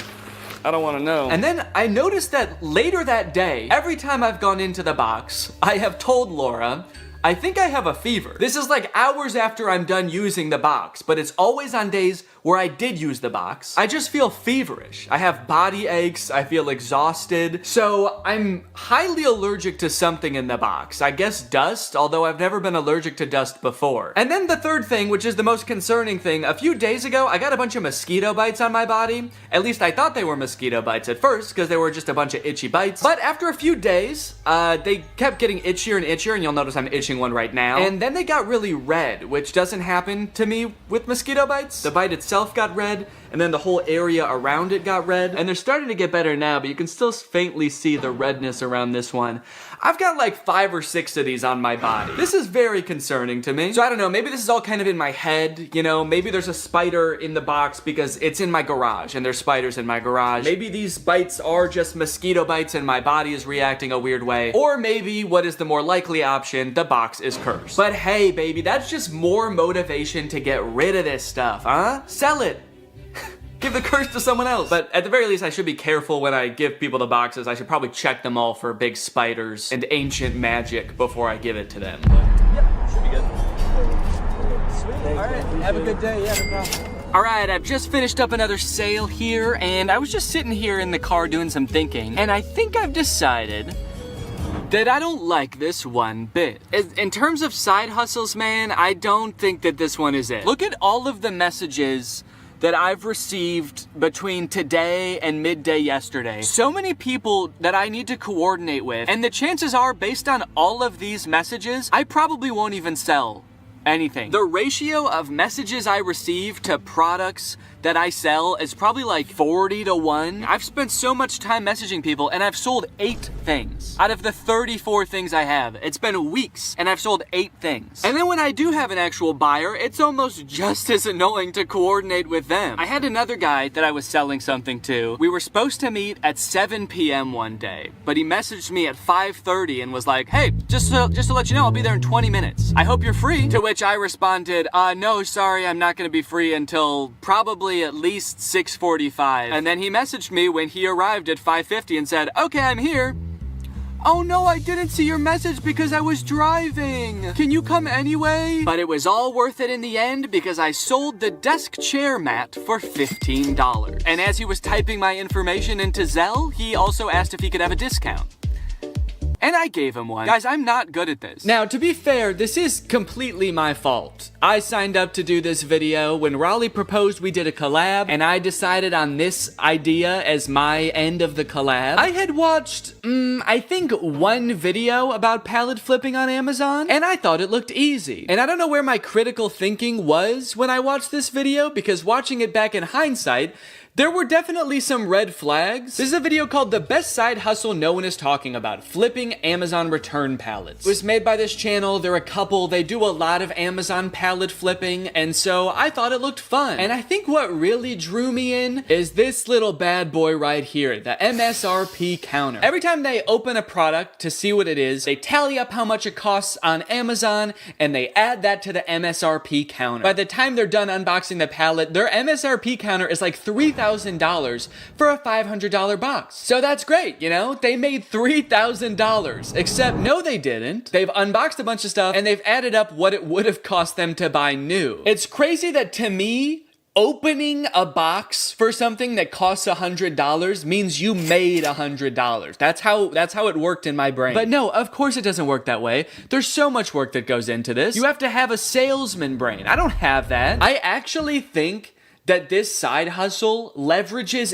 I don't want to know. And then I noticed that later that day, every time I've gone into the box, I have told Laura, I think I have a fever. This is like hours after I'm done using the box, but it's always on days where I did use the box. I just feel feverish. I have body aches, I feel exhausted. So I'm highly allergic to something in the box. I guess dust, although I've never been allergic to dust before. And then the third thing, which is the most concerning thing, a few days ago, I got a bunch of mosquito bites on my body. At least I thought they were mosquito bites at first, because they were just a bunch of itchy bites. But after a few days, they kept getting itchier and itchier, and you'll notice I'm itching one right now. And then they got really red, which doesn't happen to me with mosquito bites. The bite itself got red, and then the whole area around it got red. And they're starting to get better now, but you can still faintly see the redness around this one. I've got like 5 or 6 of these on my body. This is very concerning to me. So I don't know, maybe this is all kind of in my head, you know, maybe there's a spider in the box because it's in my garage and there's spiders in my garage. Maybe these bites are just mosquito bites and my body is reacting a weird way. Or maybe, what is the more likely option, the box is cursed. But hey, baby, that's just more motivation to get rid of this stuff, huh? Sell it. Give the curse to someone else. But at the very least, I should be careful when I give people the boxes. I should probably check them all for big spiders and ancient magic before I give it to them. Yep, should be good. Sweet. All right, have a good day. Yeah, no problem. All right, I've just finished up another sale here, and I was just sitting here in the car doing some thinking, and I think I've decided that I don't like this one bit. In terms of side hustles, man, I don't think that this one is it. Look at all of the messages that I've received between today and midday yesterday. So many people that I need to coordinate with, and the chances are, based on all of these messages, I probably won't even sell anything. The ratio of messages I receive to products that I sell is probably like 40-1. I've spent so much time messaging people and I've sold 8 things. Out of the 34 things I have, it's been weeks and I've sold 8 things. And then when I do have an actual buyer, it's almost just as annoying to coordinate with them. I had another guy that I was selling something to. We were supposed to meet at 7 p.m. one day, but he messaged me at 5:30 and was like, hey, just to let you know, I'll be there in 20 minutes. I hope you're free. To which I responded, no, sorry, I'm not gonna be free until probably at least 6:45. And then he messaged me when he arrived at 5:50 and said, okay, I'm here. "Oh no, I didn't see your message because I was driving. Can you come anyway?" But it was all worth it in the end because I sold the desk chair mat for $15. And as he was typing my information into Zelle, he also asked if he could have a discount. And I gave him one. Guys, I'm not good at this. Now, to be fair, this is completely my fault. I signed up to do this video. When Raleigh proposed, we did a collab, and I decided on this idea as my end of the collab. I had watched, I think one video about pallet flipping on Amazon, and I thought it looked easy. And I don't know where my critical thinking was when I watched this video, because watching it back in hindsight, there were definitely some red flags. This is a video called The Best Side Hustle No One Is Talking About, Flipping Amazon Return Pallets. It was made by this channel. They're a couple. They do a lot of Amazon pallet flipping, and so I thought it looked fun. And I think what really drew me in is this little bad boy right here, the MSRP counter. Every time they open a product to see what it is, they tally up how much it costs on Amazon, and they add that to the MSRP counter. By the time they're done unboxing the pallet, their MSRP counter is like $3,000 for a $500 box. So that's great, you know? They made $3,000. Except, no they didn't. They've unboxed a bunch of stuff and they've added up what it would have cost them to buy new. It's crazy that to me, opening a box for something that costs $100 means you made $100. That's how it worked in my brain. But no, of course it doesn't work that way. There's so much work that goes into this. You have to have a salesman brain. I don't have that. I actually think that this side hustle leverages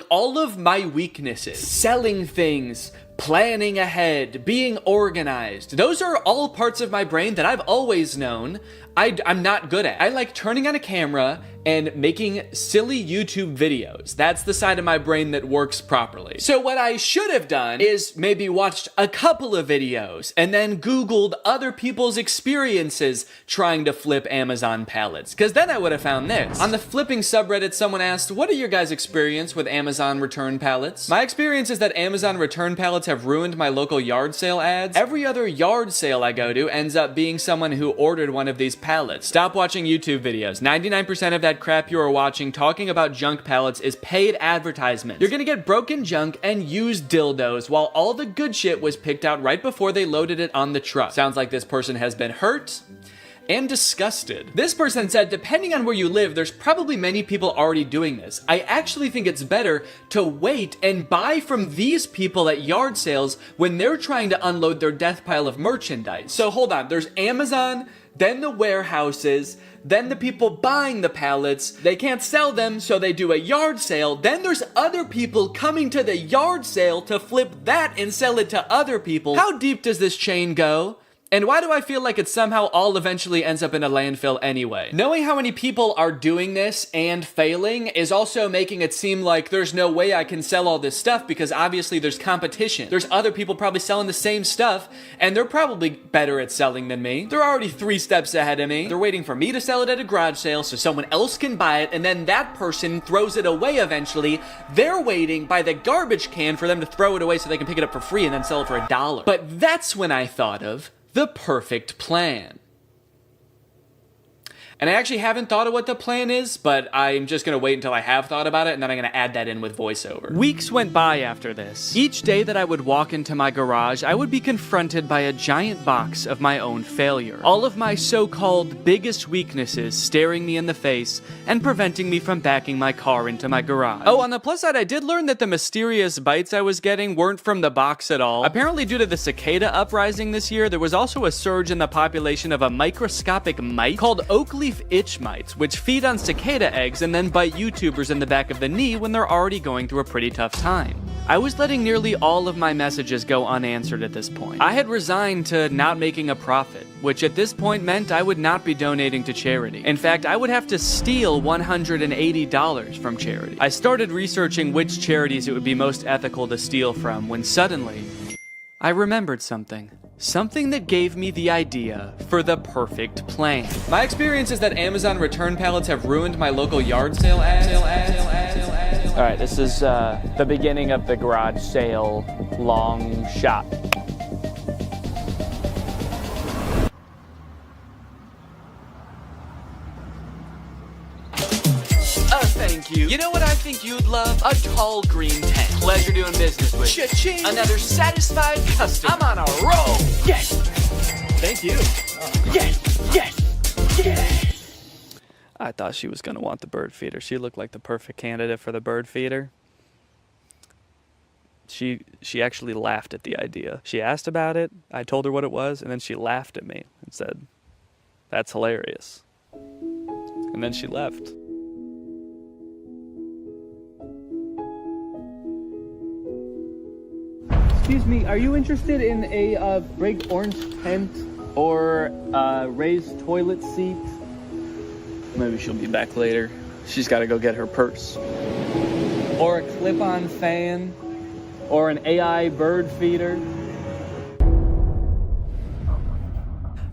all of my weaknesses. Selling things, planning ahead, being organized. Those are all parts of my brain that I've always known I'm not good at. I like turning on a camera and making silly YouTube videos. That's the side of my brain that works properly. So what I should have done is maybe watched a couple of videos and then Googled other people's experiences trying to flip Amazon pallets, because then I would have found this. On the flipping subreddit, someone asked, "What are your guys' experience with Amazon return pallets?" My experience is that Amazon return pallets have ruined my local yard sale ads. Every other yard sale I go to ends up being someone who ordered one of these pallets. Stop watching YouTube videos. 99% of that crap you are watching talking about junk pallets is paid advertisement. You're gonna get broken junk and used dildos while all the good shit was picked out right before they loaded it on the truck. Sounds like this person has been hurt and disgusted. This person said, depending on where you live, there's probably many people already doing this. I actually think it's better to wait and buy from these people at yard sales when they're trying to unload their death pile of merchandise. So hold on, there's Amazon, then the warehouses, then the people buying the pallets. They can't sell them, so they do a yard sale. Then there's other people coming to the yard sale to flip that and sell it to other people. How deep does this chain go? And why do I feel like it somehow all eventually ends up in a landfill anyway? Knowing how many people are doing this and failing is also making it seem like there's no way I can sell all this stuff because obviously there's competition. There's other people probably selling the same stuff and they're probably better at selling than me. They're already 3 steps ahead of me. They're waiting for me to sell it at a garage sale so someone else can buy it and then that person throws it away eventually. They're waiting by the garbage can for them to throw it away so they can pick it up for free and then sell it for $1. But that's when I thought of the perfect plan. And I actually haven't thought of what the plan is, but I'm just gonna wait until I have thought about it, and then I'm gonna add that in with voiceover. Weeks went by after this. Each day that I would walk into my garage, I would be confronted by a giant box of my own failure. All of my so-called biggest weaknesses staring me in the face and preventing me from backing my car into my garage. Oh, on the plus side, I did learn that the mysterious bites I was getting weren't from the box at all. Apparently, due to the cicada uprising this year, there was also a surge in the population of a microscopic mite called Oakley itch mites, which feed on cicada eggs and then bite YouTubers in the back of the knee when they're already going through a pretty tough time. I was letting nearly all of my messages go unanswered at this point. I had resigned to not making a profit, which at this point meant I would not be donating to charity. In fact, I would have to steal $180 from charity. I started researching which charities it would be most ethical to steal from when suddenly I remembered something. Something that gave me the idea for the perfect plan. My experience is that Amazon return pallets have ruined my local yard sale ads. All right, this is the beginning of the garage sale long shot. thank you. You know what I think you'd love? A tall green tent. Pleasure doing business with you. Cha-ching. Another satisfied customer. I'm on a roll. Yes. Thank you. Yes, yes, yes. I thought she was gonna want the bird feeder. She looked like the perfect candidate for the bird feeder. She actually laughed at the idea. She asked about it, I told her what it was, and then she laughed at me and said, "That's hilarious." And then she left. Excuse me, are you interested in a big orange tent or a raised toilet seat? Maybe she'll be back later. She's got to go get her purse. Or a clip-on fan, or an AI bird feeder.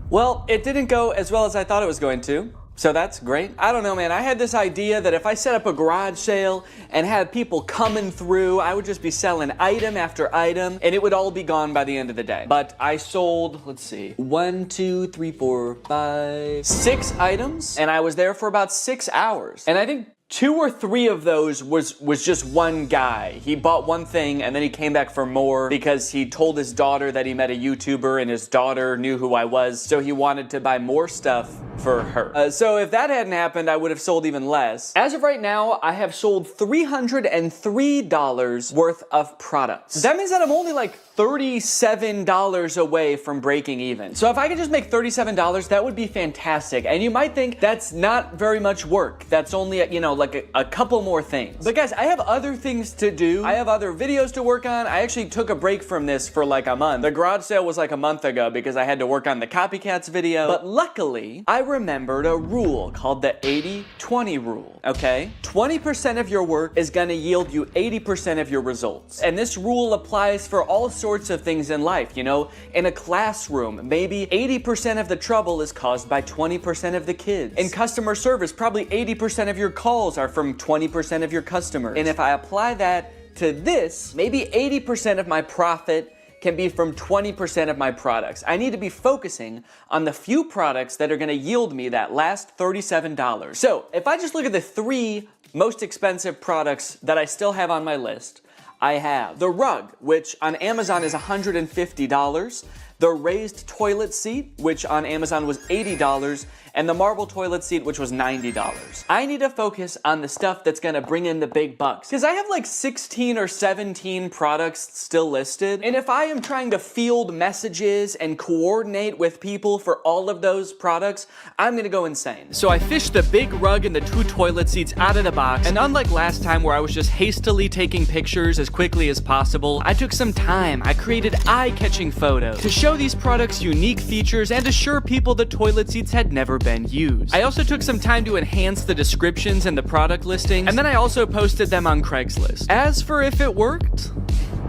Well, it didn't go as well as I thought it was going to. So that's great. I don't know, man. I had this idea that if I set up a garage sale and had people coming through, I would just be selling item after item, and it would all be gone by the end of the day. But I sold, let's see, 1, 2, 3, 4, 5, 6 items, and I was there for about 6 hours. And I think 2 or 3 of those was just one guy. He bought one thing and then he came back for more because he told his daughter that he met a YouTuber and his daughter knew who I was, so he wanted to buy more stuff for her. So if that hadn't happened, I would have sold even less. As of right now, I have sold $303 worth of products. That means that I'm only like $37 away from breaking even. So if I could just make $37, that would be fantastic. And you might think that's not very much work. That's only, you know, like a couple more things. But guys, I have other things to do. I have other videos to work on. I actually took a break from this for like a month. The garage sale was like a month ago because I had to work on the copycats video. But luckily, I remembered a rule called the 80-20 rule, okay? 20% of your work is gonna yield you 80% of your results. And this rule applies for all sorts of things in life, you know? In a classroom, maybe 80% of the trouble is caused by 20% of the kids. In customer service, probably 80% of your calls are from 20% of your customers. And if I apply that to this, maybe 80% of my profit can be from 20% of my products. I need to be focusing on the few products that are gonna yield me that last $37. So if I just look at the 3 most expensive products that I still have on my list, I have the rug, which on Amazon is $150, the raised toilet seat, which on Amazon was $80, and the marble toilet seat, which was $90. I need to focus on the stuff that's gonna bring in the big bucks, because I have like 16 or 17 products still listed, and if I am trying to field messages and coordinate with people for all of those products, I'm gonna go insane. So I fished the big rug and the 2 toilet seats out of the box, and unlike last time where I was just hastily taking pictures as quickly as possible, I took some time. I created eye-catching photos to show these products unique features and assure people the toilet seats had never been used. I also took some time to enhance the descriptions and the product listings, and then I also posted them on Craigslist. As for if it worked,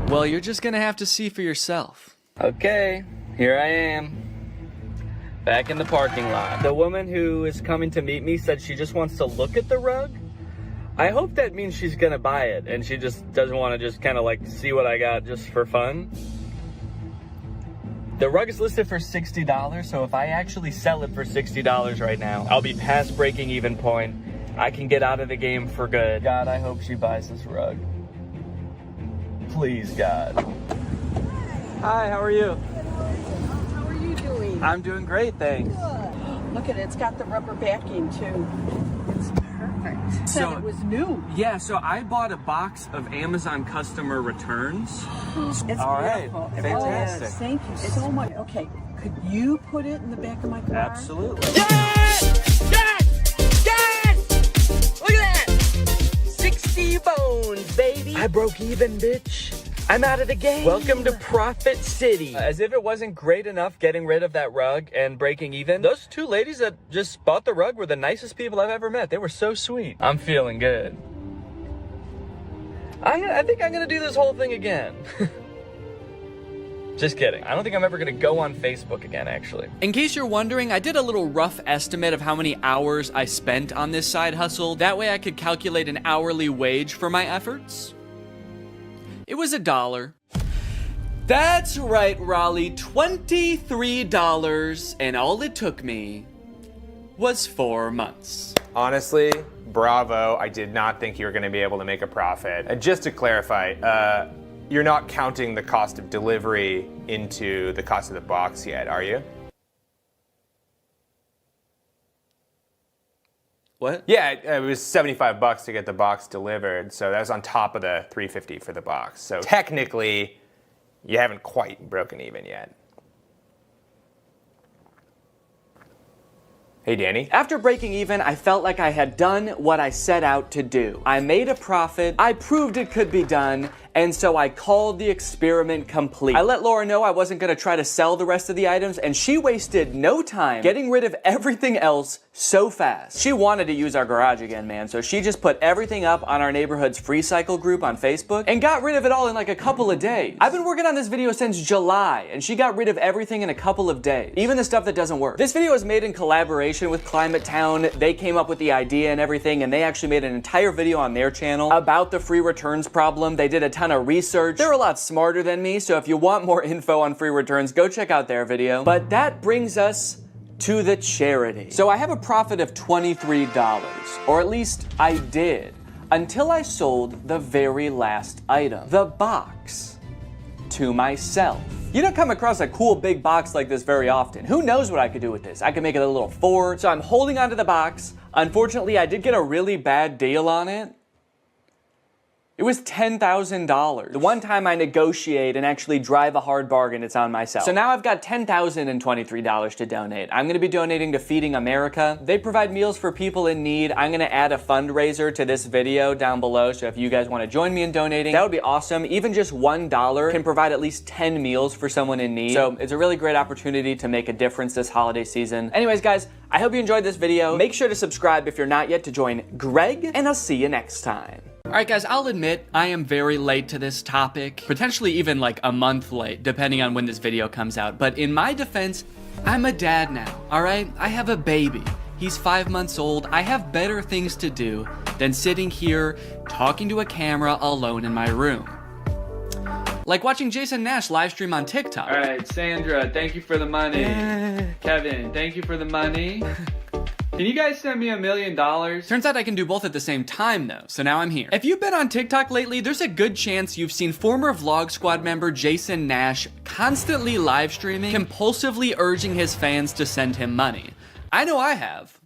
well, you're just gonna have to see for yourself. Okay, here I am, back in the parking lot. The woman who is coming to meet me said she just wants to look at the rug. I hope that means she's gonna buy it and she just doesn't want to just kind of like see what I got just for fun. The rug is listed for $60, so if I actually sell it for $60 right now, I'll be past breaking even point. I can get out of the game for good. God, I hope she buys this rug. Please, God. Hi, how are you? How are you doing? I'm doing great, thanks. Good. Look at it, it's got the rubber backing too. It's perfect. Said it was new. Yeah, so I bought a box of Amazon customer returns. It's all right, beautiful. fantastic. Oh, yes, thank you so much. Okay, could you put it in the back of my car? Absolutely. Yes! Yes! Yes! Look at that! 60 bones, baby. I broke even, bitch. I'm out of the game. Welcome to Profit City. As if it wasn't great enough getting rid of that rug and breaking even, those 2 ladies that just bought the rug were the nicest people I've ever met. They were so sweet. I'm feeling good. I think I'm gonna do this whole thing again. Just kidding. I don't think I'm ever gonna go on Facebook again, actually. In case you're wondering, I did a little rough estimate of how many hours I spent on this side hustle. That way I could calculate an hourly wage for my efforts. It was $1. That's right, Raleigh, $23, and all it took me was 4 months. Honestly, bravo. I did not think you were going to be able to make a profit. And just to clarify, you're not counting the cost of delivery into the cost of the box yet, are you? What? Yeah, it was $75 to get the box delivered, so that was on top of the $350 for the box. So technically, you haven't quite broken even yet. Hey, Danny. After breaking even, I felt like I had done what I set out to do. I made a profit, I proved it could be done, and so I called the experiment complete. I let Laura know I wasn't gonna try to sell the rest of the items, and she wasted no time getting rid of everything else so fast. She wanted to use our garage again, man, so she just put everything up on our neighborhood's free cycle group on Facebook and got rid of it all in like a couple of days. I've been working on this video since July, and she got rid of everything in a couple of days, even the stuff that doesn't work. This video was made in collaboration with Climate Town. They came up with the idea and everything, and they actually made an entire video on their channel about the free returns problem. They did a ton of research. They're a lot smarter than me, so if you want more info on free returns, go check out their video. But that brings us to the charity. So I have a profit of $23, or at least I did, until I sold the very last item, the box, to myself. You don't come across a cool big box like this very often. Who knows what I could do with this? I could make it a little fort. So I'm holding onto the box. Unfortunately, I did get a really bad deal on it. It was $10,000. The one time I negotiate and actually drive a hard bargain, it's on myself. So now I've got $10,023 to donate. I'm gonna be donating to Feeding America. They provide meals for people in need. I'm gonna add a fundraiser to this video down below, so if you guys wanna join me in donating, that would be awesome. Even just $1 can provide at least 10 meals for someone in need. So it's a really great opportunity to make a difference this holiday season. Anyways, guys, I hope you enjoyed this video. Make sure to subscribe if you're not yet to join Greg, and I'll see you next time. All right, guys, I'll admit I am very late to this topic, potentially even like a month late, depending on when this video comes out. But in my defense, I'm a dad now, all right? I have a baby. He's 5 months old. I have better things to do than sitting here talking to a camera alone in my room. Like watching Jason Nash live stream on TikTok. All right, Sandra, thank you for the money. Kevin, thank you for the money. Can you guys send me $1 million? Turns out I can do both at the same time though, so now I'm here. If you've been on TikTok lately, there's a good chance you've seen former Vlog Squad member Jason Nash constantly live streaming, compulsively urging his fans to send him money. I know I have.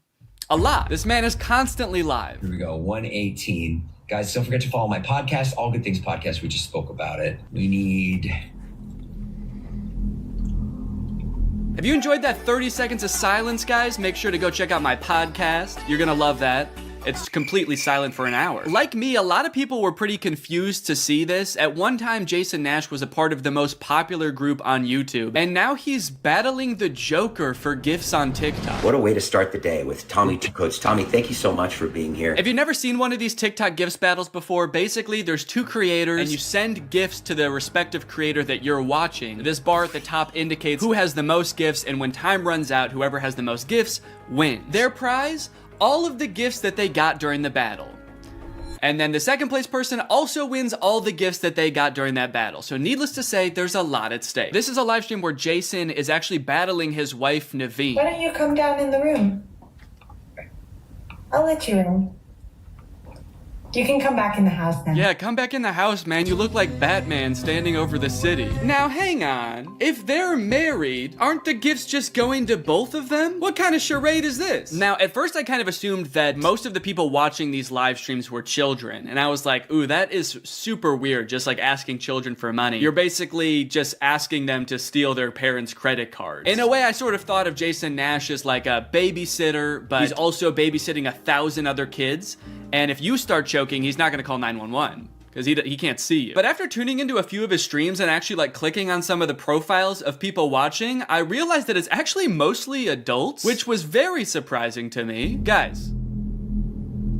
A lot. This man is constantly live. Here we go, 118. Guys, don't forget to follow my podcast, All Good Things Podcast. We just spoke about it. We need... If you enjoyed that 30 seconds of silence, guys, make sure to go check out my podcast. You're gonna love that. It's completely silent for an hour. Like me, a lot of people were pretty confused to see this. At one time, Jason Nash was a part of the most popular group on YouTube, and now he's battling the Joker for gifts on TikTok. What a way to start the day with Tommy Coach. Tommy, thank you so much for being here. If you've never seen one of these TikTok gifts battles before, basically there's two creators, and you send gifts to the respective creator that you're watching. This bar at the top indicates who has the most gifts, and when time runs out, whoever has the most gifts wins. Their prize? All of the gifts that they got during the battle. And then the second place person also wins all the gifts that they got during that battle. So needless to say, there's a lot at stake. This is a live stream where Jason is actually battling his wife, Naveen. Why don't you come down in the room? I'll let you in. You can come back in the house now. Yeah, come back in the house, man. You look like Batman standing over the city. Now, hang on. If they're married, aren't the gifts just going to both of them? What kind of charade is this? Now, at first, I kind of assumed that most of the people watching these live streams were children. And I was like, ooh, that is super weird, just like asking children for money. You're basically just asking them to steal their parents' credit cards. In a way, I sort of thought of Jason Nash as like a babysitter, but he's also babysitting 1,000 other kids. And if you start choking, he's not gonna call 911 because he can't see you. But after tuning into a few of his streams and actually like clicking on some of the profiles of people watching, I realized that it's actually mostly adults, which was very surprising to me. Guys,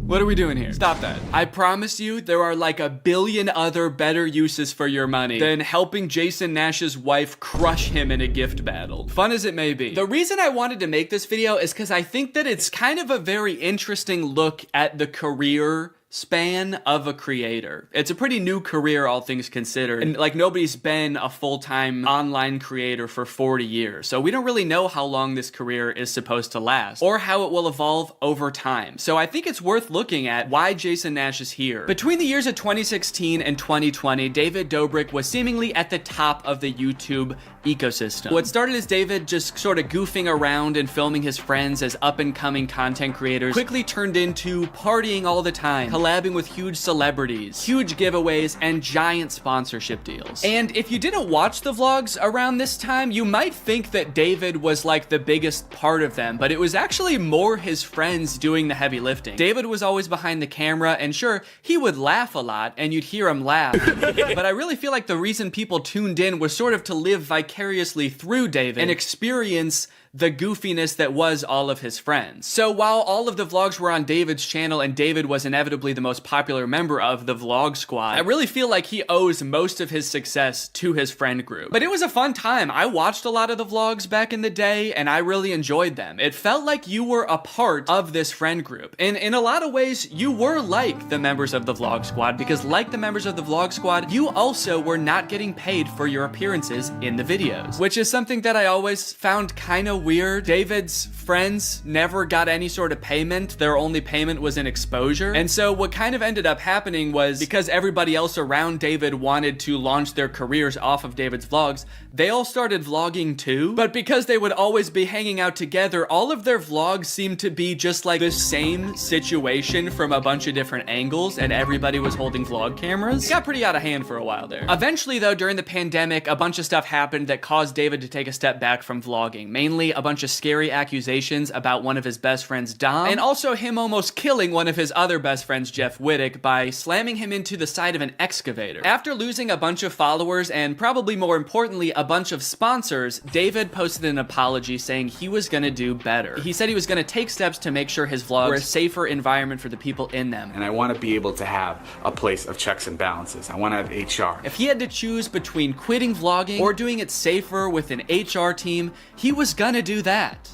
what are we doing here? Stop that. I promise you there are like 1 billion other better uses for your money than helping Jason Nash's wife crush him in a gift battle. Fun as it may be. The reason I wanted to make this video is because I think that it's kind of a very interesting look at the career span of a creator. It's a pretty new career, all things considered. And like nobody's been a full-time online creator for 40 years. So we don't really know how long this career is supposed to last or how it will evolve over time. So I think it's worth looking at why Jason Nash is here. Between the years of 2016 and 2020, David Dobrik was seemingly at the top of the YouTube ecosystem. What started as David just sort of goofing around and filming his friends as up-and-coming content creators quickly turned into partying all the time, collabing with huge celebrities, huge giveaways, and giant sponsorship deals. And if you didn't watch the vlogs around this time, you might think that David was like the biggest part of them, but it was actually more his friends doing the heavy lifting. David was always behind the camera, and sure, he would laugh a lot, and you'd hear him laugh, but I really feel like the reason people tuned in was sort of to live vicariously through David and experience the goofiness that was all of his friends. So while all of the vlogs were on David's channel and David was inevitably the most popular member of the vlog squad, I really feel like he owes most of his success to his friend group. But it was a fun time. I watched a lot of the vlogs back in the day and I really enjoyed them. It felt like you were a part of this friend group. And in a lot of ways, you were like the members of the vlog squad, because like the members of the vlog squad, you also were not getting paid for your appearances in the videos, which is something that I always found kind of weird. David's friends never got any sort of payment. Their only payment was in exposure. And so what kind of ended up happening was, because everybody else around David wanted to launch their careers off of David's vlogs, they all started vlogging too. But because they would always be hanging out together, all of their vlogs seemed to be just like the same situation from a bunch of different angles, and everybody was holding vlog cameras. It got pretty out of hand for a while there. Eventually though, during the pandemic, a bunch of stuff happened that caused David to take a step back from vlogging. Mainly a bunch of scary accusations about one of his best friends, Dom, and also him almost killing one of his other best friends, Jeff Wittick, by slamming him into the side of an excavator. After losing a bunch of followers and probably more importantly, a bunch of sponsors, David posted an apology saying he was gonna do better. He said he was gonna take steps to make sure his vlogs were a safer environment for the people in them. And I want to be able to have a place of checks and balances. I want to have HR. If he had to choose between quitting vlogging or doing it safer with an HR team, he was gonna do that.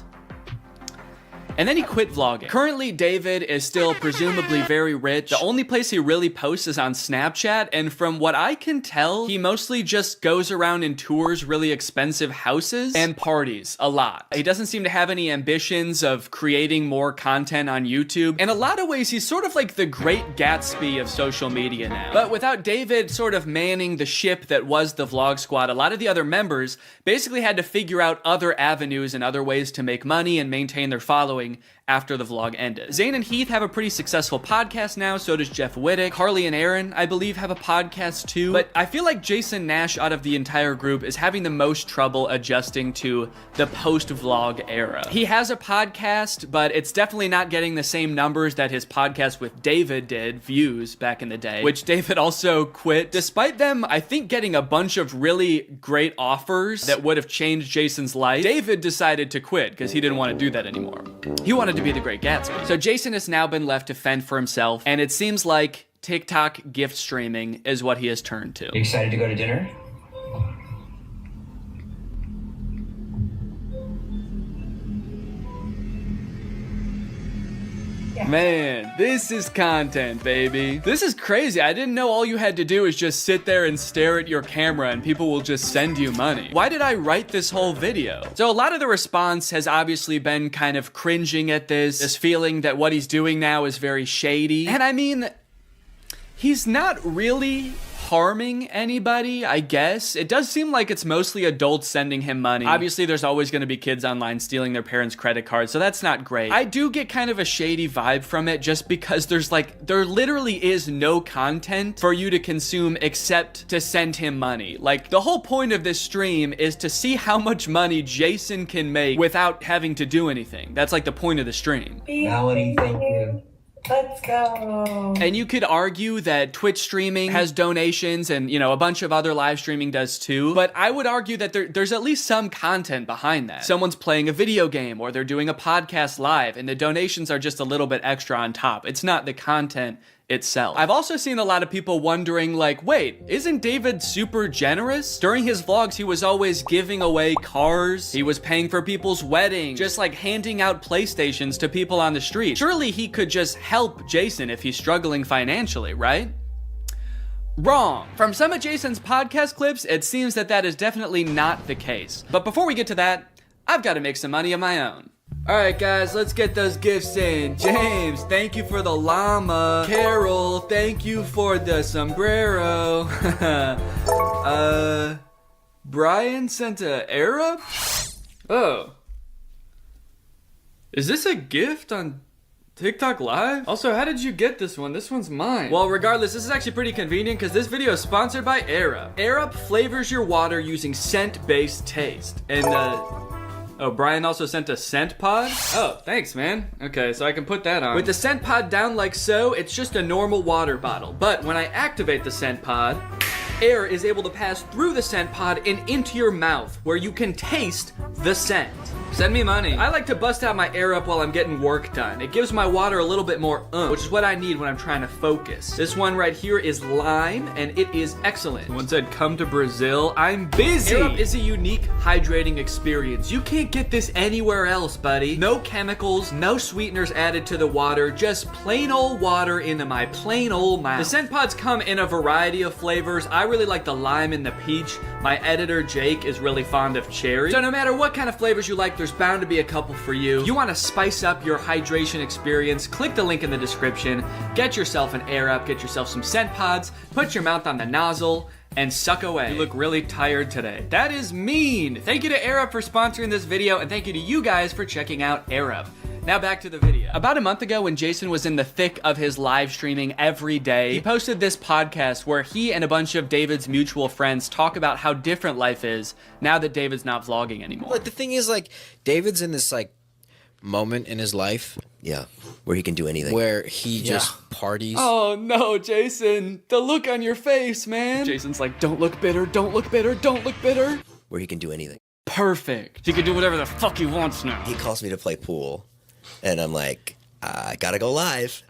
And then he quit vlogging. Currently, David is still presumably very rich. The only place he really posts is on Snapchat, and from what I can tell, he mostly just goes around and tours really expensive houses and parties a lot. He doesn't seem to have any ambitions of creating more content on YouTube. In a lot of ways, he's sort of like the Great Gatsby of social media now. But without David sort of manning the ship that was the vlog squad, a lot of the other members basically had to figure out other avenues and other ways to make money and maintain their following after the vlog ended. Zane and Heath have a pretty successful podcast now, so does Jeff Wittick. Carly and Aaron, I believe, have a podcast too. But I feel like Jason Nash out of the entire group is having the most trouble adjusting to the post-vlog era. He has a podcast, but it's definitely not getting the same numbers that his podcast with David did, views, back in the day, which David also quit. Despite them, I think, getting a bunch of really great offers that would have changed Jason's life, David decided to quit because he didn't want to do that anymore. He wanted to be the Great Gatsby. So Jason has now been left to fend for himself, and it seems like TikTok gift streaming is what he has turned to. You excited to go to dinner? Man, this is content, baby. This is crazy. I didn't know all you had to do is just sit there and stare at your camera and people will just send you money. Why did I write this whole video? So a lot of the response has obviously been kind of cringing at this feeling that what he's doing now is very shady. And I mean, he's not really harming anybody, I guess. It does seem like it's mostly adults sending him money. Obviously, there's always going to be kids online stealing their parents' credit cards, so that's not great. I do get kind of a shady vibe from it just because there literally is no content for you to consume except to send him money. Like, the whole point of this stream is to see how much money Jason can make without having to do anything. That's like the point of the stream. Melanie, thank you. Let's go. And you could argue that Twitch streaming has donations and, you know, a bunch of other live streaming does too. But I would argue that there's at least some content behind that. Someone's playing a video game or they're doing a podcast live and the donations are just a little bit extra on top. It's not the content itself. I've also seen a lot of people wondering like, wait, isn't David super generous? During his vlogs, he was always giving away cars. He was paying for people's weddings, just like handing out PlayStations to people on the street. Surely he could just help Jason if he's struggling financially, right? Wrong. From some of Jason's podcast clips, it seems that that is definitely not the case. But before we get to that, I've got to make some money of my own. Alright guys, let's get those gifts in. James, thank you for the llama. Carol, thank you for the sombrero. Brian sent a Arab? Oh. Is this a gift on TikTok Live? Also, how did you get this one? This one's mine. Well, regardless, this is actually pretty convenient because this video is sponsored by Arab. Arab flavors your water using scent-based taste. And, oh, Brian also sent a scent pod? Oh, thanks, man. Okay, so I can put that on. With the scent pod down like so, it's just a normal water bottle. But when I activate the scent pod, air is able to pass through the scent pod and into your mouth, where you can taste the scent. Send me money. I like to bust out my air up while I'm getting work done. It gives my water a little bit more which is what I need when I'm trying to focus. This one right here is lime, and it is excellent. Someone said, come to Brazil. I'm busy. Air up is a unique hydrating experience. You can't get this anywhere else, buddy. No chemicals, no sweeteners added to the water, just plain old water into my plain old mouth. The scent pods come in a variety of flavors. I really like the lime and the peach. My editor, Jake, is really fond of cherry. So no matter what kind of flavors you like, there's bound to be a couple for you. You want to spice up your hydration experience, click the link in the description, get yourself an Air Up, get yourself some scent pods, put your mouth on the nozzle, and suck away. You look really tired today. That is mean. Thank you to Air Up for sponsoring this video, and thank you to you guys for checking out Air Up. Now back to the video. About a month ago when Jason was in the thick of his live streaming every day, he posted this podcast where he and a bunch of David's mutual friends talk about how different life is now that David's not vlogging anymore. But the thing is, like, David's in this, like, moment in his life. Yeah, where he can do anything. Where he just parties. Oh no, Jason, the look on your face, man. Jason's like, don't look bitter, don't look bitter, don't look bitter. Where he can do anything. Perfect. He can do whatever the fuck he wants now. He calls me to play pool. And I'm like, I gotta go live,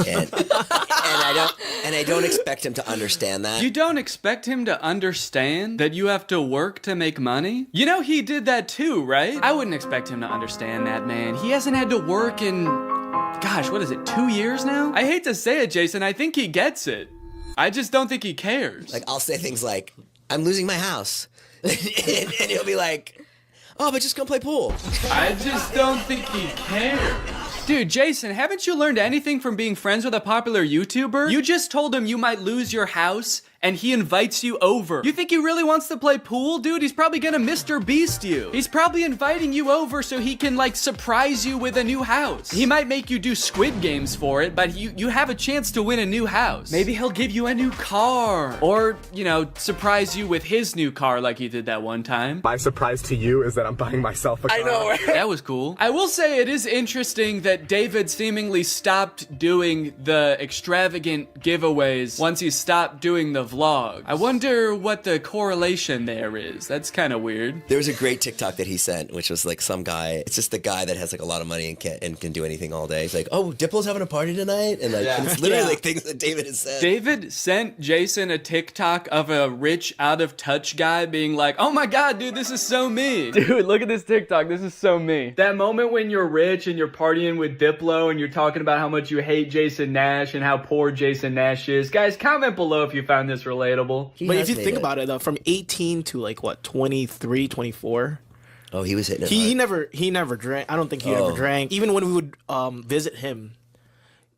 and I don't expect him to understand that. You don't expect him to understand that you have to work to make money? You know he did that too, right? I wouldn't expect him to understand that, man. He hasn't had to work in, gosh, what is it, 2 years now? I hate to say it, Jason, I think he gets it. I just don't think he cares. Like, I'll say things like, I'm losing my house, and he'll be like, oh, but just come play pool. I just don't think he cares. Dude, Jason, haven't you learned anything from being friends with a popular YouTuber? You just told him you might lose your house, and he invites you over. You think he really wants to play pool? Dude, he's probably gonna Mr. Beast you. He's probably inviting you over so he can, like, surprise you with a new house. He might make you do Squid Games for it, but you have a chance to win a new house. Maybe he'll give you a new car. Or, you know, surprise you with his new car like he did that one time. My surprise to you is that I'm buying myself a car. I know, right? That was cool. I will say it is interesting that David seemingly stopped doing the extravagant giveaways once he stopped doing the vlog. I wonder what the correlation there is. That's kind of weird. There was a great TikTok that he sent, which was like some guy. It's just the guy that has like a lot of money and can do anything all day. He's like, oh, Diplo's having a party tonight, and like and it's literally like things that David has said. David sent Jason a TikTok of a rich, out of touch guy being like, oh my god, dude, this is so me. Dude, look at this TikTok. This is so me. That moment when you're rich and you're partying with Diplo and you're talking about how much you hate Jason Nash and how poor Jason Nash is. Guys, comment below if you found this relatable. But if you think about it, though, from 18 to like what, 23, 24. Oh, he was hitting it hard. He never drank. I don't think he ever drank. Even when we would visit him,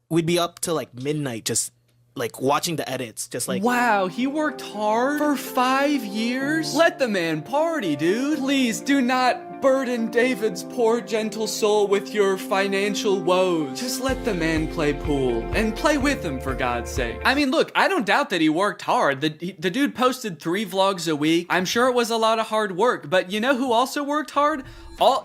we'd be up till like midnight just like watching the edits, just like, wow, he worked hard for 5 years? Let the man party, dude. Please do not burden David's poor gentle soul with your financial woes. Just let the man play pool and play with him, for God's sake. I mean, look, I don't doubt that he worked hard. The dude posted 3 vlogs a week. I'm sure it was a lot of hard work, but you know who also worked hard?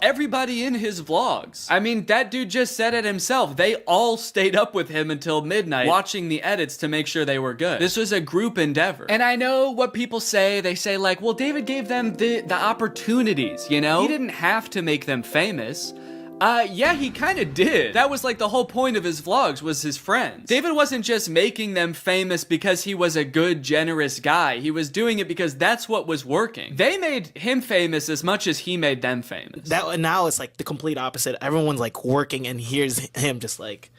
Everybody in his vlogs. I mean, that dude just said it himself. They all stayed up with him until midnight watching the edits to make sure they were good. This was a group endeavor. And I know what people say. They say like, well, David gave them the opportunities, you know? He didn't have to make them famous. Yeah, he kind of did. That was like the whole point of his vlogs, was his friends. David wasn't just making them famous because he was a good, generous guy. He was doing it because that's what was working. They made him famous as much as he made them famous. Now it's like the complete opposite. Everyone's like working, and here's him just like,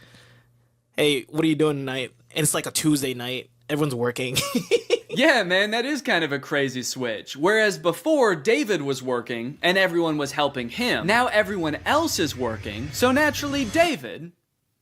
hey, what are you doing tonight? And it's like a Tuesday night. Everyone's working. Yeah, man, that is kind of a crazy switch. Whereas before, David was working and everyone was helping him. Now everyone else is working, so naturally David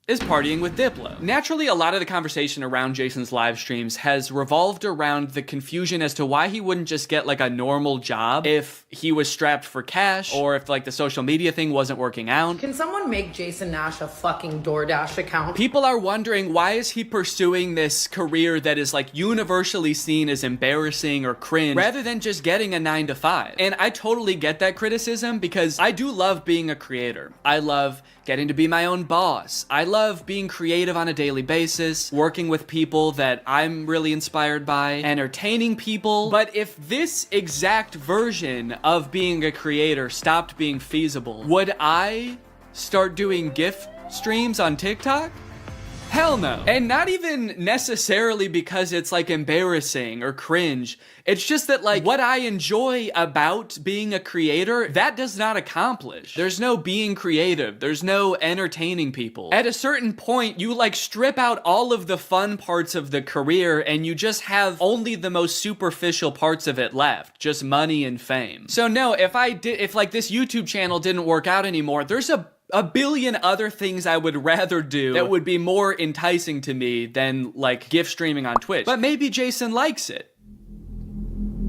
is partying with Diplo. Naturally, a lot of the conversation around Jason's live streams has revolved around the confusion as to why he wouldn't just get like a normal job if he was strapped for cash, or if like the social media thing wasn't working out. Can someone make Jason Nash a fucking DoorDash account? People are wondering, why is he pursuing this career that is like universally seen as embarrassing or cringe rather than just getting a 9-to-5? And I totally get that criticism, because I do love being a creator. I love getting to be my own boss. I love being creative on a daily basis, working with people that I'm really inspired by, entertaining people. But if this exact version of being a creator stopped being feasible, would I start doing gift streams on TikTok? Hell no. And not even necessarily because it's like embarrassing or cringe. It's just that like what I enjoy about being a creator, that does not accomplish. There's no being creative. There's no entertaining people. At a certain point, you like strip out all of the fun parts of the career and you just have only the most superficial parts of it left. Just money and fame. So no, if like this YouTube channel didn't work out anymore, there's a billion other things I would rather do that would be more enticing to me than like gift streaming on Twitch. But maybe Jason likes it.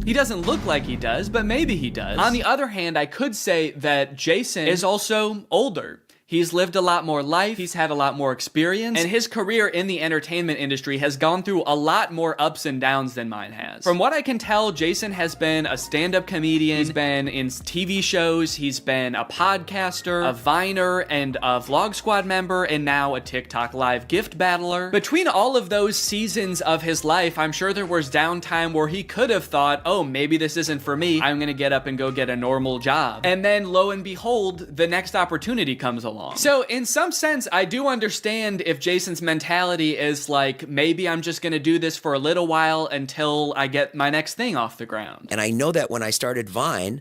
He doesn't look like he does, but maybe he does. On the other hand, I could say that Jason is also older. He's lived a lot more life, he's had a lot more experience, and his career in the entertainment industry has gone through a lot more ups and downs than mine has. From what I can tell, Jason has been a stand-up comedian, he's been in TV shows, he's been a podcaster, a Viner, and a Vlog Squad member, and now a TikTok live gift battler. Between all of those seasons of his life, I'm sure there was downtime where he could have thought, oh, maybe this isn't for me, I'm gonna get up and go get a normal job. And then, lo and behold, the next opportunity comes along. So in some sense, I do understand if Jason's mentality is like, maybe I'm just gonna do this for a little while until I get my next thing off the ground. And I know that when I started Vine,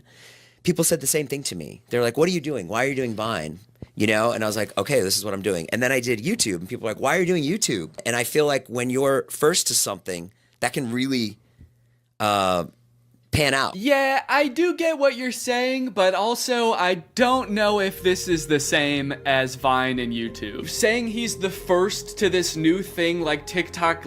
people said the same thing to me. They're like, what are you doing? Why are you doing Vine? You know? And I was like, okay, this is what I'm doing. And then I did YouTube, and people were like, why are you doing YouTube? And I feel like when you're first to something, that can really pan out. Yeah, I do get what you're saying, but also I don't know if this is the same as Vine and YouTube. Saying he's the first to this new thing like TikTok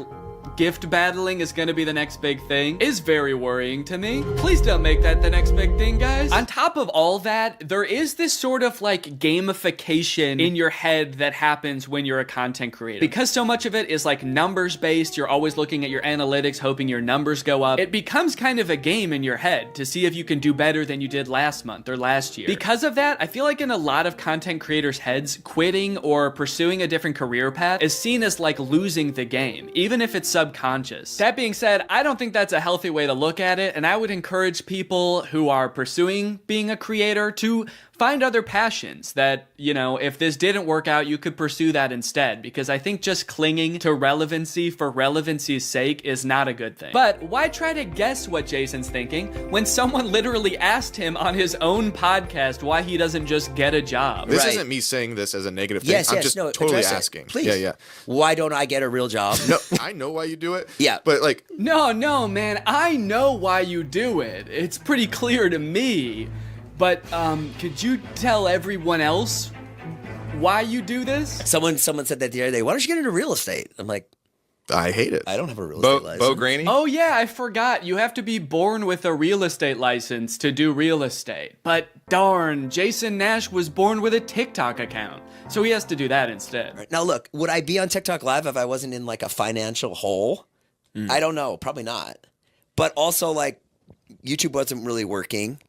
gift battling is gonna be the next big thing is very worrying to me. Please don't make that the next big thing, guys. On top of all that, there is this sort of like gamification in your head that happens when you're a content creator. Because so much of it is like numbers based, you're always looking at your analytics, hoping your numbers go up. It becomes kind of a game in your head to see if you can do better than you did last month or last year. Because of that, I feel like in a lot of content creators' heads, quitting or pursuing a different career path is seen as like losing the game, even if it's subconscious. That being said, I don't think that's a healthy way to look at it, and I would encourage people who are pursuing being a creator to find other passions that, you know, if this didn't work out, you could pursue that instead, because I think just clinging to relevancy for relevancy's sake is not a good thing. But why try to guess what Jason's thinking when someone literally asked him on his own podcast why he doesn't just get a job? This isn't me saying this as a negative thing. I'm just totally asking. Please. Yeah. Why don't I get a real job? No, I know why you do it. Yeah. But like... No, man. I know why you do it. It's pretty clear to me. But, could you tell everyone else why you do this? Someone said that the other day, why don't you get into real estate? I'm like, I hate it. I don't have a real estate license. Bo Graney? Oh yeah, I forgot. You have to be born with a real estate license to do real estate. But darn, Jason Nash was born with a TikTok account. So he has to do that instead. Right. Now look, would I be on TikTok Live if I wasn't in like a financial hole? I don't know. Probably not. But also like YouTube wasn't really working.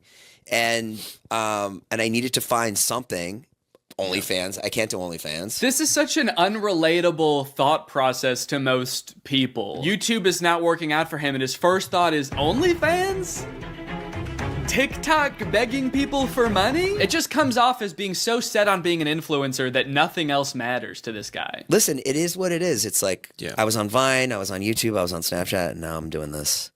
And I needed to find something. OnlyFans. I can't do OnlyFans. This is such an unrelatable thought process to most people. YouTube is not working out for him, and his first thought is OnlyFans? TikTok begging people for money? It just comes off as being so set on being an influencer that nothing else matters to this guy. Listen, it is what it is. It's like, I was on Vine, I was on YouTube, I was on Snapchat, and now I'm doing this.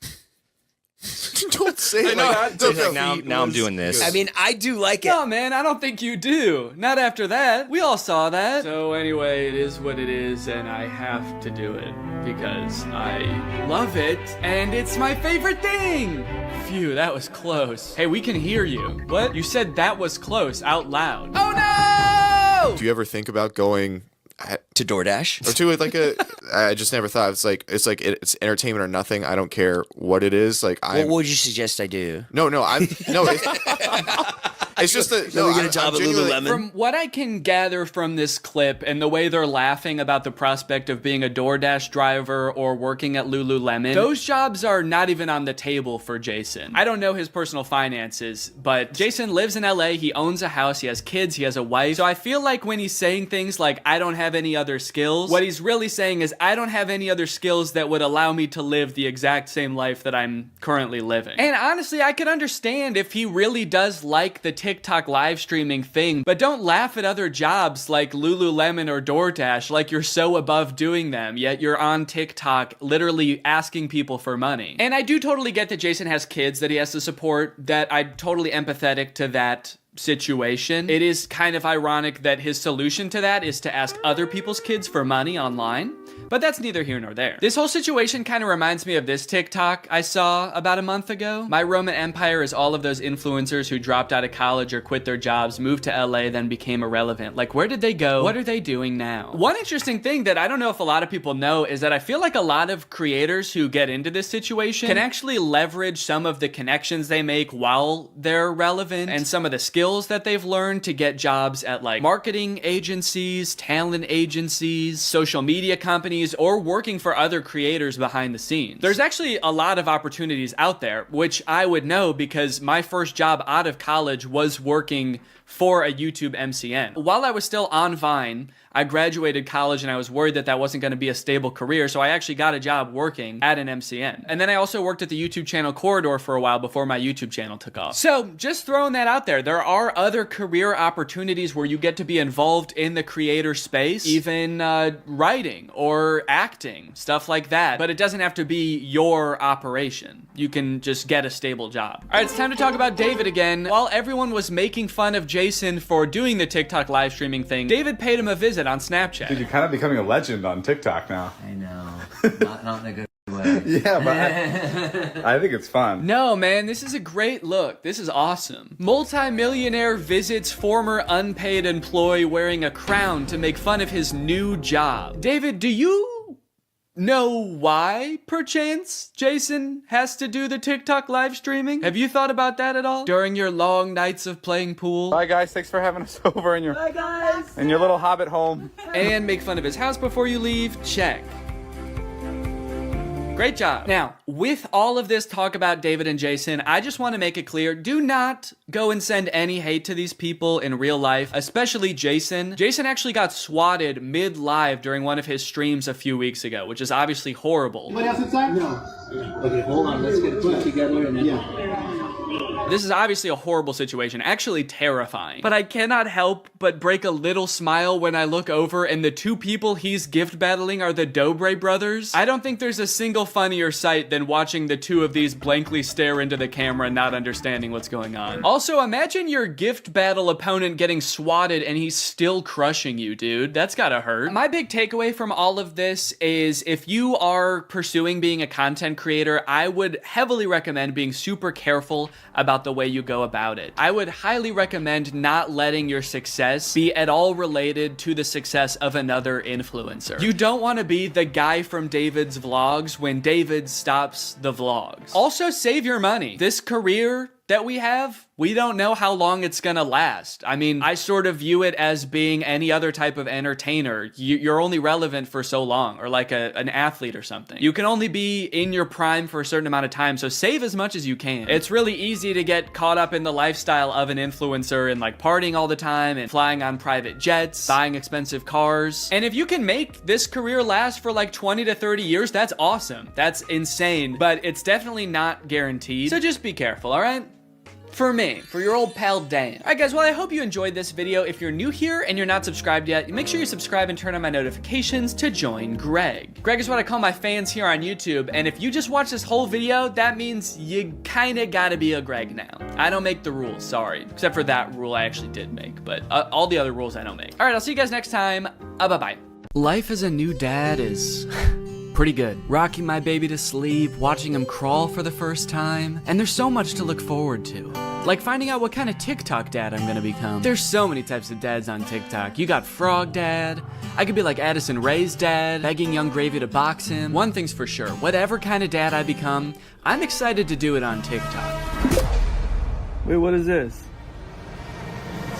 Don't say it like that. Now I'm doing this. I mean, I do like it. No, man, I don't think you do. Not after that. We all saw that. So anyway, it is what it is, and I have to do it because I love it, and it's my favorite thing. Phew, that was close. Hey, we can hear you. What? You said that was close out loud. Oh no! Do you ever think about going to DoorDash or to like I just never thought it's entertainment or nothing. I don't care what it is. Like, what would you suggest I do? No. It's just that we get a job at Lululemon. From what I can gather from this clip and the way they're laughing about the prospect of being a DoorDash driver or working at Lululemon, those jobs are not even on the table for Jason. I don't know his personal finances, but Jason lives in LA, he owns a house, he has kids, he has a wife. So I feel like when he's saying things like, I don't have any other skills, what he's really saying is, I don't have any other skills that would allow me to live the exact same life that I'm currently living. And honestly, I could understand if he really does like the TikTok live streaming thing, but don't laugh at other jobs like Lululemon or DoorDash like you're so above doing them, yet you're on TikTok literally asking people for money. And I do totally get that Jason has kids that he has to support, that I'm totally empathetic to that situation. It is kind of ironic that his solution to that is to ask other people's kids for money online, but that's neither here nor there. This whole situation kind of reminds me of this TikTok I saw about a month ago. My Roman Empire is all of those influencers who dropped out of college or quit their jobs, moved to LA, then became irrelevant. Like, where did they go? What are they doing now? One interesting thing that I don't know if a lot of people know is that I feel like a lot of creators who get into this situation can actually leverage some of the connections they make while they're relevant and some of the skills that they've learned to get jobs at like marketing agencies, talent agencies, social media companies, or working for other creators behind the scenes. There's actually a lot of opportunities out there, which I would know because my first job out of college was working for a YouTube MCN. While I was still on Vine, I graduated college and I was worried that that wasn't going to be a stable career, so I actually got a job working at an MCN. And then I also worked at the YouTube channel Corridor for a while before my YouTube channel took off. So just throwing that out there, there are other career opportunities where you get to be involved in the creator space, even writing or acting, stuff like that. But it doesn't have to be your operation. You can just get a stable job. All right, it's time to talk about David again. While everyone was making fun of Jason for doing the TikTok live streaming thing, David paid him a visit on Snapchat. Dude, you're kind of becoming a legend on TikTok now. I know. Not in a good way. Yeah, but I think it's fun. No, man, this is a great look. This is awesome. Multi-millionaire visits former unpaid employee wearing a crown to make fun of his new job. David, do you know why, perchance, Jason has to do the TikTok live streaming? Have you thought about that at all? During your long nights of playing pool? Bye, guys. Thanks for having us over in your little hobbit home. And make fun of his house before you leave? Check. Great job. Now, with all of this talk about David and Jason, I just want to make it clear, do not go and send any hate to these people in real life, especially Jason. Jason actually got swatted mid-live during one of his streams a few weeks ago, which is obviously horrible. Anybody else inside? No. Okay, hold on. Let's get it together and then... This is obviously a horrible situation, actually terrifying. But I cannot help but break a little smile when I look over and the two people he's gift battling are the Dobre brothers. I don't think there's a single funnier sight than watching the two of these blankly stare into the camera not understanding what's going on. Also, imagine your gift battle opponent getting swatted and he's still crushing you, dude. That's gotta hurt. My big takeaway from all of this is if you are pursuing being a content creator, I would heavily recommend being super careful about the way you go about it. I would highly recommend not letting your success be at all related to the success of another influencer. You don't want to be the guy from David's vlogs when David stops the vlogs. Also, save your money. This career that we have, we don't know how long it's gonna last. I mean, I sort of view it as being any other type of entertainer. You're only relevant for so long, or like an athlete or something. You can only be in your prime for a certain amount of time, so save as much as you can. It's really easy to get caught up in the lifestyle of an influencer and like partying all the time and flying on private jets, buying expensive cars. And if you can make this career last for like 20 to 30 years, that's awesome. That's insane, but it's definitely not guaranteed. So just be careful, all right? For me, for your old pal Dan. Alright guys, well I hope you enjoyed this video. If you're new here and you're not subscribed yet, make sure you subscribe and turn on my notifications to join Greg. Greg is what I call my fans here on YouTube, and if you just watch this whole video, that means you kinda gotta be a Greg now. I don't make the rules, sorry. Except for that rule I actually did make, but all the other rules I don't make. Alright, I'll see you guys next time. Bye-bye. Life as a new dad is pretty good. Rocking my baby to sleep, watching him crawl for the first time, and there's so much to look forward to. Like finding out what kind of TikTok dad I'm gonna become. There's so many types of dads on TikTok. You got Frog Dad. I could be like Addison Rae's dad, begging Young Gravy to box him. One thing's for sure, whatever kind of dad I become, I'm excited to do it on TikTok. Wait, what is this?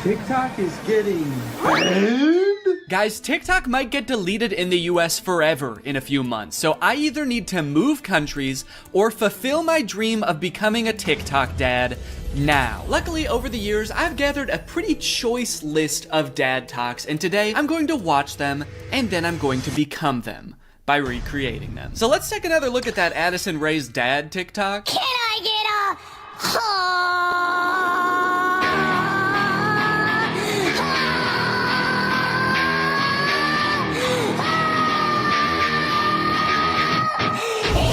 TikTok is getting banned? Guys, TikTok might get deleted in the US forever in a few months, so I either need to move countries or fulfill my dream of becoming a TikTok dad now. Luckily, over the years, I've gathered a pretty choice list of dad talks, and today I'm going to watch them, and then I'm going to become them by recreating them. So let's take another look at that Addison Rae's dad TikTok. Can I get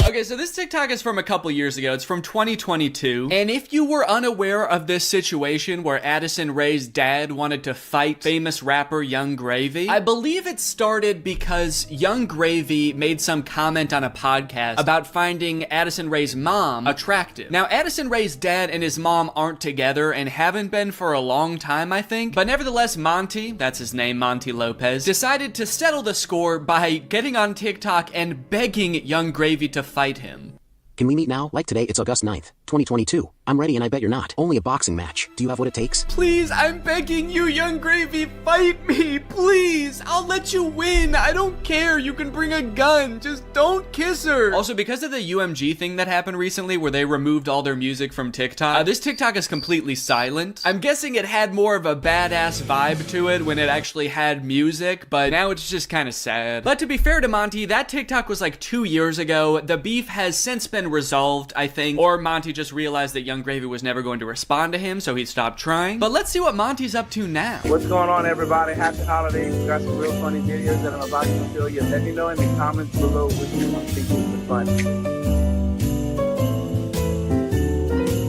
Okay, so this TikTok is from a couple years ago. It's from 2022. And if you were unaware of this situation where Addison Rae's dad wanted to fight famous rapper Young Gravy, I believe it started because Young Gravy made some comment on a podcast about finding Addison Rae's mom attractive. Now, Addison Rae's dad and his mom aren't together and haven't been for a long time, I think. But nevertheless, Monty, that's his name, Monty Lopez, decided to settle the score by getting on TikTok and begging Young Gravy to fight him. Can we meet now? Like today, it's August 9th, 2022. I'm ready and I bet you're not. Only a boxing match. Do you have what it takes? Please, I'm begging you, Young Gravy, fight me, please. I'll let you win. I don't care. You can bring a gun. Just don't kiss her. Also, because of the UMG thing that happened recently where they removed all their music from TikTok, this TikTok is completely silent. I'm guessing it had more of a badass vibe to it when it actually had music, but now it's just kind of sad. But to be fair to Monty, that TikTok was like 2 years ago. The beef has since been resolved, I think, or Monty just realized that Young Gravy was never going to respond to him, so he stopped trying. But let's see what Monty's up to now. What's going on, everybody? Happy holidays. We got some real funny videos that I'm about to show you. Let me know in the comments below which you think is the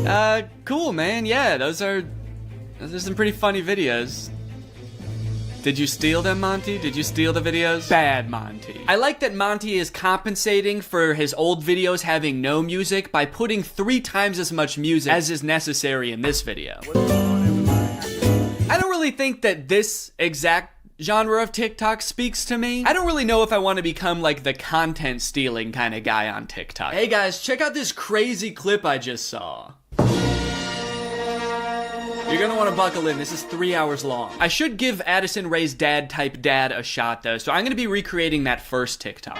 fun. Cool, man. Yeah, those are some pretty funny videos. Did you steal them, Monty? Did you steal the videos? Bad, Monty. I like that Monty is compensating for his old videos having no music by putting 3 times as much music as is necessary in this video. I don't really think that this exact genre of TikTok speaks to me. I don't really know if I want to become like the content stealing kind of guy on TikTok. Hey guys, check out this crazy clip I just saw. You're gonna want to buckle in. This is 3 hours long. I should give Addison Rae's dad type dad a shot though, so I'm gonna be recreating that first TikTok.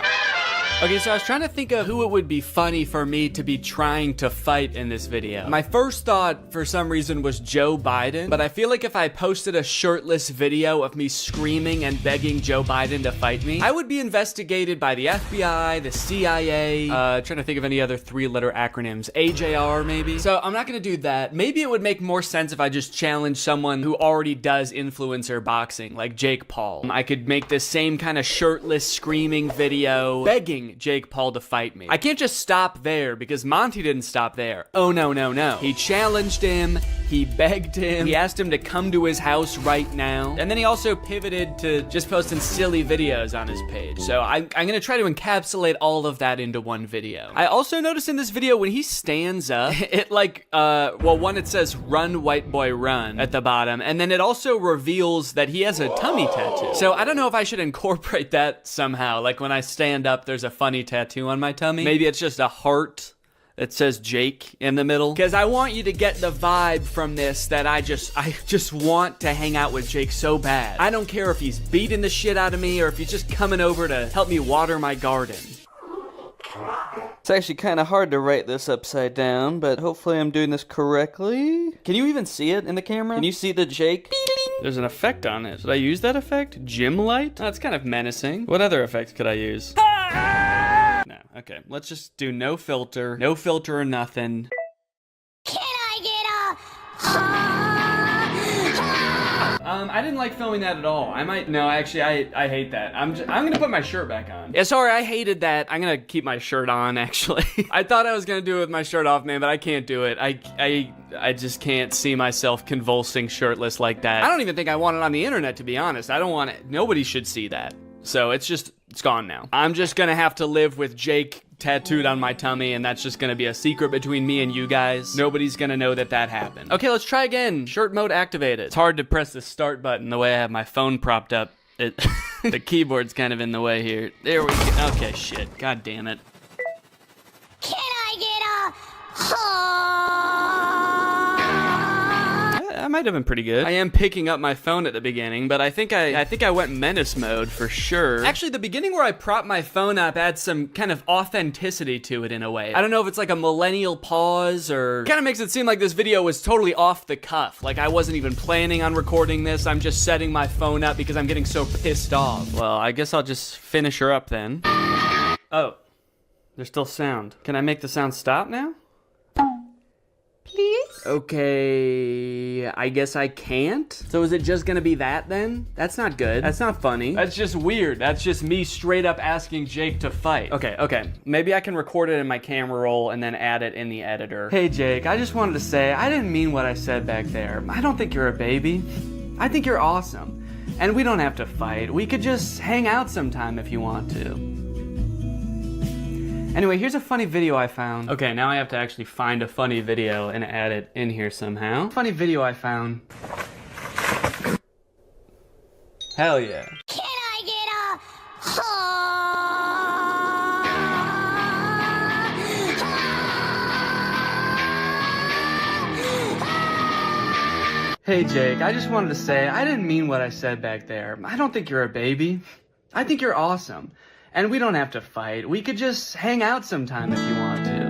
Okay, so I was trying to think of who it would be funny for me to be trying to fight in this video. My first thought, for some reason, was Joe Biden, but I feel like if I posted a shirtless video of me screaming and begging Joe Biden to fight me, I would be investigated by the FBI, the CIA, trying to think of any other 3-letter acronyms, AJR maybe. So I'm not gonna do that. Maybe it would make more sense if I just challenge someone who already does influencer boxing, like Jake Paul. I could make this same kind of shirtless screaming video, begging Jake Paul to fight me. I can't just stop there because Monty didn't stop there. Oh no, no, no. He challenged him, he begged him, he asked him to come to his house right now, and then he also pivoted to just posting silly videos on his page. So I'm gonna try to encapsulate all of that into one video. I also noticed in this video when he stands up, it like, well, one, it says run white boy run at the bottom, and then it also reveals that he has a tummy tattoo. So I don't know if I should incorporate that somehow. Like when I stand up, there's a funny tattoo on my tummy. Maybe it's just a heart that says Jake in the middle. Because I want you to get the vibe from this that I just want to hang out with Jake so bad. I don't care if he's beating the shit out of me or if he's just coming over to help me water my garden. It's actually kind of hard to write this upside down, but hopefully I'm doing this correctly. Can you even see it in the camera? Can you see the Jake? There's an effect on it. Should I use that effect? Gym light? Oh, it's kind of menacing. What other effects could I use? No, okay. Let's just do no filter or nothing. Can I get a I didn't like filming that at all. Actually, I hate that. I'm gonna put my shirt back on. Yeah, sorry, I hated that. I'm gonna keep my shirt on, actually. I thought I was gonna do it with my shirt off, man, but I can't do it. I just can't see myself convulsing shirtless like that. I don't even think I want it on the internet, to be honest. I don't want it. Nobody should see that. So it's gone now. I'm just gonna have to live with Jake tattooed on my tummy, and that's just gonna be a secret between me and you guys. Nobody's gonna know that happened. Okay, let's try again. Shirt mode activated. It's hard to press the start button the way I have my phone propped up. The keyboard's kind of in the way here. There we go. Okay, shit. God damn it. Can I get I might have been pretty good. I am picking up my phone at the beginning, but I think I went menace mode for sure. Actually, the beginning where I prop my phone up adds some kind of authenticity to it in a way. I don't know if it's like a millennial pause or kind of makes it seem like this video was totally off the cuff. Like I wasn't even planning on recording this. I'm just setting my phone up because I'm getting so pissed off. Well, I guess I'll just finish her up then. Oh, there's still sound. Can I make the sound stop now? Please? Okay, I guess I can't. So is it just gonna be that then? That's not good. That's not funny. That's just weird. That's just me straight up asking Jake to fight. Okay. Maybe I can record it in my camera roll and then add it in the editor. Hey Jake, I just wanted to say, I didn't mean what I said back there. I don't think you're a baby. I think you're awesome. And we don't have to fight. We could just hang out sometime if you want to. Anyway, here's a funny video I found. Okay, now I have to actually find a funny video and add it in here somehow. Funny video I found. Hell yeah. Can I get Hey Jake, I just wanted to say, I didn't mean what I said back there. I don't think you're a baby. I think you're awesome. And we don't have to fight. We could just hang out sometime if you want to.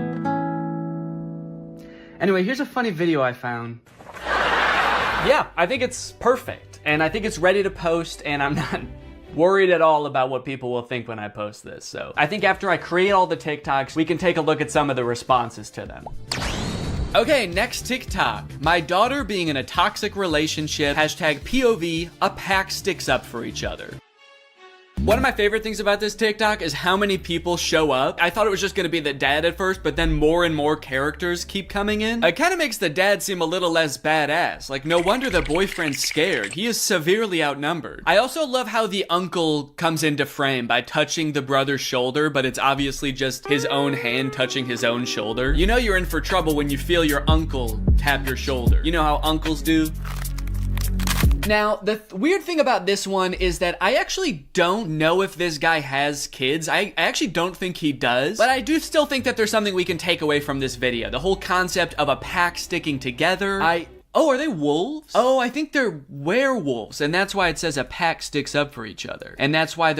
Anyway, here's a funny video I found. Yeah, I think it's perfect. And I think it's ready to post, and I'm not worried at all about what people will think when I post this. So I think after I create all the TikToks, we can take a look at some of the responses to them. Okay, next TikTok. My daughter being in a toxic relationship. Hashtag POV, a pack sticks up for each other. One of my favorite things about this TikTok is how many people show up. I thought it was just gonna be the dad at first, but then more and more characters keep coming in. It kind of makes the dad seem a little less badass. Like, no wonder the boyfriend's scared. He is severely outnumbered. I also love how the uncle comes into frame by touching the brother's shoulder, but it's obviously just his own hand touching his own shoulder. You know you're in for trouble when you feel your uncle tap your shoulder. You know how uncles do? Now, the weird thing about this one is that I actually don't know if this guy has kids. I actually don't think he does, but I do still think that there's something we can take away from this video. The whole concept of a pack sticking together. Oh, are they wolves? Oh, I think they're werewolves, and that's why it says a pack sticks up for each other. And that's why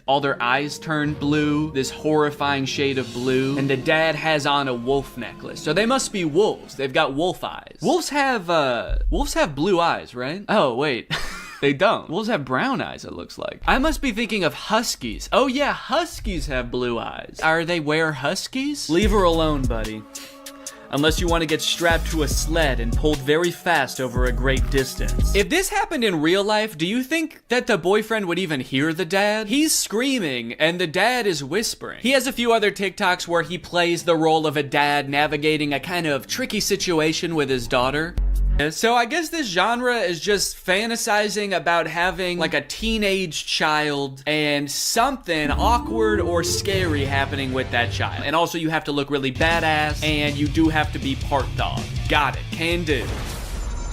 all their eyes turn blue, this horrifying shade of blue, and the dad has on a wolf necklace. So they must be wolves. They've got wolf eyes. Wolves have blue eyes, right? Oh, wait. They don't. Wolves have brown eyes, it looks like. I must be thinking of huskies. Oh yeah, huskies have blue eyes. Are they huskies? Leave her alone, buddy. Unless you want to get strapped to a sled and pulled very fast over a great distance. If this happened in real life, do you think that the boyfriend would even hear the dad? He's screaming and the dad is whispering. He has a few other TikToks where he plays the role of a dad navigating a kind of tricky situation with his daughter. So I guess this genre is just fantasizing about having like a teenage child and something awkward or scary happening with that child. And also you have to look really badass and you do have to be part dog. Got it, can do.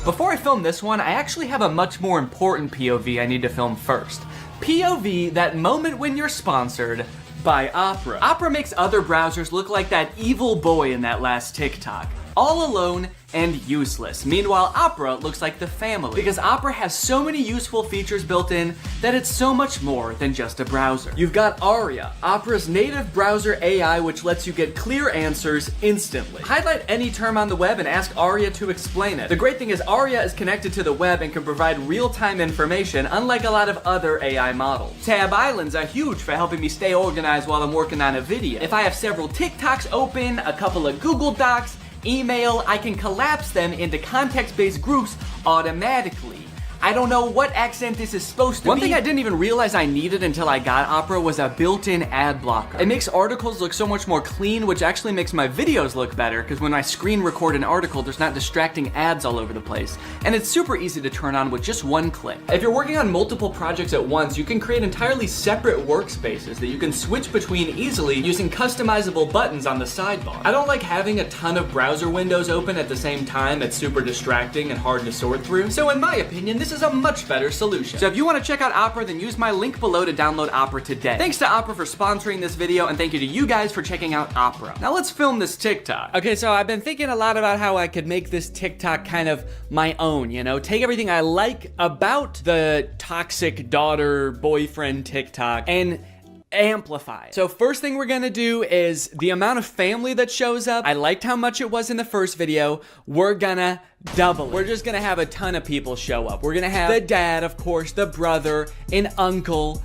Before I film this one, I actually have a much more important POV I need to film first. POV, that moment when you're sponsored by Opera. Opera makes other browsers look like that evil boy in that last TikTok. All alone and useless. Meanwhile, Opera looks like the family because Opera has so many useful features built in that it's so much more than just a browser. You've got Aria, Opera's native browser AI, which lets you get clear answers instantly. Highlight any term on the web and ask Aria to explain it. The great thing is Aria is connected to the web and can provide real-time information, unlike a lot of other AI models. Tab islands are huge for helping me stay organized while I'm working on a video. If I have several TikToks open, a couple of Google Docs, email, I can collapse them into context-based groups automatically. I don't know what accent this is supposed to be. One thing I didn't even realize I needed until I got Opera was a built-in ad blocker. It makes articles look so much more clean, which actually makes my videos look better, because when I screen record an article, there's not distracting ads all over the place. And it's super easy to turn on with just one click. If you're working on multiple projects at once, you can create entirely separate workspaces that you can switch between easily using customizable buttons on the sidebar. I don't like having a ton of browser windows open at the same time. It's super distracting and hard to sort through. So in my opinion, this is a much better solution. So if you want to check out Opera, then use my link below to download Opera today. Thanks to Opera for sponsoring this video, and thank you to you guys for checking out Opera. Now let's film this TikTok. Okay, so I've been thinking a lot about how I could make this TikTok kind of my own, you know? Take everything I like about the toxic daughter, boyfriend TikTok and amplify it. So first thing we're gonna do is the amount of family that shows up. I liked how much it was in the first video. We're gonna double it. We're just gonna have a ton of people show up. We're gonna have the dad, of course, the brother, an uncle.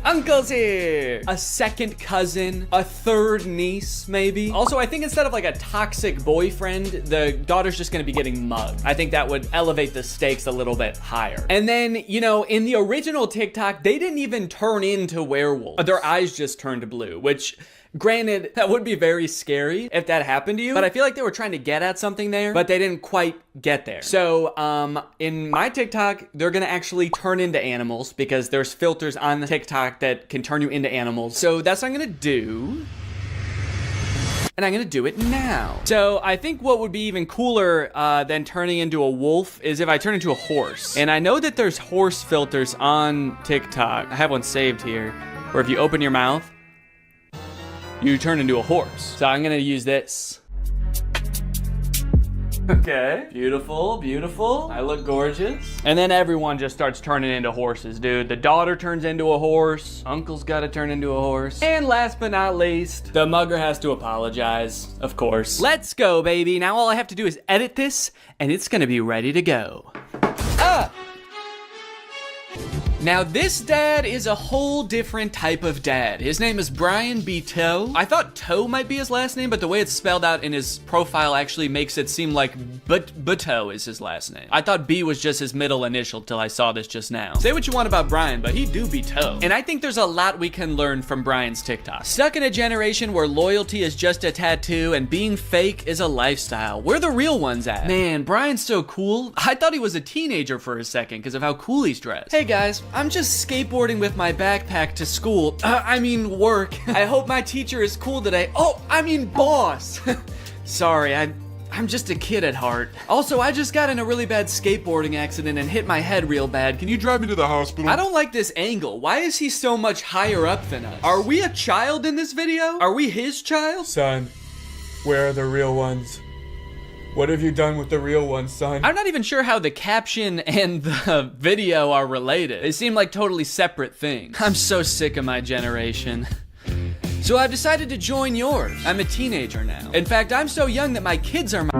Uncle's here! A second cousin, a third niece, maybe. Also, I think instead of like a toxic boyfriend, the daughter's just gonna be getting mugged. I think that would elevate the stakes a little bit higher. And then, you know, in the original TikTok, they didn't even turn into werewolves. Their eyes just turned blue, which, granted, that would be very scary if that happened to you, but I feel like they were trying to get at something there, but they didn't quite get there. So, in my TikTok, they're gonna actually turn into animals because there's filters on TikTok that can turn you into animals. So that's what I'm gonna do. And I'm gonna do it now. So I think what would be even cooler than turning into a wolf is if I turn into a horse. And I know that there's horse filters on TikTok. I have one saved here, where if you open your mouth, you turn into a horse. So I'm gonna use this. Okay, beautiful, beautiful. I look gorgeous. And then everyone just starts turning into horses, dude. The daughter turns into a horse. Uncle's gotta turn into a horse. And last but not least, the mugger has to apologize, of course. Let's go, baby. Now all I have to do is edit this, and it's gonna be ready to go. Now this dad is a whole different type of dad. His name is Brian B. Toe. I thought Toe might be his last name, but the way it's spelled out in his profile actually makes it seem like Toe is his last name. I thought B was just his middle initial till I saw this just now. Say what you want about Brian, but he do be Toe. And I think there's a lot we can learn from Brian's TikTok. Stuck in a generation where loyalty is just a tattoo and being fake is a lifestyle. Where the real ones at? Man, Brian's so cool. I thought he was a teenager for a second because of how cool he's dressed. Hey guys, I'm just skateboarding with my backpack to school. I mean work. I hope my teacher is cool today. Oh, I mean boss. Sorry, I'm just a kid at heart. Also, I just got in a really bad skateboarding accident and hit my head real bad. Can you drive me to the hospital? I don't like this angle. Why is he so much higher up than us? Are we a child in this video? Are we his child? Son, where are the real ones? What have you done with the real ones, son? I'm not even sure how the caption and the video are related. They seem like totally separate things. I'm so sick of my generation. So I've decided to join yours. I'm a teenager now. In fact, I'm so young that my kids are my...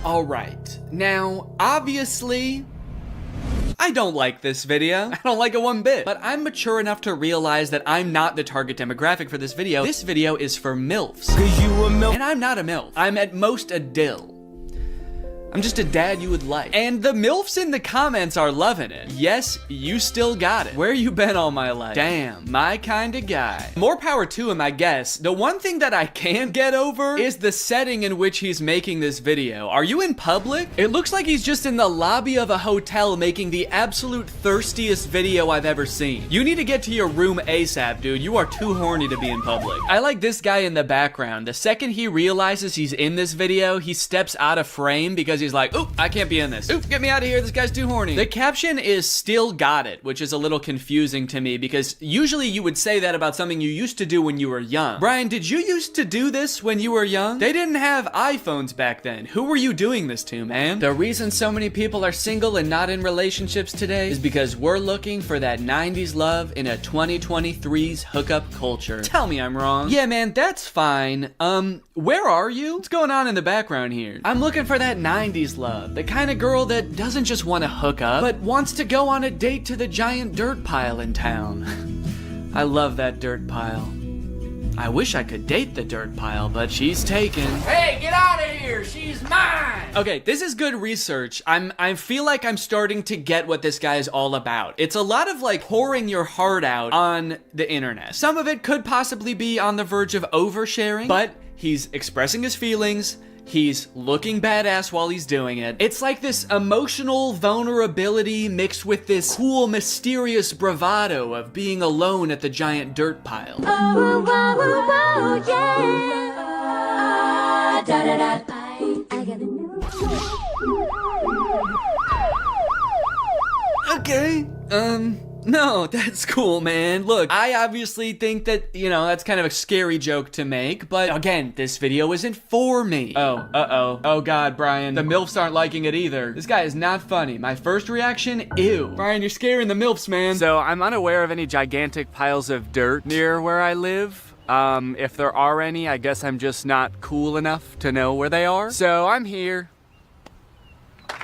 All right. Now, obviously, I don't like this video. I don't like it one bit. But I'm mature enough to realize that I'm not the target demographic for this video. This video is for MILFs. 'Cause you a MILF. And I'm not a MILF. I'm at most a dill. I'm just a dad you would like. And the MILFs in the comments are loving it. Yes, you still got it. Where you been all my life? Damn, my kind of guy. More power to him, I guess. The one thing that I can't get over is the setting in which he's making this video. Are you in public? It looks like he's just in the lobby of a hotel making the absolute thirstiest video I've ever seen. You need to get to your room ASAP, dude. You are too horny to be in public. I like this guy in the background. The second he realizes he's in this video, he steps out of frame because he's like, oop, I can't be in this. Oop, get me out of here. This guy's too horny. The caption is still got it, which is a little confusing to me because usually you would say that about something you used to do when you were young. Brian, did you used to do this when you were young? They didn't have iPhones back then. Who were you doing this to, man? The reason so many people are single and not in relationships today is because we're looking for that 90s love in a 2023's hookup culture. Tell me I'm wrong. Yeah, man, that's fine. Where are you? What's going on in the background here? I'm looking for that 90s love. The kind of girl that doesn't just want to hook up, but wants to go on a date to the giant dirt pile in town. I love that dirt pile. I wish I could date the dirt pile, but she's taken. Hey, get out of here! She's mine! Okay, this is good research. I feel like I'm starting to get what this guy is all about. It's a lot of like pouring your heart out on the internet. Some of it could possibly be on the verge of oversharing, but he's expressing his feelings. He's looking badass while he's doing it. It's like this emotional vulnerability mixed with this cool, mysterious bravado of being alone at the giant dirt pile. Oh, oh, oh, yeah. Da, da, da. I got a new Okay, no, that's cool, man. Look, I obviously think that, you know, that's kind of a scary joke to make, but again, this video isn't for me. Oh, uh-oh. Oh God, Brian, the MILFs aren't liking it either. This guy is not funny. My first reaction, ew. Brian, you're scaring the MILFs, man. So I'm unaware of any gigantic piles of dirt near where I live. If there are any, I guess I'm just not cool enough to know where they are. So I'm here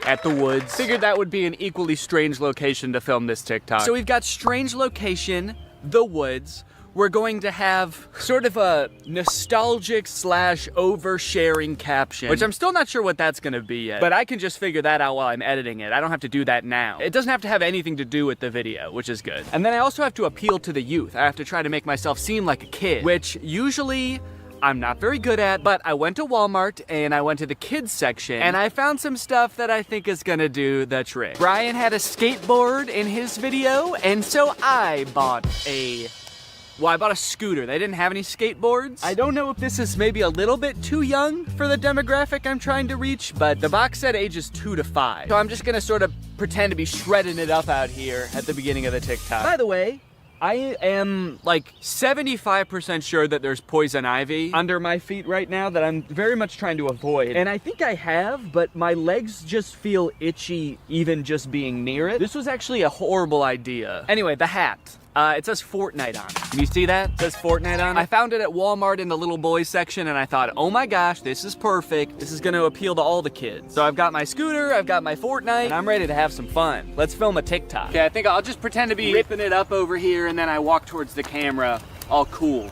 at the woods. Figured that would be an equally strange location to film this TikTok. So we've got strange location, the woods. We're going to have sort of a nostalgic / oversharing caption, which I'm still not sure what that's gonna be yet, but I can just figure that out while I'm editing it. I don't have to do that now. It doesn't have to have anything to do with the video, which is good. And then I also have to appeal to the youth. I have to try to make myself seem like a kid, which usually I'm not very good at, but I went to Walmart and I went to the kids section and I found some stuff that I think is gonna do the trick. Brian had a skateboard in his video, and so I bought a scooter. They didn't have any skateboards. I don't know if this is maybe a little bit too young for the demographic I'm trying to reach, but the box said ages 2 to 5. So I'm just gonna sort of pretend to be shredding it up out here at the beginning of the TikTok. By the way, I am like 75% sure that there's poison ivy under my feet right now that I'm very much trying to avoid. And I think I have, but my legs just feel itchy even just being near it. This was actually a horrible idea. Anyway, the hat. It says Fortnite on it. Can you see that? It says Fortnite on it. I found it at Walmart in the little boys section and I thought, oh my gosh, this is perfect. This is gonna appeal to all the kids. So I've got my scooter, I've got my Fortnite, and I'm ready to have some fun. Let's film a TikTok. Okay, I think I'll just pretend to be ripping it up over here and then I walk towards the camera, all cool.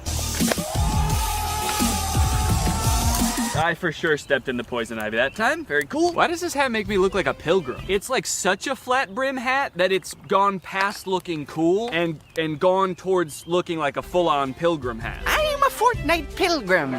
I for sure stepped in the poison ivy that time. Very cool. Why does this hat make me look like a pilgrim? It's like such a flat brim hat that it's gone past looking cool and gone towards looking like a full-on pilgrim hat. I am a Fortnite pilgrim.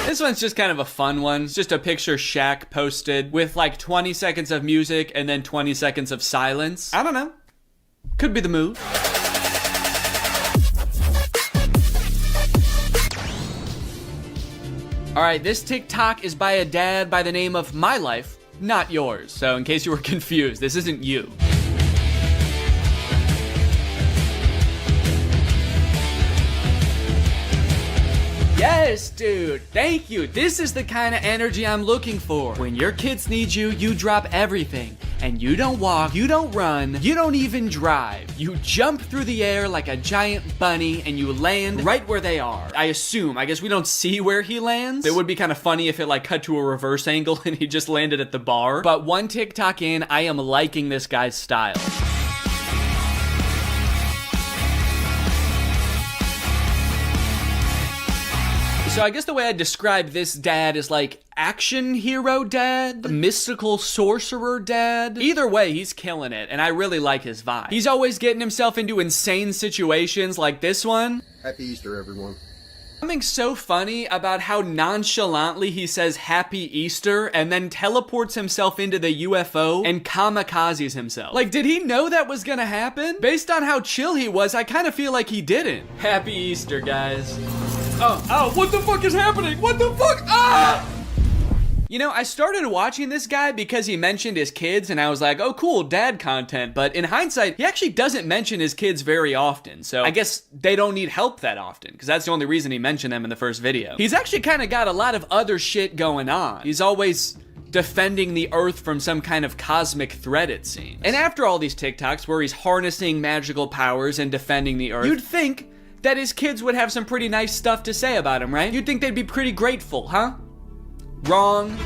This one's just kind of a fun one. It's just a picture Shaq posted with like 20 seconds of music and then 20 seconds of silence. I don't know. Could be the move. All right, this TikTok is by a dad by the name of My Life, not yours. So in case you were confused, this isn't you. Yes, dude, thank you. This is the kind of energy I'm looking for. When your kids need you, you drop everything. And you don't walk, you don't run, you don't even drive. You jump through the air like a giant bunny and you land right where they are. I guess we don't see where he lands. It would be kind of funny if it like cut to a reverse angle and he just landed at the bar. But one TikTok in, I am liking this guy's style. So I guess the way I describe this dad is like action hero dad, mystical sorcerer dad. Either way, he's killing it, and I really like his vibe. He's always getting himself into insane situations like this one. Happy Easter, everyone. Something so funny about how nonchalantly he says Happy Easter and then teleports himself into the UFO and kamikazes himself. Like, did he know that was gonna happen? Based on how chill he was, I kind of feel like he didn't. Happy Easter, guys. Oh, what the fuck is happening? What the fuck? Ah! You know, I started watching this guy because he mentioned his kids and I was like, oh cool, dad content. But in hindsight, he actually doesn't mention his kids very often. So I guess they don't need help that often because that's the only reason he mentioned them in the first video. He's actually kind of got a lot of other shit going on. He's always defending the earth from some kind of cosmic threat, it seems. And after all these TikToks where he's harnessing magical powers and defending the earth, you'd think that his kids would have some pretty nice stuff to say about him, right? You'd think they'd be pretty grateful, huh? Wrong.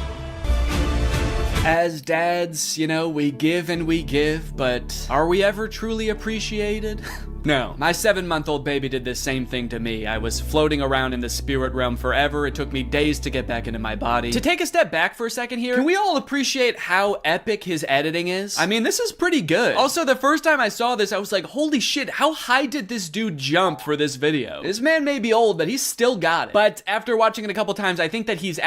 As dads, you know, we give and we give, but are we ever truly appreciated? No. My 7-month-old baby did the same thing to me. I was floating around in the spirit realm forever. It took me days to get back into my body. To take a step back for a second here, can we all appreciate how epic his editing is? I mean, this is pretty good. Also, the first time I saw this, I was like, holy shit, how high did this dude jump for this video? This man may be old, but he's still got it. But after watching it a couple times, I think that he's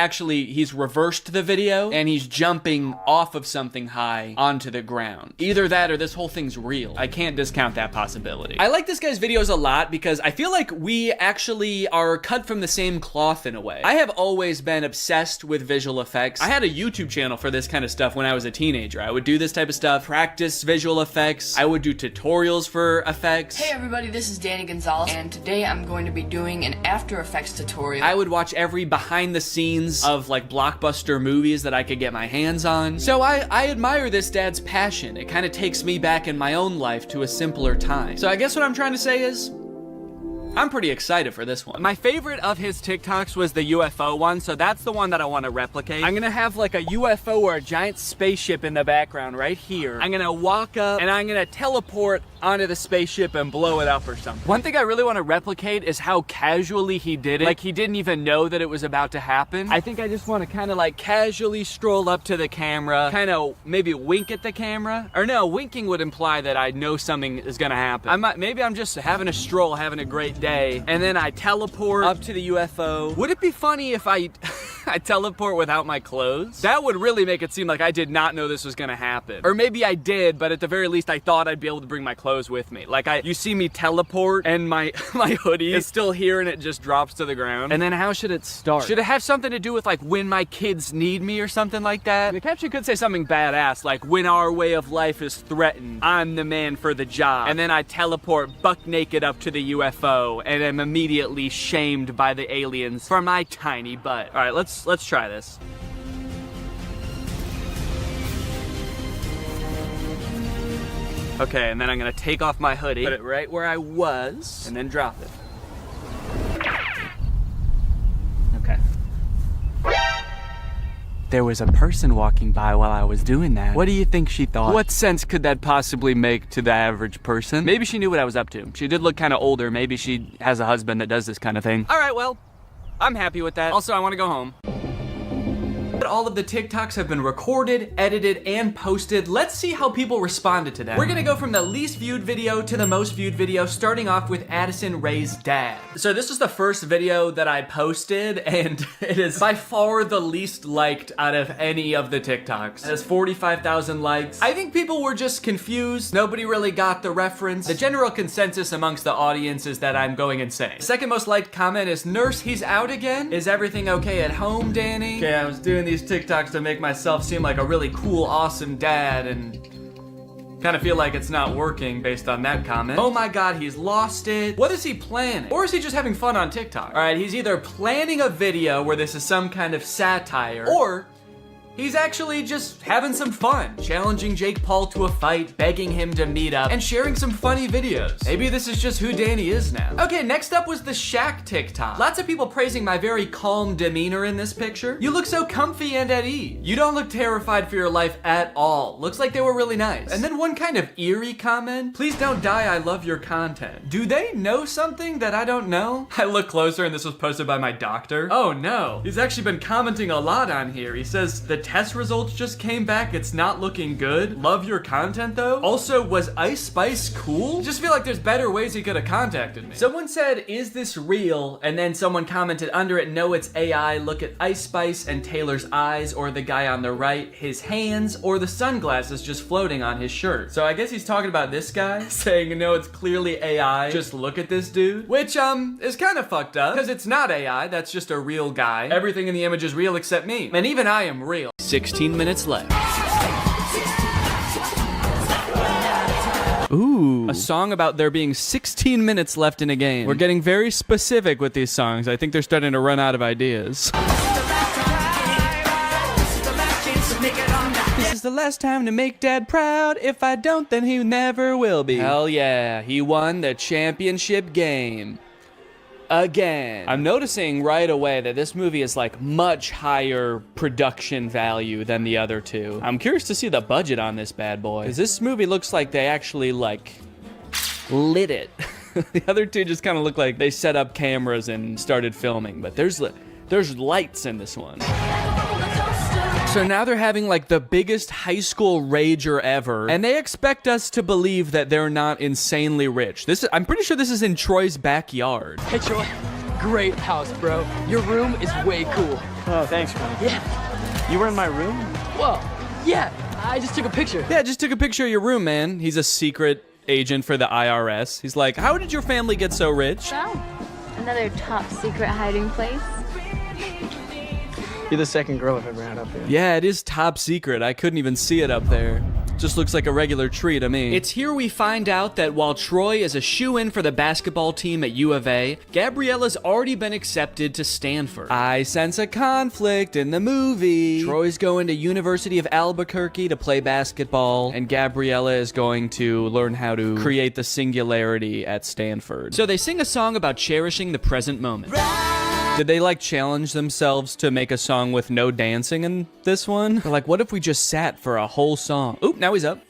reversed the video, and he's jumping off of something high onto the ground. Either that or this whole thing's real. I can't discount that possibility. I like this guy's videos a lot because I feel like we actually are cut from the same cloth in a way. I have always been obsessed with visual effects. I had a YouTube channel for this kind of stuff when I was a teenager. I would do this type of stuff, practice visual effects. I would do tutorials for effects. Hey everybody, this is Danny Gonzalez, and today I'm going to be doing an After Effects tutorial. I would watch every behind the scenes of like blockbuster movies that I could get my hands on. So I admire this dad's passion. It kind of takes me back in my own life to a simpler time. So I guess what I'm trying to say is, I'm pretty excited for this one. My favorite of his TikToks was the UFO one, so that's the one that I want to replicate. I'm gonna have like a UFO or a giant spaceship in the background right here. I'm gonna walk up and I'm gonna teleport onto the spaceship and blow it up or something. One thing I really want to replicate is how casually he did it. Like he didn't even know that it was about to happen. I think I just want to kind of like casually stroll up to the camera, kind of maybe wink at the camera. Or no, winking would imply that I know something is gonna happen. Maybe I'm just having a stroll, having a great day, and then I teleport up to the UFO. Would it be funny if I teleport without my clothes? That would really make it seem like I did not know this was gonna happen. Or maybe I did, but at the very least I thought I'd be able to bring my clothes with me. Like you see me teleport and my hoodie is still here and it just drops to the ground. And then how should it start? Should it have something to do with like when my kids need me or something like that? The caption could say something badass like when our way of life is threatened, I'm the man for the job. And then I teleport buck naked up to the UFO and am immediately shamed by the aliens for my tiny butt. All right, let's try this. Okay, and then I'm gonna take off my hoodie, put it right where I was, and then drop it. Okay. There was a person walking by while I was doing that. What do you think she thought? What sense could that possibly make to the average person? Maybe she knew what I was up to. She did look kind of older. Maybe she has a husband that does this kind of thing. All right, well, I'm happy with that. Also, I want to go home. All of the TikToks have been recorded, edited, and posted. Let's see how people responded to them. We're gonna go from the least viewed video to the most viewed video, starting off with Addison Rae's dad. So this is the first video that I posted, and it is by far the least liked out of any of the TikToks. It has 45,000 likes. I think people were just confused. Nobody really got the reference. The general consensus amongst the audience is that I'm going insane. The second most liked comment is, "Nurse, he's out again? Is everything okay at home, Danny?" Okay, I was doing these TikToks to make myself seem like a really cool, awesome dad, and kind of feel like it's not working based on that comment. Oh my god, he's lost it. What is he planning? Or is he just having fun on TikTok? All right, he's either planning a video where this is some kind of satire, or he's actually just having some fun, challenging Jake Paul to a fight, begging him to meet up, and sharing some funny videos. Maybe this is just who Danny is now. Okay, next up was the Shaq TikTok. Lots of people praising my very calm demeanor in this picture. You look so comfy and at ease. You don't look terrified for your life at all. Looks like they were really nice. And then one kind of eerie comment. Please don't die, I love your content. Do they know something that I don't know? I look closer and this was posted by my doctor. Oh no, he's actually been commenting a lot on here. He says, the test results just came back, it's not looking good. Love your content though. Also, was Ice Spice cool? Just feel like there's better ways he could have contacted me. Someone said, is this real? And then someone commented under it, no, it's AI. Look at Ice Spice and Taylor's eyes, or the guy on the right, his hands, or the sunglasses just floating on his shirt. So I guess he's talking about this guy, saying, no, it's clearly AI. Just look at this dude. Which, is kind of fucked up, because it's not AI, that's just a real guy. Everything in the image is real except me. And even I am real. 16 minutes left. Ooh, a song about there being 16 minutes left in a game. We're getting very specific with these songs. I think they're starting to run out of ideas. This is the last time to make Dad proud. If I don't, then he never will be. Hell yeah, he won the championship game. again. I'm noticing right away that this movie is like much higher production value than the other two. I'm curious to see the budget on this bad boy, because this movie looks like they actually like lit it. The other two just kind of look like they set up cameras and started filming, but there's lights in this one. So now they're having like the biggest high school rager ever, and they expect us to believe that they're not insanely rich. I'm pretty sure this is in Troy's backyard. Hey Troy, great house, bro. Your room is way cool. Oh, thanks, man. Yeah. You were in my room? Well, yeah, I just took a picture. Yeah, just took a picture of your room, man. He's a secret agent for the IRS. He's like, how did your family get so rich? So, another top secret hiding place. You're the second girl I've ever had up here. Yeah, it is top secret. I couldn't even see it up there. Just looks like a regular tree to me. It's here we find out that while Troy is a shoo-in for the basketball team at U of A, Gabriella's already been accepted to Stanford. I sense a conflict in the movie. Troy's going to University of Albuquerque to play basketball, and Gabriella is going to learn how to create the singularity at Stanford. So they sing a song about cherishing the present moment. Did they like challenge themselves to make a song with no dancing in this one? They're like, what if we just sat for a whole song? Oop, now he's up.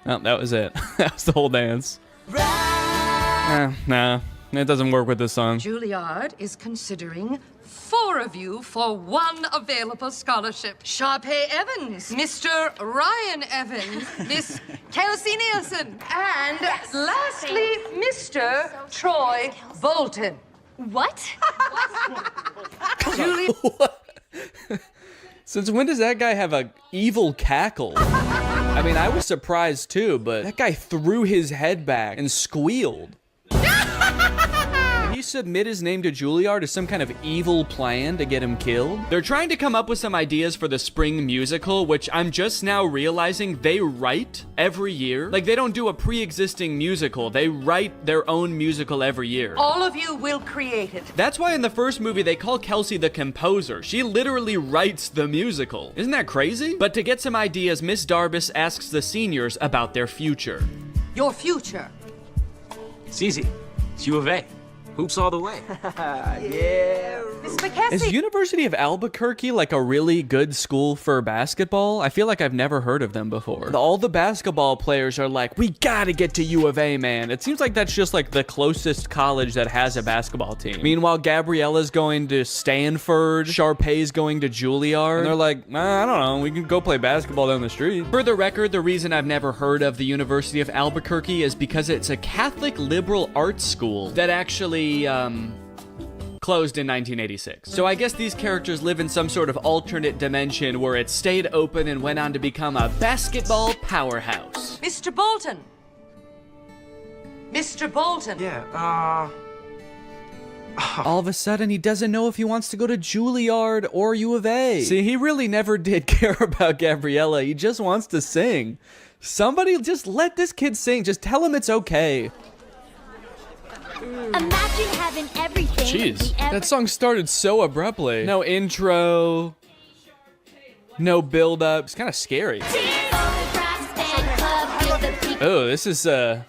Oh, that was it. That was the whole dance. Nah, it doesn't work with this song. Juilliard is considering 4 of you for 1 available scholarship. Sharpay Evans, Mr. Ryan Evans, Miss Kelsey Nielsen, and lastly, Mr. Troy Bolton. What? Julie. Since when does that guy have a evil cackle? I mean, I was surprised too, but that guy threw his head back and squealed. Did he submit his name to Juilliard as some kind of evil plan to get him killed? They're trying to come up with some ideas for the spring musical, which I'm just now realizing they write every year. Like, they don't do a pre-existing musical. They write their own musical every year. All of you will create it. That's why in the first movie they call Kelsey the composer. She literally writes the musical. Isn't that crazy? But to get some ideas, Miss Darbus asks the seniors about their future. Your future. It's easy. It's U of A. Hoops all the way. Yeah. Miss McKessie. Is University of Albuquerque like a really good school for basketball? I feel like I've never heard of them before. All the basketball players are like, we gotta get to U of A, man. It seems like that's just like the closest college that has a basketball team. Meanwhile, Gabriella's going to Stanford, Sharpay's going to Juilliard, and they're like, I don't know, we can go play basketball down the street. For the record, the reason I've never heard of the University of Albuquerque is because it's a Catholic liberal arts school that actually closed in 1986. So I guess these characters live in some sort of alternate dimension where it stayed open and went on to become a basketball powerhouse. Mr. Bolton. Mr. Bolton. Yeah, All of a sudden, he doesn't know if he wants to go to Juilliard or U of A. See, he really never did care about Gabriella. He just wants to sing. Somebody just let this kid sing. Just tell him it's okay. Imagine having everything. Jeez, that song started so abruptly. No intro, no build up. It's kind of scary. Oh, this is a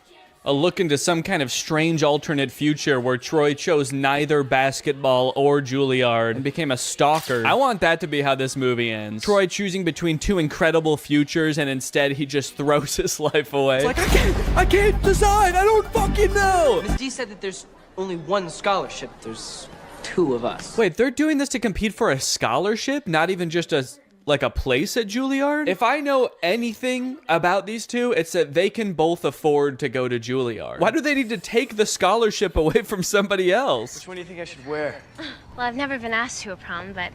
look into some kind of strange alternate future where Troy chose neither basketball or Juilliard and became a stalker. I want that to be how this movie ends. Troy choosing between 2 incredible futures, and instead he just throws his life away. It's like, I can't decide. I don't fucking know. Miss D said that there's only 1 scholarship. There's 2 of us. Wait, they're doing this to compete for a scholarship? Not even just a place at Juilliard? If I know anything about these two, it's that they can both afford to go to Juilliard. Why do they need to take the scholarship away from somebody else? Which one do you think I should wear? Well, I've never been asked to a prom, but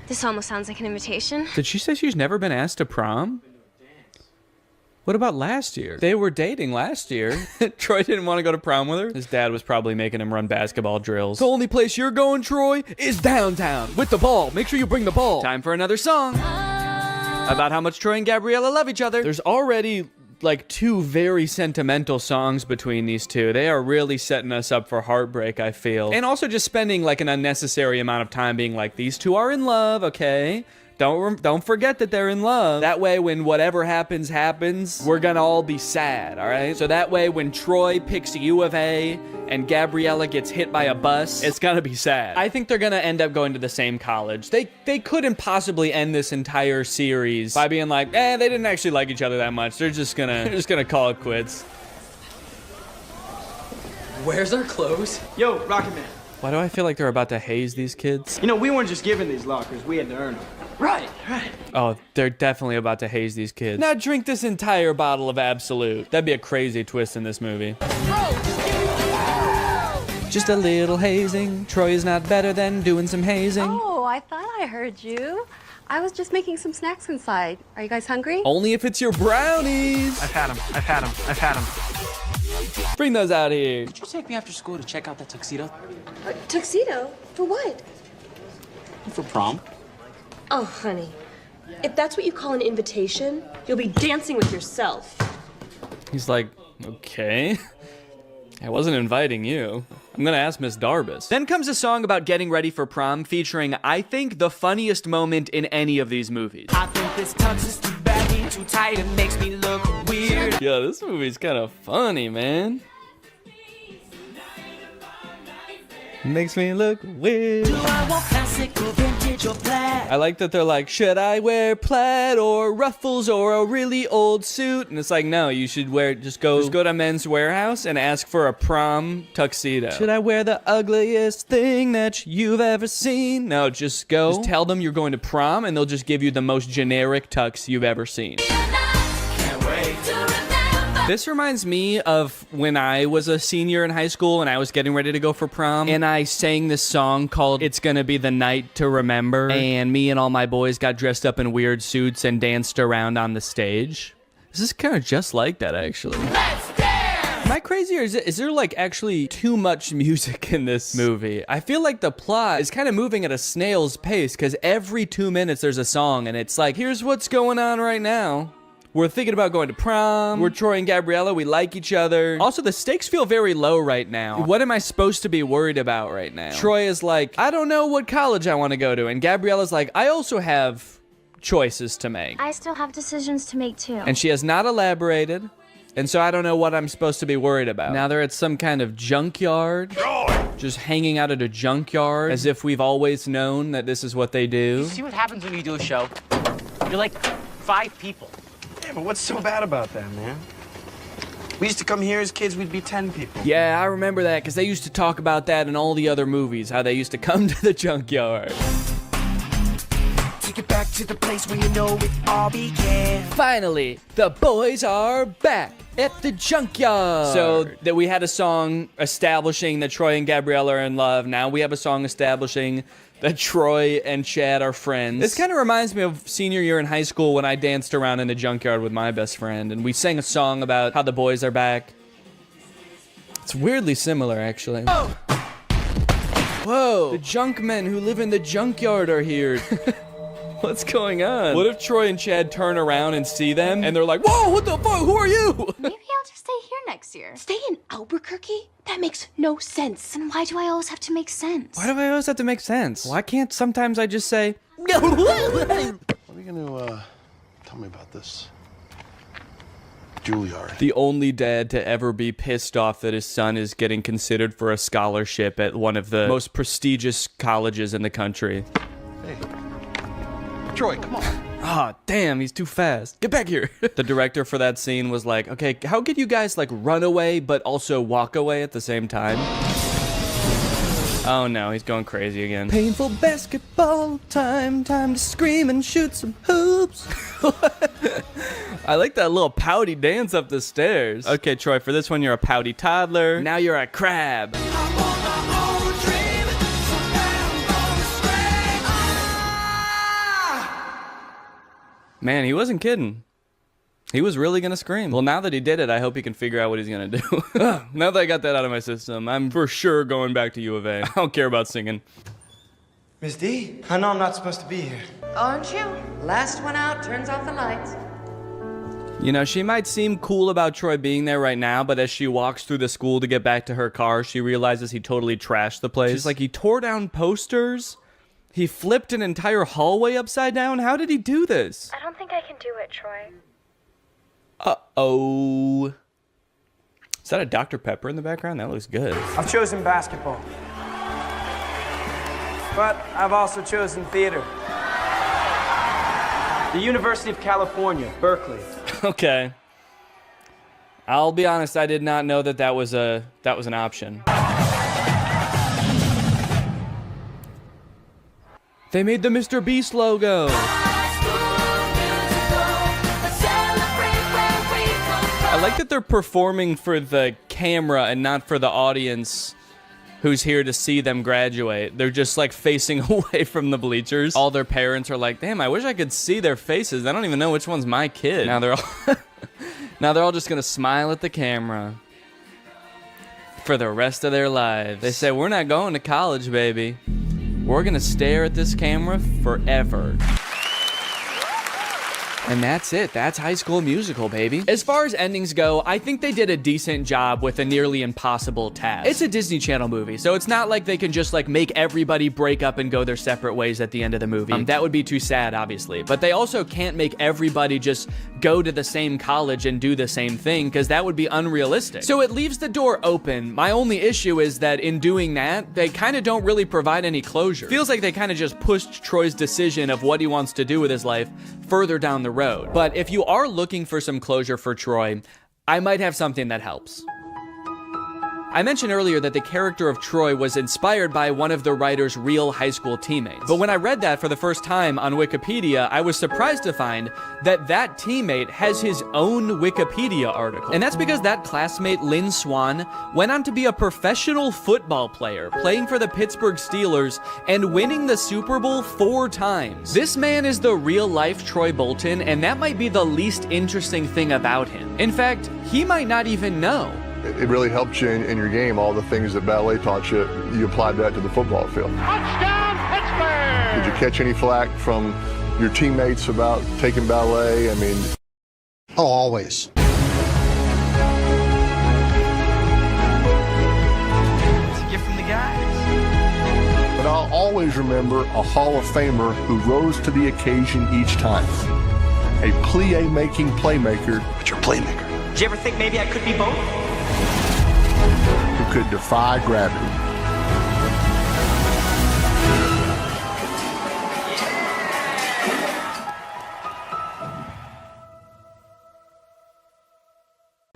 this almost sounds like an invitation. Did she say she's never been asked to prom? What about last year? They were dating last year. Troy didn't want to go to prom with her. His dad was probably making him run basketball drills. The only place you're going, Troy, is downtown with the ball. Make sure you bring the ball. Time for another song about how much Troy and Gabriella love each other. There's already like 2 very sentimental songs between these two. They are really setting us up for heartbreak, I feel. And also just spending like an unnecessary amount of time being like, these two are in love, okay? Don't forget that they're in love. That way, when whatever happens, we're gonna all be sad, all right? So that way, when Troy picks U of A and Gabriella gets hit by a bus, it's gonna be sad. I think they're gonna end up going to the same college. They couldn't possibly end this entire series by being like, they didn't actually like each other that much. They're just gonna call it quits. Where's our clothes? Yo, Rocket Man. Why do I feel like they're about to haze these kids? You know, we weren't just given these lockers. We had to earn them. Right. Oh, they're definitely about to haze these kids. Now drink this entire bottle of Absolute. That'd be a crazy twist in this movie. Just a little hazing. Troy is not better than doing some hazing. Oh, I thought I heard you. I was just making some snacks inside. Are you guys hungry? Only if it's your brownies. I've had them. Bring those out here. Could you take me after school to check out that tuxedo? Tuxedo? For what? For prom. Oh, honey. If that's what you call an invitation, you'll be dancing with yourself. He's like, okay. I wasn't inviting you. I'm gonna ask Miss Darbus. Then comes a song about getting ready for prom featuring, I think, the funniest moment in any of these movies. I think this tux is too baggy, too tight, it makes me look weird. Yeah, this movie's kind of funny, man. Makes me look weird. Do I want classic or vintage or plaid? I like that they're like, should I wear plaid or ruffles or a really old suit? And it's like, no, you should wear, just go to Men's Warehouse and ask for a prom tuxedo. Should I wear the ugliest thing that you've ever seen? No, just go. Just tell them you're going to prom and they'll just give you the most generic tux you've ever seen. This reminds me of when I was a senior in high school and I was getting ready to go for prom, and I sang this song called It's Gonna Be the Night to Remember, and me and all my boys got dressed up in weird suits and danced around on the stage. This is kind of just like that, actually. Let's dance! Am I crazy, or is there like actually too much music in this movie? I feel like the plot is kind of moving at a snail's pace, because every 2 minutes there's a song, and it's like, here's what's going on right now. We're thinking about going to prom. We're Troy and Gabriella. We like each other. Also, the stakes feel very low right now. What am I supposed to be worried about right now? Troy is like, I don't know what college I want to go to. And Gabriella's like, I also have choices to make. I still have decisions to make too. And she has not elaborated. And so I don't know what I'm supposed to be worried about. Now they're at some kind of junkyard. Just hanging out at a junkyard as if we've always known that this is what they do. You see what happens when you do a show? You're like 5 people. Yeah, but what's so bad about that, man? We used to come here as kids, we'd be 10 people. Yeah, I remember that, because they used to talk about that in all the other movies, how they used to come to the junkyard. Take it back to the place where you know it all began. Finally, the boys are back at the junkyard. So that we had a song establishing that Troy and Gabriella are in love. Now we have a song establishing that Troy and Chad are friends. This kind of reminds me of senior year in high school when I danced around in the junkyard with my best friend, and we sang a song about how the boys are back. It's weirdly similar, actually. Oh. Whoa! The junkmen who live in the junkyard are here. What's going on? What if Troy and Chad turn around and see them, and they're like, whoa, what the fuck? Who are you? Maybe I'll just stay here next year. Stay in Albuquerque? That makes no sense. And why do I always have to make sense? Why do I always have to make sense? Why can't sometimes I just say, What are you gonna tell me about this Juilliard? The only dad to ever be pissed off that his son is getting considered for a scholarship at one of the most prestigious colleges in the country. Hey, Troy, come on. Ah, damn, he's too fast. Get back here. The director for that scene was like, okay, how could you guys like run away but also walk away at the same time? Oh no, he's going crazy again. Painful basketball time to scream and shoot some hoops. I like that little pouty dance up the stairs. Okay, Troy, for this one you're a pouty toddler. Now you're a crab. Man, he wasn't kidding. He was really gonna scream. Well, now that he did it, I hope he can figure out what he's gonna do. Now that I got that out of my system, I'm for sure going back to U of A. I don't care about singing. Miss D, I know I'm not supposed to be here. Aren't you? Last one out turns off the lights. You know, she might seem cool about Troy being there right now, but as she walks through the school to get back to her car, she realizes he totally trashed the place. She's like, he tore down posters. He flipped an entire hallway upside down? How did he do this? I don't think I can do it, Troy. Uh-oh. Is that a Dr. Pepper in the background? That looks good. I've chosen basketball. But I've also chosen theater. The University of California, Berkeley. Okay. I'll be honest, I did not know that that was an option. They made the Mr. Beast logo. I like that they're performing for the camera and not for the audience who's here to see them graduate. They're just like facing away from the bleachers. All their parents are like, damn, I wish I could see their faces. I don't even know which one's my kid. Now they're all just gonna smile at the camera for the rest of their lives. They say, we're not going to college, baby. We're gonna stare at this camera forever. And that's it. That's High School Musical, baby. As far as endings go, I think they did a decent job with a nearly impossible task. It's a Disney Channel movie, so it's not like they can just like make everybody break up and go their separate ways at the end of the movie. That would be too sad, obviously. But they also can't make everybody just go to the same college and do the same thing, because that would be unrealistic. So it leaves the door open. My only issue is that in doing that, they kind of don't really provide any closure. Feels like they kind of just pushed Troy's decision of what he wants to do with his life further down the road. But if you are looking for some closure for Troy, I might have something that helps. I mentioned earlier that the character of Troy was inspired by one of the writer's real high school teammates. But when I read that for the first time on Wikipedia, I was surprised to find that that teammate has his own Wikipedia article. And that's because that classmate, Lynn Swan, went on to be a professional football player, playing for the Pittsburgh Steelers and winning the Super Bowl 4 times. This man is the real-life Troy Bolton, and that might be the least interesting thing about him. In fact, he might not even know. It really helped you in your game. All the things that ballet taught you, you applied that to the football field. Touchdown, Pittsburgh! Did you catch any flack from your teammates about taking ballet? I mean... Oh, always. What's a gift from the guys? But I'll always remember a Hall of Famer who rose to the occasion each time. A plie-making playmaker. But you're a playmaker. Did you ever think maybe I could be both? Who could defy gravity.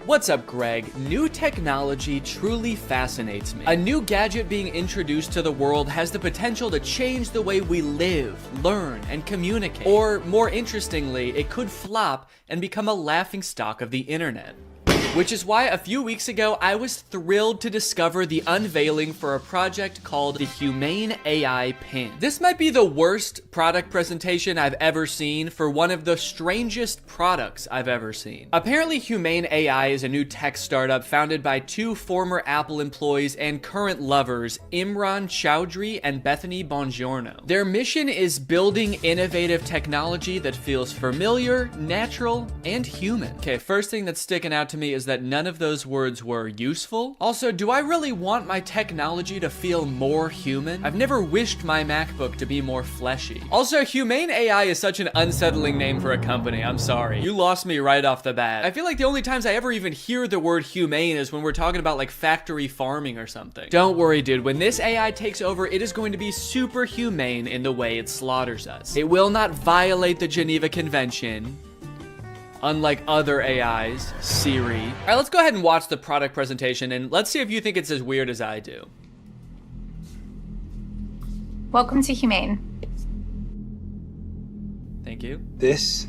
What's up, Greg? New technology truly fascinates me. A new gadget being introduced to the world has the potential to change the way we live, learn, and communicate. Or, more interestingly, it could flop and become a laughingstock of the internet. Which is why a few weeks ago, I was thrilled to discover the unveiling for a project called the Humane AI Pin. This might be the worst product presentation I've ever seen for one of the strangest products I've ever seen. Apparently, Humane AI is a new tech startup founded by 2 former Apple employees and current lovers, Imran Chowdhury and Bethany Bongiorno. Their mission is building innovative technology that feels familiar, natural, and human. Okay, first thing that's sticking out to me is that none of those words were useful. Also, do I really want my technology to feel more human? I've never wished my MacBook to be more fleshy. Also, Humane AI is such an unsettling name for a company. I'm sorry. You lost me right off the bat. I feel like the only times I ever even hear the word humane is when we're talking about like factory farming or something. Don't worry, dude. When this AI takes over, it is going to be super humane in the way it slaughters us. It will not violate the Geneva Convention, unlike other AIs, Siri. All right, let's go ahead and watch the product presentation and let's see if you think it's as weird as I do. Welcome to Humane. Thank you. This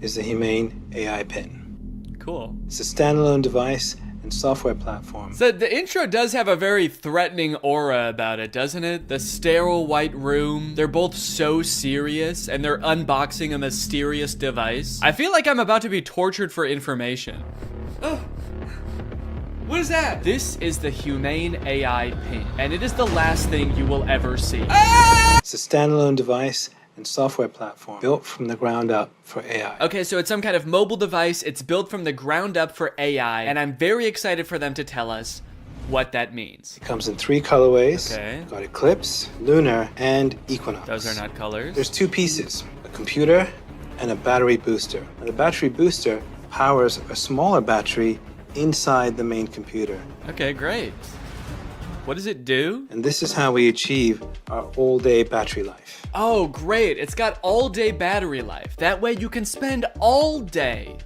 is the Humane AI Pin. Cool. It's a standalone device and software platform. So the intro does have a very threatening aura about it, doesn't it? The sterile white room. They're both so serious and they're unboxing a mysterious device. I feel like I'm about to be tortured for information. Oh. What is that? This is the Humane AI Pin, and it is the last thing you will ever see. Ah! It's a standalone device and software platform built from the ground up for AI. Okay, so it's some kind of mobile device. It's built from the ground up for AI, and I'm very excited for them to tell us what that means. It comes in 3 colorways. Okay. Got Eclipse, Lunar, and Equinox. Those are not colors. There's 2 pieces, a computer and a battery booster. Now, the battery booster powers a smaller battery inside the main computer. Okay, great. What does it do? And this is how we achieve our all-day battery life. Oh, great. It's got all-day battery life. That way you can spend all day.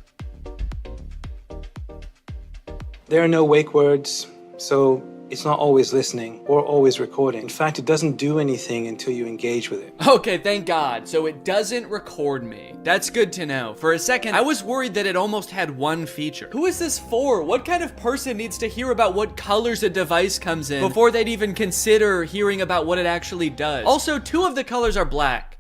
There are no wake words, so it's not always listening or always recording. In fact, it doesn't do anything until you engage with it. Okay, thank God. So it doesn't record me. That's good to know. For a second, I was worried that it almost had one feature. Who is this for? What kind of person needs to hear about what colors a device comes in before they'd even consider hearing about what it actually does? Also, 2 of the colors are black.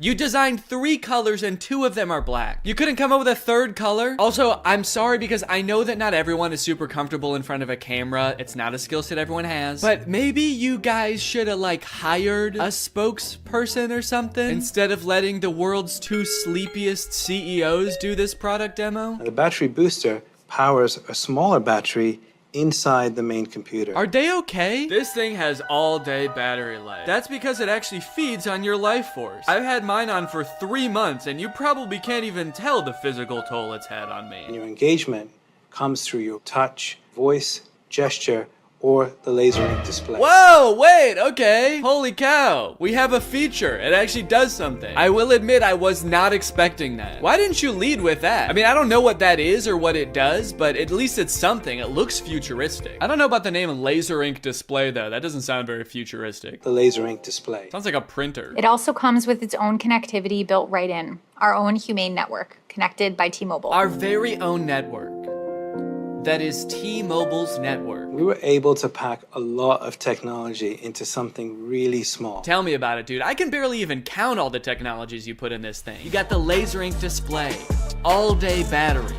You designed 3 colors and 2 of them are black. You couldn't come up with a 3rd color? Also, I'm sorry because I know that not everyone is super comfortable in front of a camera. It's not a skill set everyone has. But maybe you guys should have like hired a spokesperson or something instead of letting the world's 2 sleepiest CEOs do this product demo. Now, the battery booster powers a smaller battery inside the main computer. Are they okay? This thing has all-day battery life. That's because it actually feeds on your life force. I've had mine on for 3 months, and you probably can't even tell the physical toll it's had on me. And your engagement comes through your touch, voice, gesture, or the laser ink display. Whoa, wait, okay. Holy cow, we have a feature. It actually does something. I will admit I was not expecting that. Why didn't you lead with that? I mean, I don't know what that is or what it does, but at least it's something. It looks futuristic. I don't know about the name laser ink display though. That doesn't sound very futuristic. The laser ink display. Sounds like a printer. It also comes with its own connectivity built right in. Our own Humane network, connected by T-Mobile. Our very own network. That is T-Mobile's network. We were able to pack a lot of technology into something really small. Tell me about it, dude. I can barely even count all the technologies you put in this thing. You got the laser ink display, all-day battery,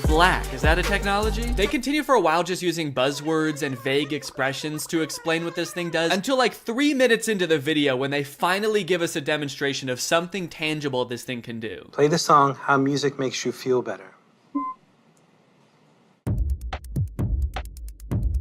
black. Is that a technology? They continue for a while just using buzzwords and vague expressions to explain what this thing does until like 3 minutes into the video when they finally give us a demonstration of something tangible this thing can do. Play the song How Music Makes You Feel Better.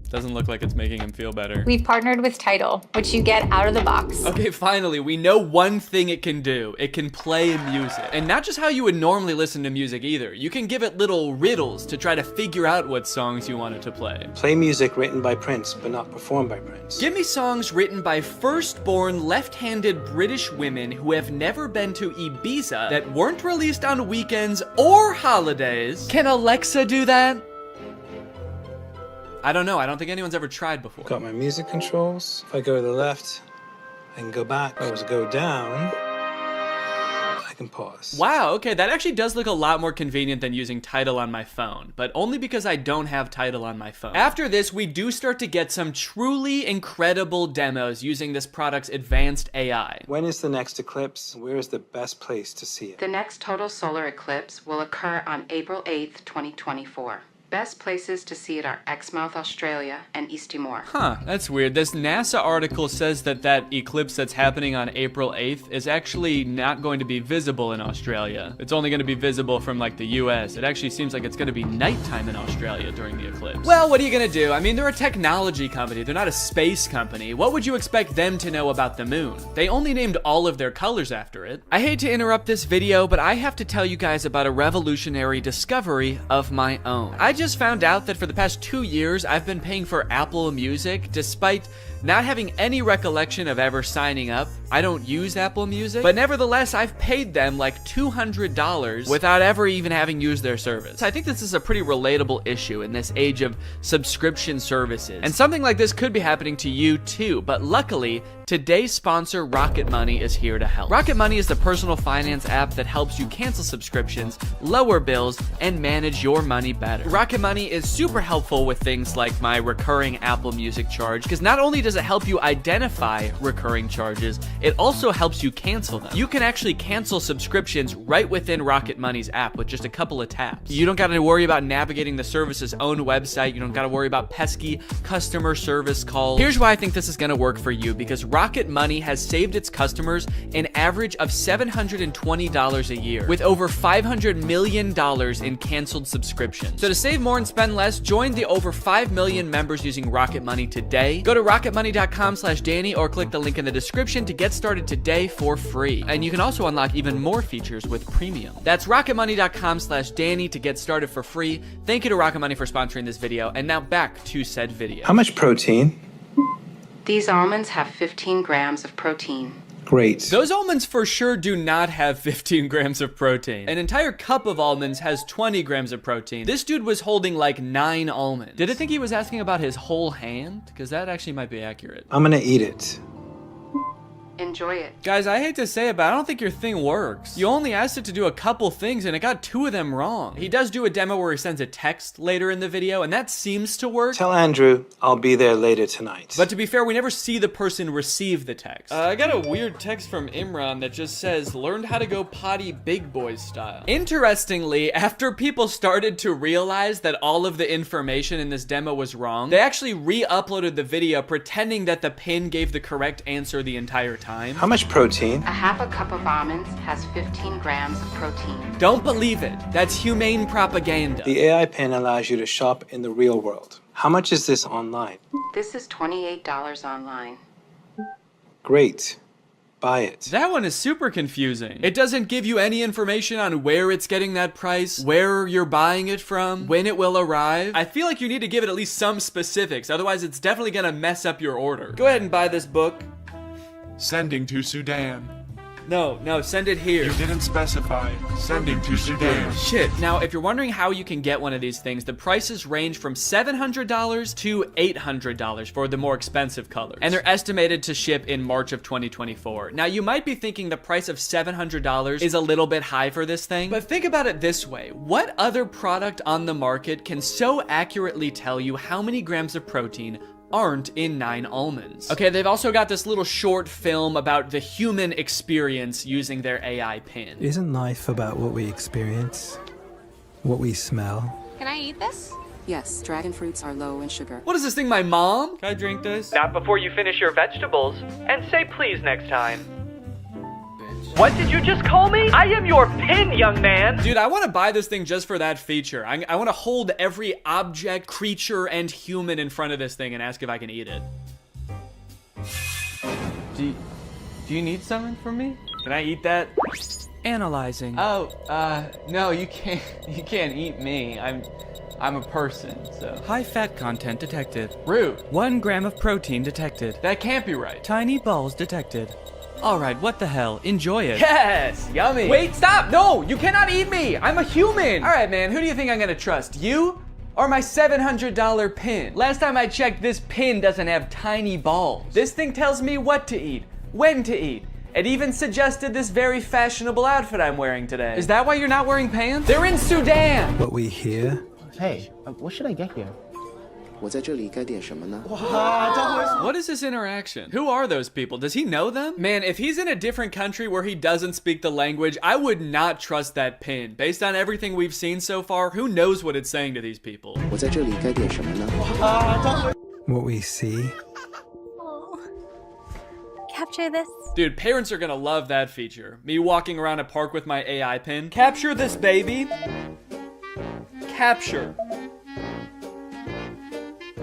Doesn't look like it's making him feel better. We've partnered with Tidal, which you get out of the box. Okay, finally, we know one thing it can do. It can play music. And not just how you would normally listen to music either. You can give it little riddles to try to figure out what songs you want it to play. Play music written by Prince, but not performed by Prince. Give me songs written by first-born left-handed British women who have never been to Ibiza that weren't released on weekends or holidays. Can Alexa do that? I don't know. I don't think anyone's ever tried before. Got my music controls. If I go to the left, I can go back. If I was to go down, I can pause. Wow, okay, that actually does look a lot more convenient than using Tidal on my phone, but only because I don't have Tidal on my phone. After this, we do start to get some truly incredible demos using this product's advanced AI. When is the next eclipse? Where is the best place to see it? The next total solar eclipse will occur on April 8th, 2024. Best places to see it are Exmouth, Australia, and East Timor. Huh, that's weird. This NASA article says that eclipse that's happening on April 8th is actually not going to be visible in Australia. It's only going to be visible from like the US. It actually seems like it's going to be nighttime in Australia during the eclipse. Well, what are you going to do? I mean, they're a technology company. They're not a space company. What would you expect them to know about the moon? They only named all of their colors after it. I hate to interrupt this video, but I have to tell you guys about a revolutionary discovery of my own. I just found out that for the past 2 years, I've been paying for Apple Music despite not having any recollection of ever signing up. I don't use Apple Music, but nevertheless, I've paid them like $200 without ever even having used their service. I think this is a pretty relatable issue in this age of subscription services. And something like this could be happening to you too, but luckily, today's sponsor, Rocket Money, is here to help. Rocket Money is the personal finance app that helps you cancel subscriptions, lower bills, and manage your money better. Rocket Money is super helpful with things like my recurring Apple Music charge, because not only does it help you identify recurring charges, it also helps you cancel them. You can actually cancel subscriptions right within Rocket Money's app with just a couple of taps. You don't gotta worry about navigating the service's own website. You don't gotta worry about pesky customer service calls. Here's why I think this is gonna work for you, because Rocket Money has saved its customers an average of $720 a year, with over $500 million in canceled subscriptions. So to save more and spend less, join the over 5 million members using Rocket Money today. Go to rocketmoney.com/Danny or click the link in the description to get started today for free. And you can also unlock even more features with premium. That's rocketmoney.com/Danny to get started for free. Thank you to Rocket Money for sponsoring this video. And now back to said video. How much protein? These almonds have 15 grams of protein. Great. Those almonds for sure do not have 15 grams of protein. An entire cup of almonds has 20 grams of protein. This dude was holding like 9 almonds. Did I think he was asking about his whole hand? Because that actually might be accurate. I'm gonna eat it. Enjoy it. Guys, I hate to say it, but I don't think your thing works. You only asked it to do a couple things and it got 2 of them wrong. He does do a demo where he sends a text later in the video and that seems to work. Tell Andrew I'll be there later tonight. But to be fair, we never see the person receive the text. I got a weird text from Imran that just says, learned how to go potty big boy style. Interestingly, after people started to realize that all of the information in this demo was wrong, they actually re-uploaded the video pretending that the pin gave the correct answer the entire time. How much protein? A half a cup of almonds has 15 grams of protein. Don't believe it. That's humane propaganda. The AI pin allows you to shop in the real world. How much is this online? This is $28 online. Great. Buy it. That one is super confusing. It doesn't give you any information on where it's getting that price, where you're buying it from, when it will arrive. I feel like you need to give it at least some specifics, otherwise it's definitely gonna mess up your order. Go ahead and buy this book. Sending to Sudan. No, send it here. You didn't specify. Sending to Sudan. Shit. Now, if you're wondering how you can get one of these things, the prices range from $700 to $800 for the more expensive colors. And they're estimated to ship in March of 2024. Now, you might be thinking the price of $700 is a little bit high for this thing, but think about it this way. What other product on the market can so accurately tell you how many grams of protein aren't in 9 almonds? Okay, they've also got this little short film about the human experience using their AI pin. Isn't life about what we experience? What we smell? Can I eat this? Yes, dragon fruits are low in sugar. What is this thing, my mom? Can I drink this? Not before you finish your vegetables. And say please next time. What did you just call me? I am your pin, young man. Dude, I want to buy this thing just for that feature. I want to hold every object, creature, and human in front of this thing and ask if I can eat it. Do you need something from me? Can I eat that? Analyzing. Oh, no, you can't eat me. I'm a person, so. High fat content detected. Rude. 1 gram of protein detected. That can't be right. Tiny balls detected. All right, what the hell? Enjoy it. Yes, yummy. Wait, stop. No, you cannot eat me. I'm a human. All right, man, who do you think I'm gonna trust? You or my $700 pin? Last time I checked, this pin doesn't have tiny balls. This thing tells me what to eat, when to eat. It even suggested this very fashionable outfit I'm wearing today. Is that why you're not wearing pants? They're in Sudan. What we hear? Hey, what should I get here? What is this interaction? Who are those people? Does he know them? Man, if he's in a different country where he doesn't speak the language, I would not trust that pin. Based on everything we've seen so far, who knows what it's saying to these people? What we see? Capture this. Dude, parents are gonna love that feature. Me walking around a park with my AI pin. Capture this baby. Capture.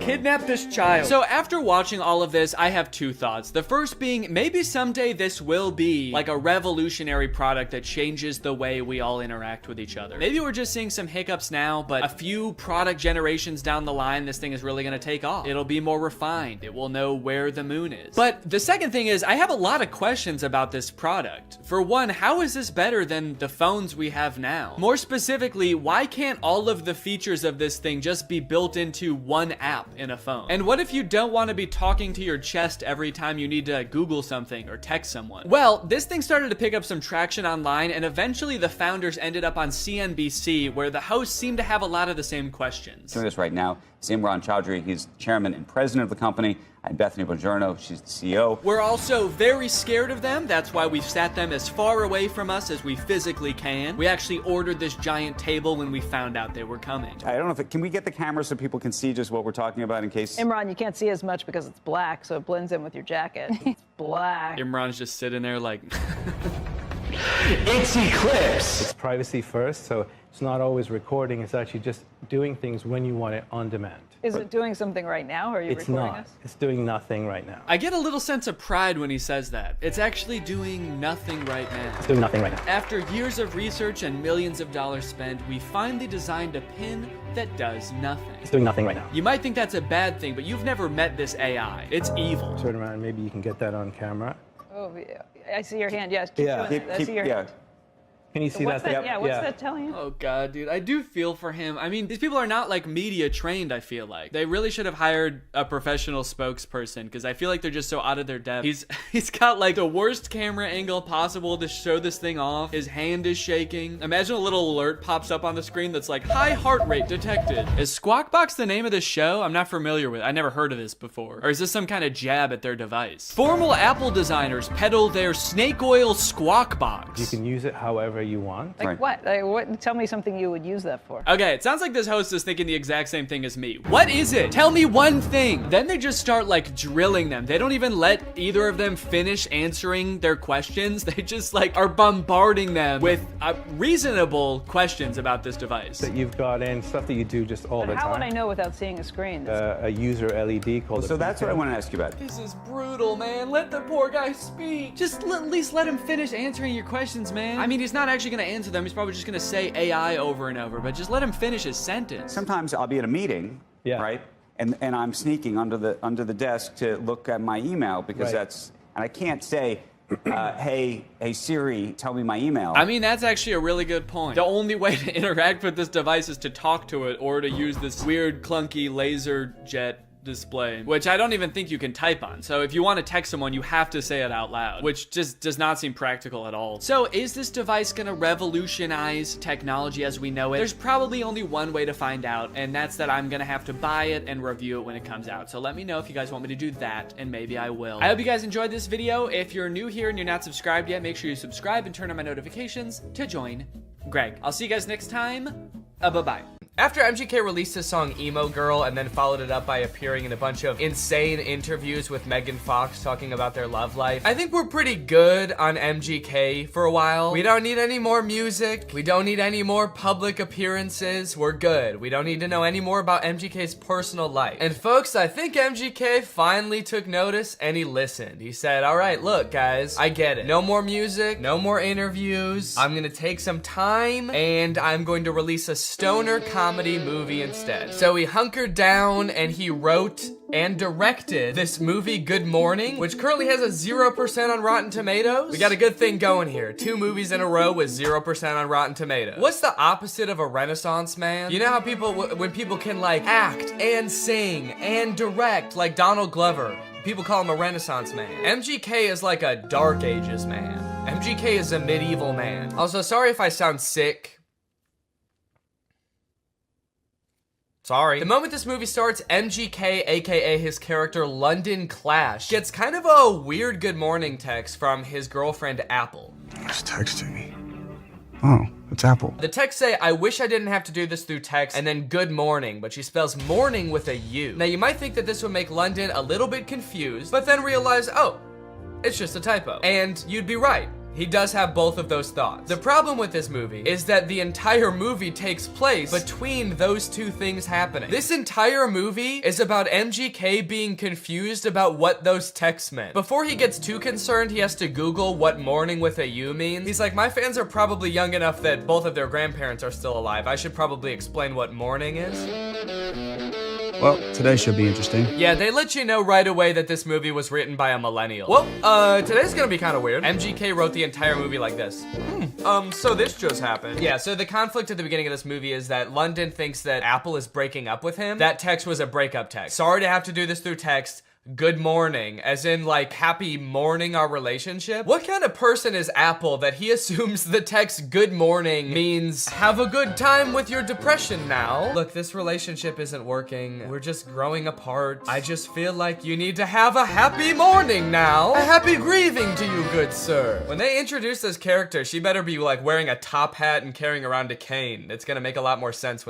Kidnap this child. So after watching all of this, I have 2 thoughts. The first being, maybe someday this will be like a revolutionary product that changes the way we all interact with each other. Maybe we're just seeing some hiccups now, but a few product generations down the line, this thing is really gonna take off. It'll be more refined. It will know where the moon is. But the second thing is, I have a lot of questions about this product. For one, how is this better than the phones we have now? More specifically, why can't all of the features of this thing just be built into one app in a phone? And what if you don't want to be talking to your chest every time you need to Google something or text someone? Well, this thing started to pick up some traction online, and eventually the founders ended up on CNBC, where the hosts seem to have a lot of the same questions. Doing this right now is Imran Chaudhry. He's chairman and president of the company. and Bethany Bongiorno, she's the CEO. We're also very scared of them. That's why we've sat them as far away from us as we physically can. We actually ordered this giant table when we found out they were coming. I don't know if can we get the camera so people can see just what we're talking about in case? Imran, you can't see as much because it's black, so it blends in with your jacket. It's black. Imran's just sitting there like... It's Eclipse. It's privacy first, so it's not always recording. It's actually just doing things when you want it on demand. Is it doing something right now, or are you It's recording not. us? It's doing nothing right now. I get a little sense of pride when he says that. It's actually doing nothing right now. It's doing nothing right now. After years of research and millions of dollars spent, we finally designed a pin that does nothing. It's doing nothing right now. You might think that's a bad thing, but you've never met this AI. It's evil. Turn around, maybe you can get that on camera. Oh, yeah. I see your hand. Yes, keep doing it. I see your hand. Can you see What's that? Yeah, what's that telling you? Oh god, dude, I do feel for him. I mean, these people are not like media trained, I feel like. They really should have hired a professional spokesperson, because I feel like they're just so out of their depth. He's got like the worst camera angle possible to show this thing off. His hand is shaking. Imagine a little alert pops up on the screen that's like, high heart rate detected. Is Squawk Box the name of this show? I'm not familiar with it. I never heard of this before. Or is this some kind of jab at their device? Formal Apple designers peddle their snake oil Squawk Box. You can use it however you want. Like what? Like what? Tell me something you would use that for. Okay, it sounds like this host is thinking the exact same thing as me. What is it? Tell me one thing. Then they just start like drilling them. They don't even let either of them finish answering their questions. They just like are bombarding them with reasonable questions about this device. That you've got in, stuff that you do just all the time. How would I know without seeing a screen? A user LED called. So that's what I want to ask you about. This is brutal, man. Let the poor guy speak. Just at least let him finish answering your questions, man. I mean, he's not actually gonna answer them. He's probably just gonna say AI over and over, but just let him finish his sentence. Sometimes I'll be at a meeting, right? And I'm sneaking under the desk to look at my email because and I can't say, hey Siri, tell me my email. I mean, that's actually a really good point. The only way to interact with this device is to talk to it or to use this weird clunky laser jet display, which I don't even think you can type on. So if you want to text someone, you have to say it out loud, which just does not seem practical at all. So is this device gonna revolutionize technology as we know it? There's probably only one way to find out, and that's that I'm gonna have to buy it and review it when it comes out. So let me know if you guys want me to do that, and maybe I will. I hope you guys enjoyed this video. If you're new here and you're not subscribed yet, make sure you subscribe and turn on my notifications to join Greg. I'll see you guys next time. Bye-bye. After MGK released his song Emo Girl and then followed it up by appearing in a bunch of insane interviews with Megan Fox talking about their love life, I think we're pretty good on MGK for a while. We don't need any more music. We don't need any more public appearances. We're good. We don't need to know any more about MGK's personal life. And folks, I think MGK finally took notice and he listened. He said, all right, look guys, I get it. No more music, no more interviews. I'm gonna take some time and I'm going to release a stoner comedy movie instead. So he hunkered down and he wrote and directed this movie Good Morning, which currently has a 0% on Rotten Tomatoes. We got a good thing going here. 2 movies in a row with 0% on Rotten Tomatoes. What's the opposite of a Renaissance man? You know how people, when people can like act and sing and direct, like Donald Glover, people call him a Renaissance man. MGK is like a Dark Ages man. MGK is a medieval man. Also, sorry if I sound sick. Sorry. The moment this movie starts, MGK, aka his character London Clash, gets kind of a weird good morning text from his girlfriend Apple. Who's texting me? Oh, it's Apple. The text say, I wish I didn't have to do this through text, and then good morning, but she spells morning with a U. Now you might think that this would make London a little bit confused, but then realize, oh, it's just a typo. And you'd be right. He does have both of those thoughts. The problem with this movie is that the entire movie takes place between those two things happening. This entire movie is about MGK being confused about what those texts meant. Before he gets too concerned, he has to Google what morning with a U means. He's like, my fans are probably young enough that both of their grandparents are still alive. I should probably explain what morning is. Well, today should be interesting. Yeah, they let you know right away that this movie was written by a millennial. Well, today's gonna be kind of weird. MGK wrote the entire movie like this. So this just happened. Yeah, so the conflict at the beginning of this movie is that London thinks that Apple is breaking up with him. That text was a breakup text. Sorry to have to do this through text, good morning, as in like happy morning our relationship? What kind of person is Apple that he assumes the text good morning means have a good time with your depression now? Look, this relationship isn't working. We're just growing apart. I just feel like you need to have a happy morning now. A happy grieving to you, good sir. When they introduce this character, she better be like wearing a top hat and carrying around a cane. It's gonna make a lot more sense when